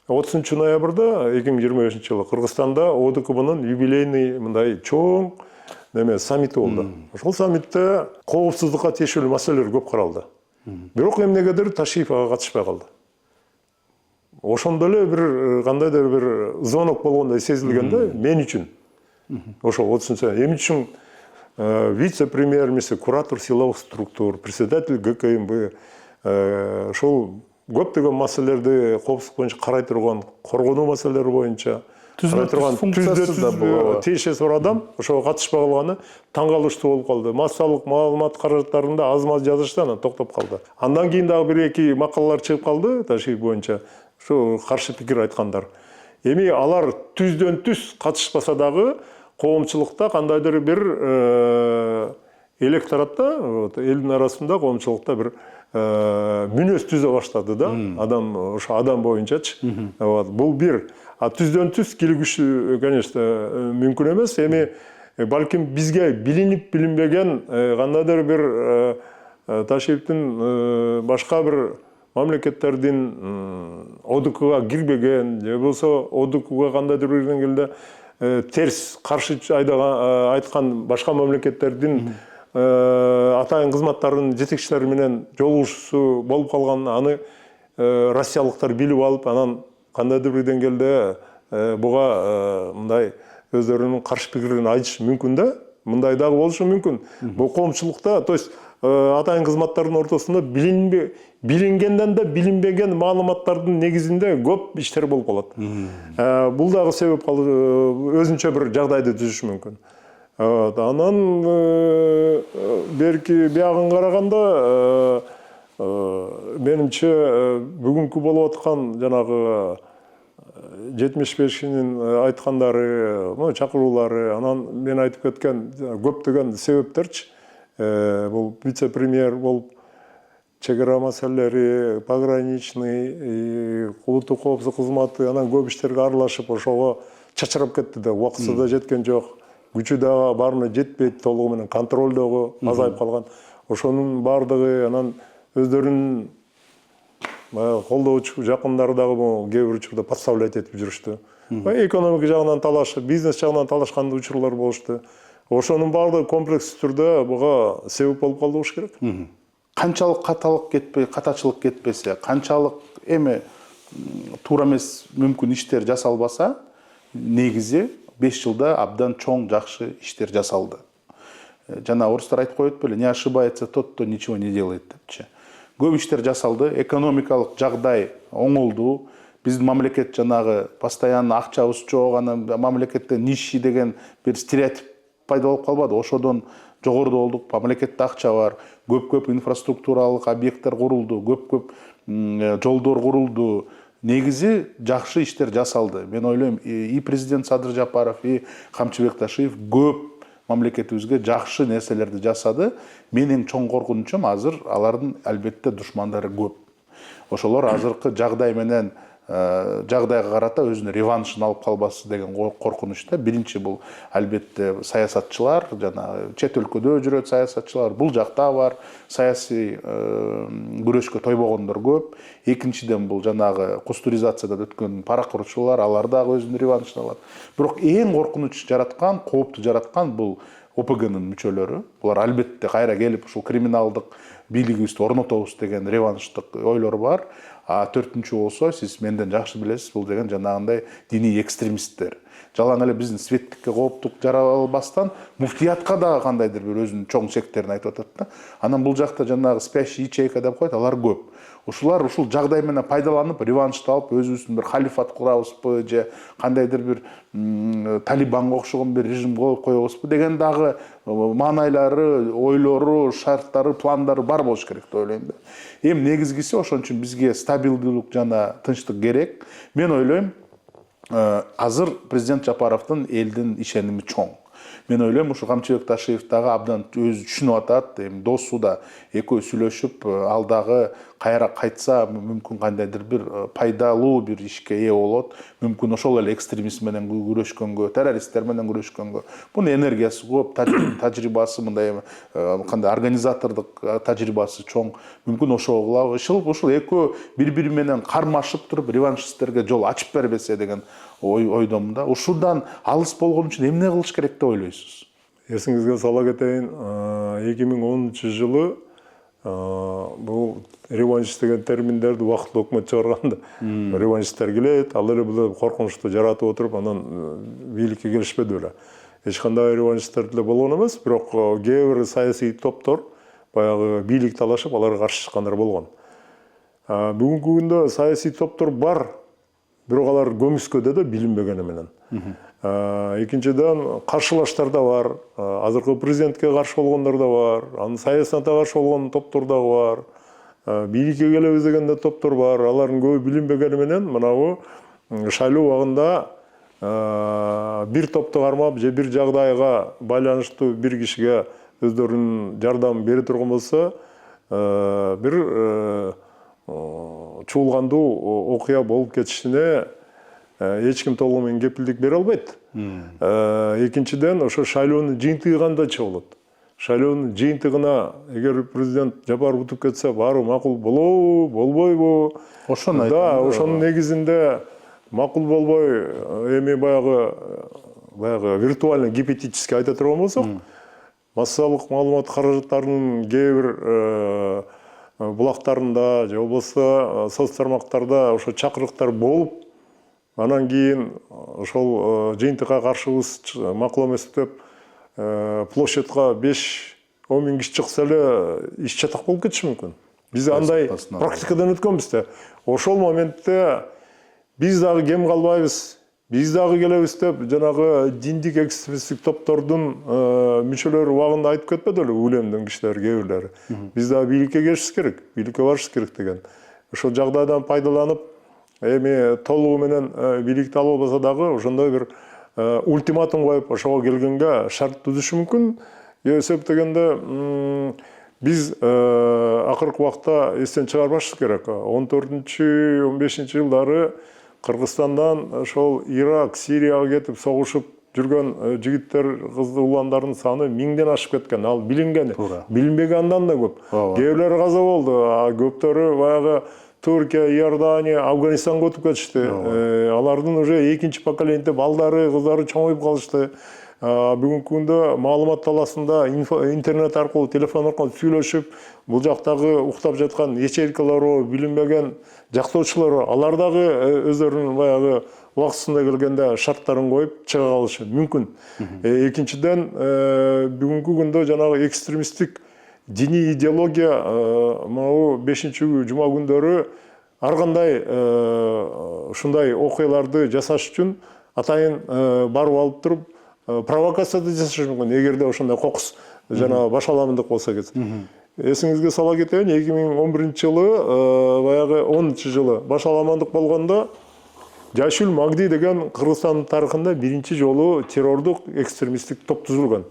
30 ноябрда 2025 жылы Кыргызстанда ОДКБнын юбилейный мындай чоң саммити болду. Ошол саммитте коопсуздукка тиешелүү маселелер көп каралды. Бирок эмнегедир Ташиев ага катышпай калды. Ошондо эле бир кандайдыр бир звонок болгондой сезилген да мен үчүн. Ошол 30-чы эми үчүн вице-премьер-министр, куратор силовых структур, председатель ГКМБ ошол көптөгөн маселелерди коопсуздук боюнча карай турган, коргонуу маселелери боюнча карай турган тиешеси бар адам ошого катышпай калганы таң калыштуу болуп калды. Массалык маалымат каражаттарында аз-маз жазышты, анан токтоп калды. Андан кийин дагы бир-эки макалалар чыгып калды Ташиев боюнча. Ошо каршы пикир айткандар. Эми алар түздөн түз катышпаса дагы коомчулукта кандайдыр бир электоратта элдин арасында коомчулукта бир мүнөз түзө баштады да, адам ошо адам боюнчачы. Бул бир. Түздөн түз килигиши, конечно, мүмкүн эмес. Эми балким бизге билинип билинбеген кандайдыр бир Ташиевдин башка бир мамлекеттердин ОДКга кирбеген же болсо ОДКга кандайдыр бир деңгээлде терс каршы айткан башка мамлекеттердин атайын кызматтарынын жетекчилери менен жолугушуусу болуп калган, аны россиялыктар билип алып, анан кандайдыр бир деңгээлде буга мындай өздөрүнүн каршы пикирин айтышы мүмкүн да. Мындай дагы болушу мүмкүн. Бул коомчулукта, то есть атайын кызматтардын ортосунда билингенден да билинбеген маалыматтардын негизинде көп иштер болуп калат. Бул дагы себеп өзүнчө бир жагдайды түзүшү мүмкүн. Анан берки биягын караганда менимче бүгүнкү болуп аткан жанагы 75-нин айткандары, чакыруулары, анан мен айтып кеткен көптөгөн себептерчи. Бул вице-премьер болуп, чек ара маселелери, пограничный, улуттук коопсуздук кызматы, анан көп иштерге аралашып, ошого чачырап кетти да, убактысы да жеткен жок. Күчү дагы баарына жетпейт, толугу менен контроль дагы азайып калган. Ошонун баардыгы анан өздөрүнүн колдоочу жакындары дагы кээ бир учурда подставлять этип жүрүштү. Экономика жагынан талашып, бизнес жагынан талашкан учурлар болушту. Ошонун баардыгы комплекстүү түрдө буга себеп болуп калды болуш керек. Канчалык катачылык кетпесе, канчалык эми туура эмес мүмкүн иштер жасалбаса, негизи 5 жылда абдан чоң жакшы иштер жасалды. Жана орустар айтып коет беле, не ошибается тот, кто ничего не делает депчи. Көп иштер жасалды, экономикалык жагдай оңолду. Биздин мамлекет жанагы постоянно акчабыз жок, анан мамлекетте нищий деген бир стереотип пайда болуп калбады. Ошодон жогоруда болдук, мамлекетте акча бар, көп инфраструктуралык объекттер курулду, көп жолдор курулду. Негизи жакшы иштер жасалды. Мен ойлойм, и президент Садыр Жапаров, и Камчыбек Ташиев көп мамлекетибизге жакшы нерселерди жасады. Менин чоң коркунучум азыр алардын албетте душмандары көп. Ошолор азыркы жагдай менен жагдайга карата өзүнүн реваншын алып калбасы деген коркунучта. Биринчи бул албетте саясатчылар, жана чет өлкөдө жүрөт саясатчылар, бул жакта бар, саясий күрөшкө тойбогондор көп. Экинчиден бул жанагы кустуризациядан өткөн паракурчулар, алар дагы өзүнүн реваншын алат. Бирок эң коркунуч жараткан, коопту жараткан бул ОПГнын мүчөлөрү. Булар албетте кайра келип ушул криминалдык бийлигибизди орнотобуз деген реванштык ойлор бар. А төртүнчү болсо, сиз менден жакшы билесиз, бул деген жанагындай диний экстремисттер. Жалаң эле биздин светтикке кооптук жаралбастан муфтиятка дагы кандайдыр бир өзүнүн чоң сектерин айтып атат да. Анан бул жакта жанагы спящий ячейка деп коет, алар көп. Ушулар ушул жагдай менен пайдаланып, реваншты алып, өзүбүздүн бир халифат курабызбы же кандайдыр бир талибанга окшогон бир режим коебузбу деген дагы маанайлары, ойлору, шарттары, пландары бар болуш керек деп ойлойм да. Эми негизгиси ошон үчүн бизге стабилдүүлүк жана тынчтык керек. Мен ойлойм, азыр президент Жапаровдун элдин ишеними чоң. Мен ойлойм, ушу Камчыбек Ташиев дагы абдан өзү түшүнүп атат, эми досу да экөө сүйлөшүп, ал дагы кайра кайтса мүмкүн кандайдыр бир пайдалуу бир ишке ээ болот. Мүмкүн ошол эле экстремизм менен күрөшкөнгө, террористтер менен күрөшкөнгө. Бунун энергиясы көп, тажрыйбасы мындай кандай организатордук тажрыйбасы чоң. Мүмкүн ошого кылабы. Ушул экөө бири-бири менен кармашып туруп реваншисттерге жол ачып бербесе деген ойдомун да. Ушудан алыс болгон үчүн эмне кылыш керек деп ойлойсуз? Эсиңизге сала кетейин, 2010-жылы бул реваншист деген терминдерди убактылуу өкмөт чыгарганда, реваншисттер келет, ал эле бул коркунучту жаратып отуруп, анан бийликке келишпеди беле. Эч кандай реваншисттер деле болгон эмес, бирок кээ бир саясий топтор баягы бийлик талашып, аларга каршы чыккандар болгон. Бүгүнкү күндө саясий топтор бар, бирок алар көмүскөдө да билинбегени менен. Экинчиден каршылаштар да бар, азыркы президентке каршы болгондор да бар, анын саясатка каршы болгон топтор да бар, бийликке келебиз деген да топтор бар. Алардын көбү билинбегени менен мынабу шайлоо убагында бир топту кармап же бир жагдайга байланыштуу бир кишиге өздөрүнүн жардамын бере турган болсо, бир чуулгандуу окуя болуп кетишине эч ким толугу менен кепилдик бере албайт. Экинчиден, ошо шайлоонун жыйынтыгы кандай болот? Шайлоонун жыйынтыгына эгер президент Жапаров утуп кетсе, баары макул болобу, болбойбу? Ошону да, ошонун негизинде макул болбой, эми баягы виртуально, гипотетически айта турган болсок, массалык маалымат каражаттарынын кээ бир булактарында же болбосо соц тармактарда ошо чакырыктар болуп, анан кийин ошол жыйынтыкка каршыбыз макул эмес деп площадьга 5-10 миң киши чыкса эле иш чатак болуп кетиши мүмкүн. Биз андай практикадан өткөнбүз да. Ошол моментте биз дагы кем калбайбыз, биз дагы келебиз деп жанагы диндик экстремисттик топтордун мүчөлөрү убагында айтып кетпеди эле, улемдин кишилери, кээ бирлери. Биз дагы бийликке келишибиз керек, бийликке барышыбыз керек деген. Ошол жагдайдан пайдаланып, эми толугу менен бийликти ала албаса дагы ошондой бир ультиматум коюп, ошого келгенге шарт түзүшү мүмкүн. Эсеп дегенде биз акыркы убакта эстен чыгарбашыбыз керек. 14-15 жылдары Кыргызстандан ошол Ирак, Сирияга кетип согушуп жүргөн жигиттер, кызды уландардын саны 1000ден ашып кеткен. Ал билингени, билинбеген андан да көп. Кээ бирлери каза болду, көптөрү баягы Түркия, Иордания, Афганистанга өтүп кетишти. Алардын уже экинчи поколениеде балдары, кыздары чоңоюп калышты. Бүгүнкү күндө маалымат таласында интернет аркылуу, телефон аркылуу сүйлөшүп, бул жактагы уктап жаткан ячейкалары, билинбеген жактоочулары, алар дагы өздөрүнүн баягы убактысында келгенде шарттарын коюп чыга калышы мүмкүн. Экинчиден, бүгүнкү күндө жанагы экстремисттик диний идеология могу 5-жума күндөрү ар кандай ушундай окуяларды жасаш үчүн атайын барып алып туруп провокация да жасашы мүмкүн, эгерде ошондой кокус жана башаламындык болсо керек. Эсиңизге сала кетейин, 2011-жылы, баягы 10-жылы башаламандык болгондо Жайшул Магди деген Кыргызстандын тарыхында биринчи жолу террордук экстремисттик топ түзүлгөн.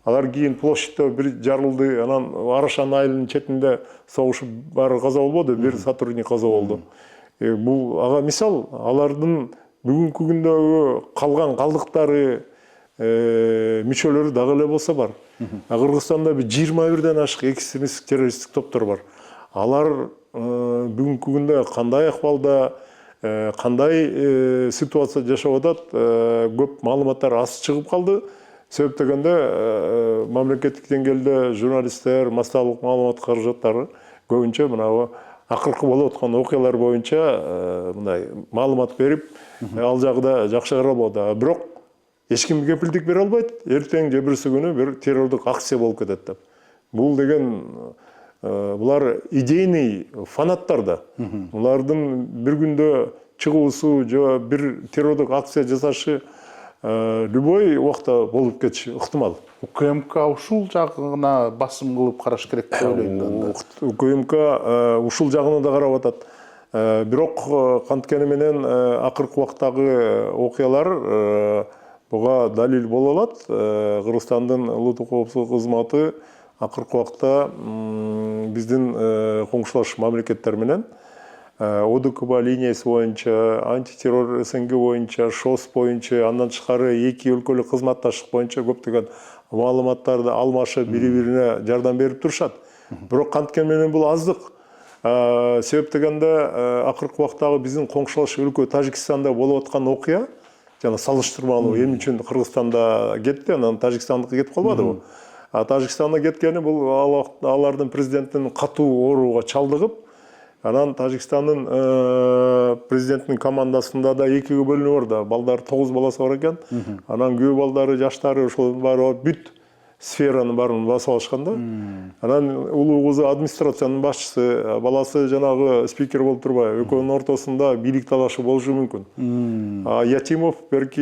Алар кийин площадьта бир жарылды, анан Арашан айылынын четинде согушуп баары каза болбоду, бир сотрудник каза болду. Бул ага мисал, алардын бүгүнкү күндөгү калган калдыктары, мүчөлөрү дагы эле болсо бар. Кыргызстанда 21ден ашык экстремисттик террористтик топтор бар. Алар бүгүнкү күндө кандай акыбалда, кандай ситуация жашап атат, көп маалыматтар аз чыгып калды. Себеп дегенде мамлекеттик деңгээлде журналисттер, массалык маалымат каражаттары көбүнчө мына акыркы болуп аткан окуялар боюнча мындай маалымат берип, ал жагда жакшы карап болот. Бирок эч ким кепилдик бере албайт, эртең же бирси күнү бир террордук акция болуп кетет деп. Бул деген булар идейный фанаттар да. Булардын бир күндө чыгуусу же бир террордук акция жасашы любой убакта болуп кетиши ыктымал. УКМК ушул жагына басым кылып караш керек деп ойлойм. УКМК ушул жагына да карап атат. Бирок канткени менен акыркы убактагы окуялар буга далил боло алат. Кыргызстандын улуттук коопсуздук кызматы акыркы убакта биздин коңшулаш мамлекеттер менен ОДКБ линиясы боюнча, антитеррор СНГ боюнча, ШОС боюнча, андан тышкары эки өлкөлүк кызматташтык боюнча көптөгөн маалыматтарды алмашып, бири-бирине жардам берип турушат. Бирок канткени менен бул аздык. Себеп дегенде акыркы убактагы биздин коңшулаш өлкө Тажикстанда болуп аткан окуя, жана салыштырмалуу эмне үчүн Кыргызстанда кетти, анан Тажикстандыкы кетип калбадыбы? Тажикстанда кеткени бул алардын президентинин катуу ооруга чалдыгып, анан Тажикстандын президентинин командасында да экиге бөлүнүү бар да, балдар 9 баласы бар экен. Анан көп балдары, жаштары ошол баары бүт сферанын баарын басып алышкан да. Анан улуу кызы администрациянын башчысы, баласы жанагы спикер болуп турбай, экөөнүн ортосунда бийлик талашы болушу мүмкүн. Ятимов берки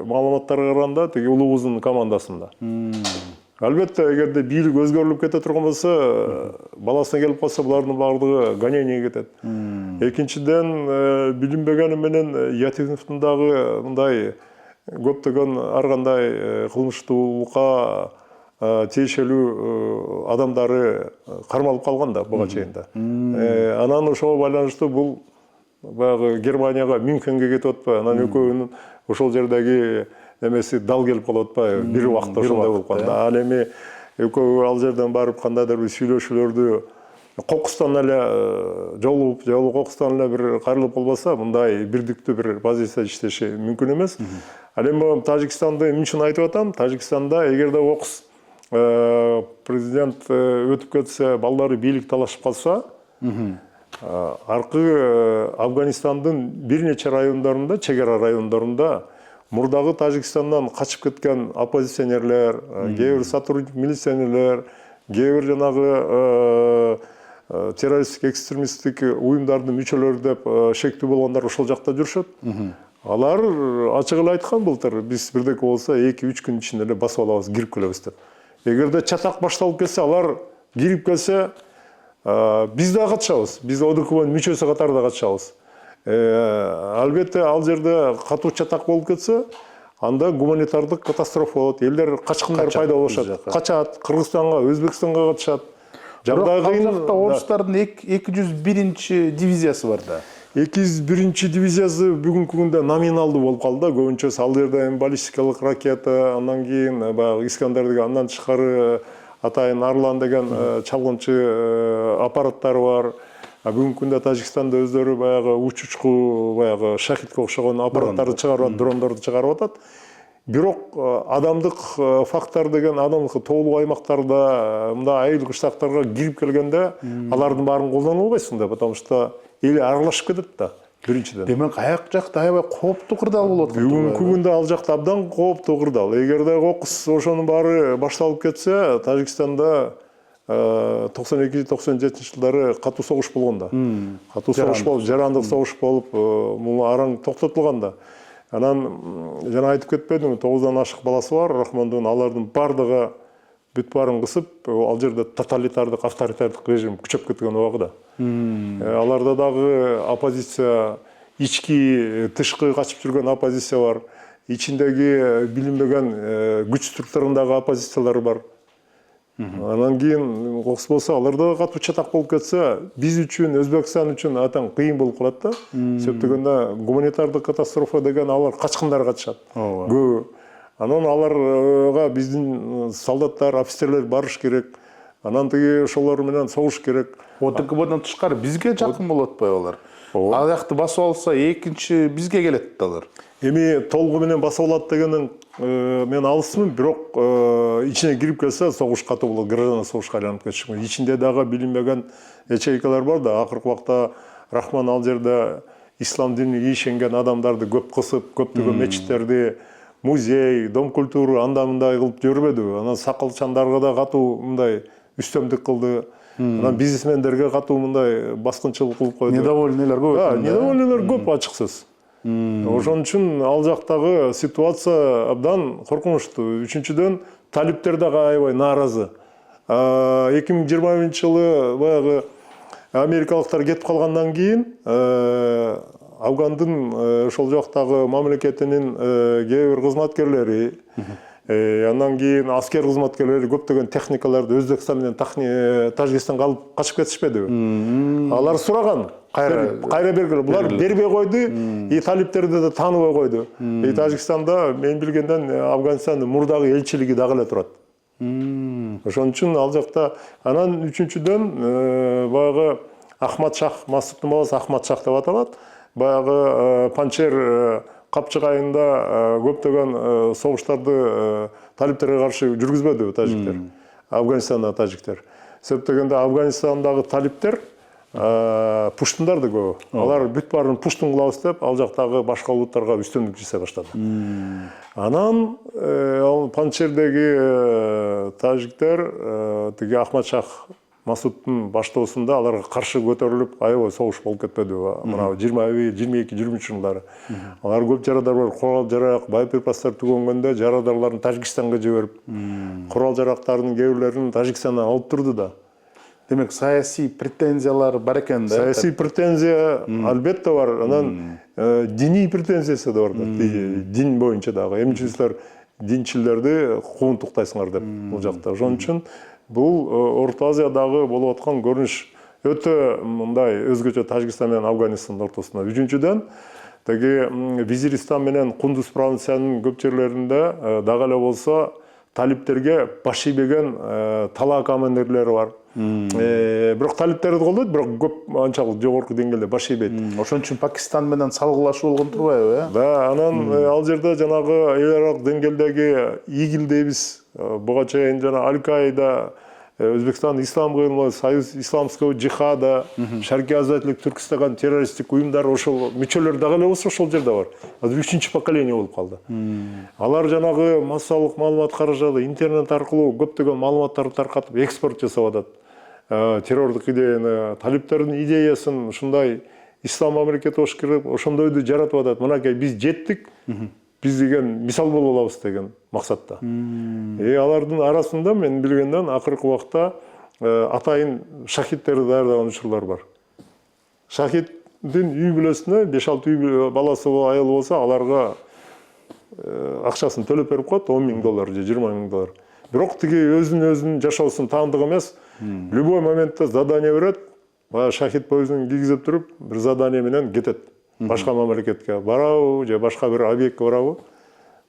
маалыматтарга караганда тиги улуу кызынын командасында. Албетте, эгерде бийлик өзгөрүлүп кете турган болсо, баласына келип калса, булардын баардыгы гонениеге кетет. Экинчиден, билинбегени менен Ятимовдун дагы мындай көптөгөн ар кандай кылмыштуулукка тиешелүү адамдары кармалып калган да буга чейин да. Анан ошого байланыштуу бул баягы Германияга Мюнхенге кетип атпайбы, анан экөөнүн ошол жердеги эмеси дал келип калып атпайбы, бир убакта ошондой болуп калды. Ал эми экөө ал жерден барып кандайдыр бир сүйлөшүүлөрдү кокустан эле жолугуп же кокустан эле бир кайрылып калбаса, мындай бирдиктүү бир позиция иштеши мүмкүн эмес. Ал эми Тажикстанды эмне үчүн айтып атам? Тажикстанда эгерде кокус президент өтүп кетсе, балдары бийлик талашып калса, аркы Афганистандын бир нече райондорунда, чек ара райондорунда мурдагы Тажикстандан качып кеткен оппозиционерлер, кээ бир сотрудник милиционерлер, кээ бир жанагы террористтик экстремисттик уюмдардын мүчөлөрү деп шектүү болгондор ошол жакта жүрүшөт. Алар ачык эле айткан былтыр, биз бирдеке болсо 2-3 күн ичинде эле басып алабыз, кирип келебиз деп. Эгерде чатак башталып кетсе, алар кирип келсе, биз да катышабыз. Биз ОДКБнын мүчөсү катарында катышабыз. Албетте ал жерде катуу чатак болуп кетсе, анда гуманитардык катастрофа болот. Элдер качкындар пайда болушат, качат, Кыргызстанга, Өзбекстанга катышат. Жагдай кыйын. Орустардын 201 дивизиясы бар да. 201 дивизиясы бүгүнкү күндө номиналдуу болуп калды да. Көбүнчөсү ал жерде баллистикалык ракета, андан кийин баягы Искандер деген, андан тышкары атайын Арлан деген чалгынчы аппараттары бар. Бүгүнкү күндө Тажикстанда өздөрү баягы учучку, баягы шахидке окшогон аппараттарды чыгарып атат, дрондорду чыгарып атат. Бирок адамдык фактор деген адамдык тоолуу аймактарда, мында айыл кыштактарга кирип келгенде алардын баарын колдоно албайсың да, потому что эл аралашып кетет да. Биринчиден. Демек аяк жакта аябай кооптуу кырдаал болуп атат. Бүгүнкү күндө ал жакта абдан кооптуу кырдаал. Эгерде кокус ошонун баары башталып кетсе, Тажикстанда 92-97 жылдары катуу согуш болгон да. Катуу согуш болуп, жарандык согуш болуп, бул араң токтотулган да. Анан жана айтып кетпедимби, 9дан ашык баласы бар Рахмондун, алардын бардыгы бүт баарын кысып, ал жерде тоталитардык, авторитардык режим күчөп кеткен убагыда. Аларда дагы оппозиция, ички, тышкы качып жүргөн оппозиция бар. Ичиндеги билинбеген күч структурындагы оппозициялар бар. Анан кийин кокус болсо, аларда катуу чатак болуп кетсе, биз үчүн, Өзбекстан үчүн атаң кыйын болуп калат да. Себеп дегенде гуманитардык катастрофа деген алар качкындар катышат. Көбү. Анан аларга биздин солдаттар, офицерлер барыш керек. Анан тиги ошолор менен согуш керек. ОДКБдан тышкары бизге жакын болуп атпайбы алар? Ал жакты басып алса, экинчи бизге келет да алар. Эми толугу менен басып алат дегенин мен алысмын, бирок ичине кирип келсе, согуш катуу болот, граждан согушка айланып кетиши мүмкүн. Ичинде дагы билинбеген ячейкалар бар да. Акыркы убакта Рахман ал жерде ислам динине ишенген адамдарды көп кысып, көптөгөн мечиттерди, музей, дом культуры анда мындай кылып жибербедиби? Анан сакалчандарга да катуу мындай үстөмдүк кылды. Анан бизнесмендерге катуу мындай баскынчылык кылып койду. Недовольныйлар көп. Недовольныйлар көп, ачык сөз. Ошон үчүн ал жактагы ситуация абдан коркунучтуу. Үчүнчүдөн талиптер дагы аябай нааразы. 2021 жылы баягы америкалыктар кетип калгандан кийин Афгандын ошол жактагы мамлекетинин кээ бир кызматкерлери, андан кийин аскер кызматкерлери көптөгөн техникаларды Өзбекстан менен Тажикстанга алып качып кетишпедиби? Алар сураган, кайра бергиле. Булар бербей койду, и талиптерди да тааныбай койду. Тажикстанда мен билгенден Афганистандын мурдагы элчилиги дагы эле турат. Ошон үчүн ал жакта. Анан үчүнчүдөн баягы Ахмад Шах, Масудтун баласы Ахмад Шах деп аталат. Баягы Панчер капчыгайында көптөгөн согуштарды талиптерге каршы жүргүзбөдү тажиктер. Афганистандагы тажиктер. Себеп дегенде Афганистандагы талиптер пуштундар да көбү. Алар бүт баарын пуштун кылабыз деп, ал жактагы башка улуттарга үстөмдүк жасай баштады. Анан ал Панчердеги тажиктер тиги Ахмад Шах Масудтун баштоосунда аларга каршы көтөрүлүп, аябай согуш болуп кетпедиби? Мына 22-23 жылдары. Алар көп жарадар бар, курал жарак, боеприпастар түгөнгөндө жарадарларын Тажикстанга жиберип, курал жарактардын кээ бирлерин Тажикстандан алып турду да. Демек саясий претензиялар бар экен да. Саясий претензия албетте бар. Анан диний претензиясы да бар да. Дин боюнча дагы. Эми силер динчилерди куун туктайсыңар деп бул жакта. Ошон үчүн бул Орто Азиядагы болуп аткан көрүнүш өтө мындай өзгөчө Тажикстан менен Афганистандын ортосунда. Үчүнчүдөн теги Визиристан менен Кундуз провинциянын көп жерлеринде дагы эле болсо талиптерге баш ийбеген талаа командирлери бар. Бирок талиптерди колдойт, бирок көп анчалык жогорку деңгээлде баш ийбейт. Ошон үчүн Пакистан менен салгылашуу болгон турбайбы, э? Да, анан ал жерде жанагы эл аралык деңгээлдеги ИГИЛ дейбиз, буга чейин жана Аль-Каида, Өзбекстан Ислам кыймылы, Союз исламского джихада, Шаркий Азаттык Түркистан террористтик уюмдар ошол мүчөлөр дагы эле болсо ошол жерде бар. Азыр 3-чү поколение болуп калды. Алар жанагы массалык маалымат каражаты, интернет аркылуу көптөгөн маалыматтарды таркатып экспорт жасап атат. Террордук идеяны, талиптердин идеясын ушундай ислам мамлекети болуш керек, ошондойду жаратып атат. Мынакей биз жеттик, биз деген мисал боло алабыз деген максатта. Алардын арасында мен билгенден акыркы убакта атайын шахидтерди даярдаган учурлар бар. Шахиддин үй бүлөсүнө 5-6 үй баласы айыл болсо, аларга акчасын төлөп берип коет, $10,000 же $20,000. Бирок тиги өзүнүн жашоосун таандык эмес, любой моментте задание берет, шахид поездин кийгизип туруп, бир задание менен кетет. Башка мамлекетке барабы же башка бир объектке барабы,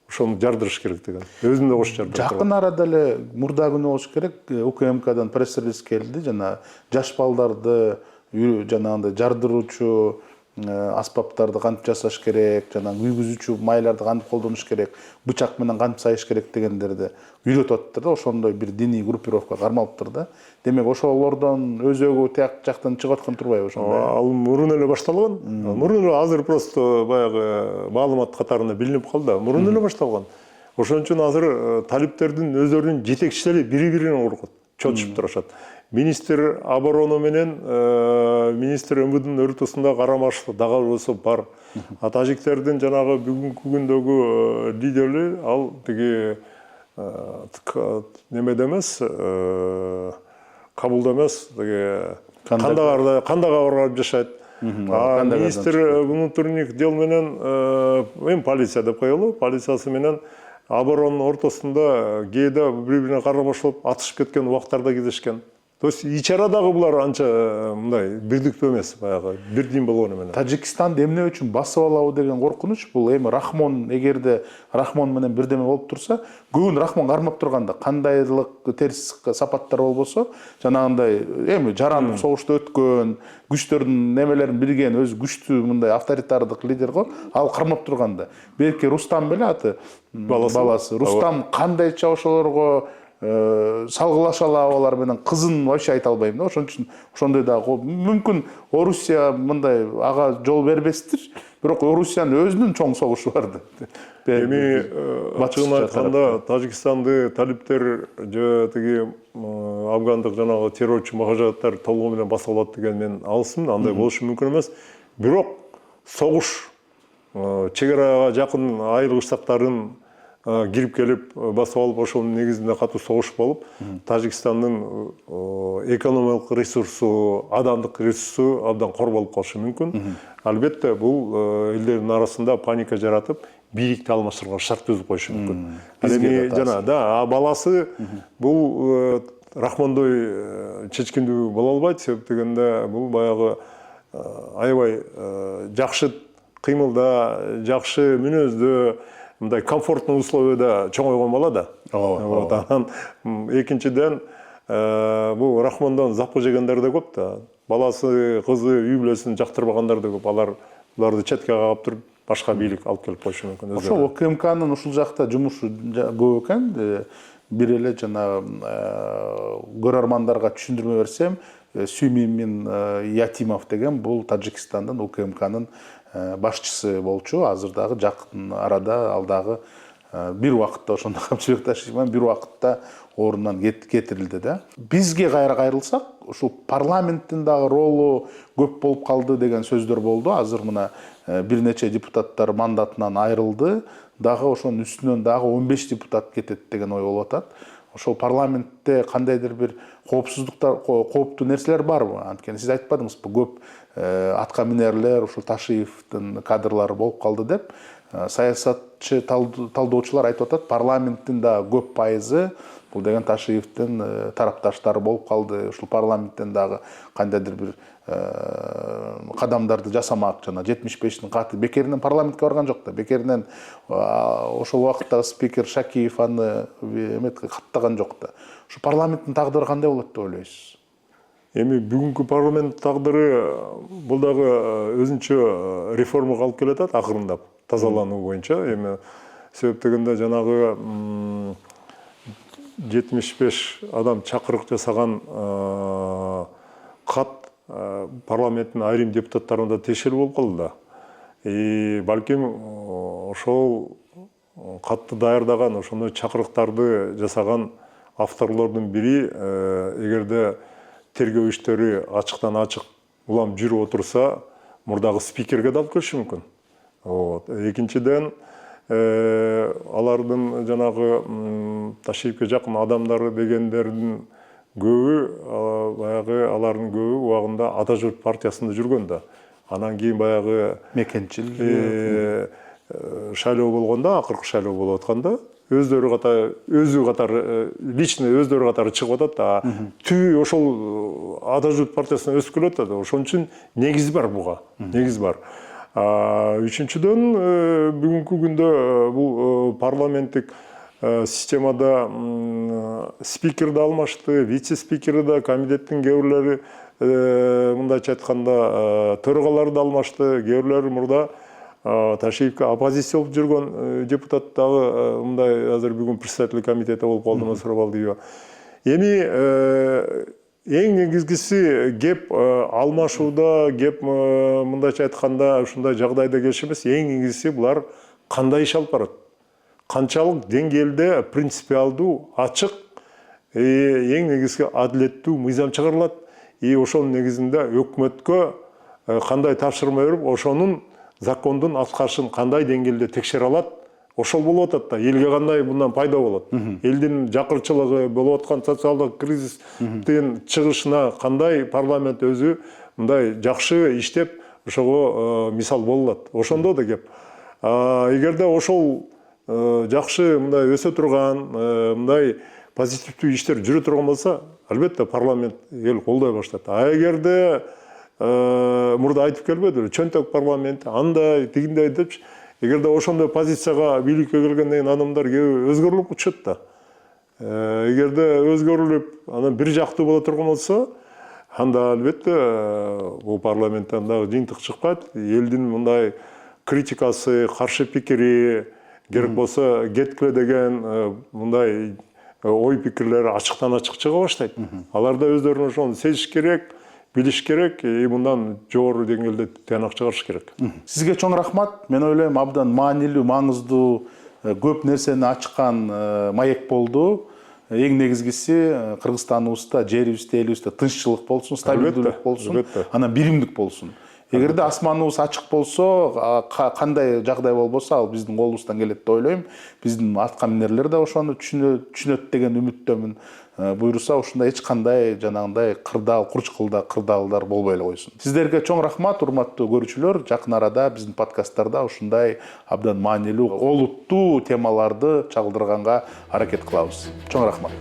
ошону жардырыш керек деген. Өзүндө кош жардырып. Жакын арада эле мурда күнү болуш керек, УКМКдан пресс-релиз келди, жана жаш балдарды жанагындай жардыруучу аспаптарды кантип жасаш керек, жана күйгүзүүчү майларды кантип колдонуш керек, бычак менен кантип сайыш керек дегендерди үйрөтүп атыптыр да, ошондой бир диний группировка кармалыптыр да. Демек ошолордон өзөгү тияк жактан чыгып аткан турбайбы ошондой? Ал мурун эле башталган. Мурун эле азыр просто баягы маалымат катарында билинип калды. Мурун эле башталган. Ошон үчүн азыр талиптердин өздөрүнүн жетекчилери бири-биринен коркот, чотушуп турушат. Министр обороны менен министр МВДнын өртөсүндө карамаштык дагы болсо бар. Тажиктердин жанагы бүгүнкү күндөгү лидери ал тиги немеде эмес, Кабулда эмес, Кандагарда барып жашайт. Министр внутренних дел менен полиция деп коелу, полициясы менен оборонун ортосунда кээде бири-бирине карамаштап атышып кеткен убактарда кездешкен. То есть ичарадагы булар анча мындай бирдиктүү эмес, баягы бирдин болгону менен. Тажикстанды эмне үчүн басып алабы деген коркунуч бул эми Рахмон, эгерде Рахмон менен бирдеме болуп турса, көбүн Рахмон кармап турганда кандайлык терс сапаттар болбосо, жанагындай эми жарандык согушту өткөн, күчтөрдүн немелерин билген, өзү күчтүү мындай авторитардык лидер го, ал кармап турганда, белки Рустам беле аты баласы. Рустам кандайча ошолорго салгылаша алабы алар менен, кызын вообще айта албайм да. Ошон үчүн ошондой дагы мүмкүн Орусия мындай ага жол бербестир, бирок Орусиянын өзүнүн чоң согушу бар да. Эми ачыгын айтканда Тажикстанды талиптер же тиги афгандык жанагы террорчу махажаттар толугу менен басып алат деген мен алысмын, андай болушу мүмкүн эмес. Бирок согуш чек арага жакын айыл кыштактарын кирип келип басып алып, ошонун негизинде катуу согуш болуп, Тажикстандын экономикалык ресурсу, адамдык ресурсу абдан корголуп калышы мүмкүн. Албетте бул элдердин арасында паника жаратып, бийликти алмаштырууга шарт түзүп коюшу мүмкүн. Эми жана да баласы бул Рахмондой чечкиндүү боло албайт, себеп дегенде бул баягы аябай жакшы кыймылда, жакшы мүнөздө, мындай комфортный условияда чоңойгон бала да. Анан экинчиден бул Рахмондон запы жегендер да көп да. Баласы, кызы, үй бүлөсүн жактырбагандар да көп. Аларды четке кагып туруп, башка бийлик алып келип коюшу мүмкүн. Ошол ОКМКнын ушул жакта жумушу көп экен. Бир эле жана көрөрмандарга түшүндүрмө берсем, Сюмин Ятимов деген бул Тажикстандын ОКМКнын башчысы болчу. Азыр дагы жакын арада ал дагы бир убакытта ошондо камчыбек Ташимов бир убакытта орундан кетирилди да. Бизге кайра кайрылсак, ушул парламенттин дагы ролу көп болуп калды деген сөздөр болду. Азыр мына бир нече депутаттар мандатынан айрылды. Дагы ошонун үстүнөн дагы 15 депутат кетет деген ой болуп атат. Ошол парламентте кандайдыр бир коопсуздуктар, кооптуу нерселер барбы? Анткени сиз айтпадыңызбы, көп атка минерлер ушул Ташиевдин кадрлары болуп калды деп. саясатчы талдоочулар айтып атат, парламенттин да көп пайызы бул деген Ташиевдин тарапташтары болуп калды. Ушул парламенттен дагы кандайдыр бир кадамдарды жасамак, жана 75-тин каты бекеринен парламентке барган жок да. Бекеринен ошол убакыттагы спикер Шакиев аны каттаган жок да. Ушу парламенттин тагдыры кандай болот деп ойлойсуз? Эми бүгүнкү парламент тагдыры бул дагы өзүнчө реформага алып келатат, акырындап тазалануу боюнча. Эми себеп дегенде жанагы 75 адам чакырык жасаган кат парламенттин айрым депутаттарында текшерүү болуп калды да. Балким ошол катты даярдаган, ошондой чакырыктарды жасаган авторлордун бири эгерде тергөө иштери ачыктан ачык улам жүрүп отурса, мурдагы спикерге да алып келиши мүмкүн. Экинчиден, алардын жанагы Ташиевке жакын адамдары дегендердин көбү, баягы алардын көбү убагында Ата журт партиясында жүргөн да. Анан кийин баягы Мекенчил шайлоо болгондо, акыркы шайлоо болуп атканда, өздөрү катары лично өздөрү катары чыгып атат да. Түбү ошол Ата журт партиясына өсүп келип атат. Ошон үчүн негиз бар буга. Негиз бар. Үчүнчүдөн, бүгүнкү күндө бул парламенттик системада спикерди алмашты, вице-спикери да, комитеттин кээ бирлери мындайча айтканда төрагалары да алмашты, кээ бирлери мурда Ташиевке оппозиция болуп жүргөн депутат дагы мындай азыр бүгүн председатель комитета болуп калдымы сурап алдыбы. Эми эң негизгиси кеп алмашууда, кеп мындайча айтканда ушундай жагдайда келиш эмес, эң негизгиси булар кандай иш алып барат. Канчалык деңгээлде принципиалдуу, ачык, эң негизги адилеттүү мыйзам чыгарылат. Ошонун негизинде өкмөткө кандай тапшырма берип, ошонун закондун аткарышын кандай деңгээлде текшере алат, ошол болуп атат да. Элге кандай мындан пайда болот. Элдин жакырчылыгы, болуп аткан социалдык кризистин чыгышына кандай парламент өзү мындай жакшы иштеп, ошого мисал боло алат. Ошондо да кеп. Эгерде ошол жакшы мындай өсө турган, мындай позитивдүү иштер жүрө турган болсо, албетте парламент эл колдой баштайт. Эгерде мурда айтып келбедиби, чөнтөк парламент, андай, тигиндей депчи, эгерде ошондой позицияга бийликке келгенден кийин адамдар өзгөрүлүп учат да. Эгерде өзгөрүлүп, анан бир жактуу боло турган болсо, анда албетте бул парламенттен дагы жыйынтык чыкпайт. Элдин мындай критикасы, каршы пикири, керек болсо кеткиле деген мындай ой пикирлери ачыктан ачык чыга баштайт. Аларда өздөрүнүн ошону сезиш керек, билиш керек, мындан жогору деңгээлде тыянак чыгарыш керек. Сизге чоң рахмат. Мен ойлойм, абдан маанилүү, маңыздуу, көп нерсени ачкан маек болду. Эң негизгиси Кыргызстаныбызда, жерибизде, элибизде тынччылык болсун, стабилдүүлүк болсун, анан биримдик болсун. Эгерде асманыбыз ачык болсо, кандай жагдай болбосо, ал биздин колубуздан келет деп ойлойм. Биздин атка минерлер да ошону түшүнөт деген үмүттөмүн. Буйруса ушундай эч кандай жанагындай кырдаалдар болбой эле койсун. Сиздерге чоң рахмат, урматтуу көрүүчүлөр. Жакын арада биздин подкасттарда ушундай абдан маанилүү, олуттуу темаларды чагылдырганга аракет кылабыз. Чоң рахмат.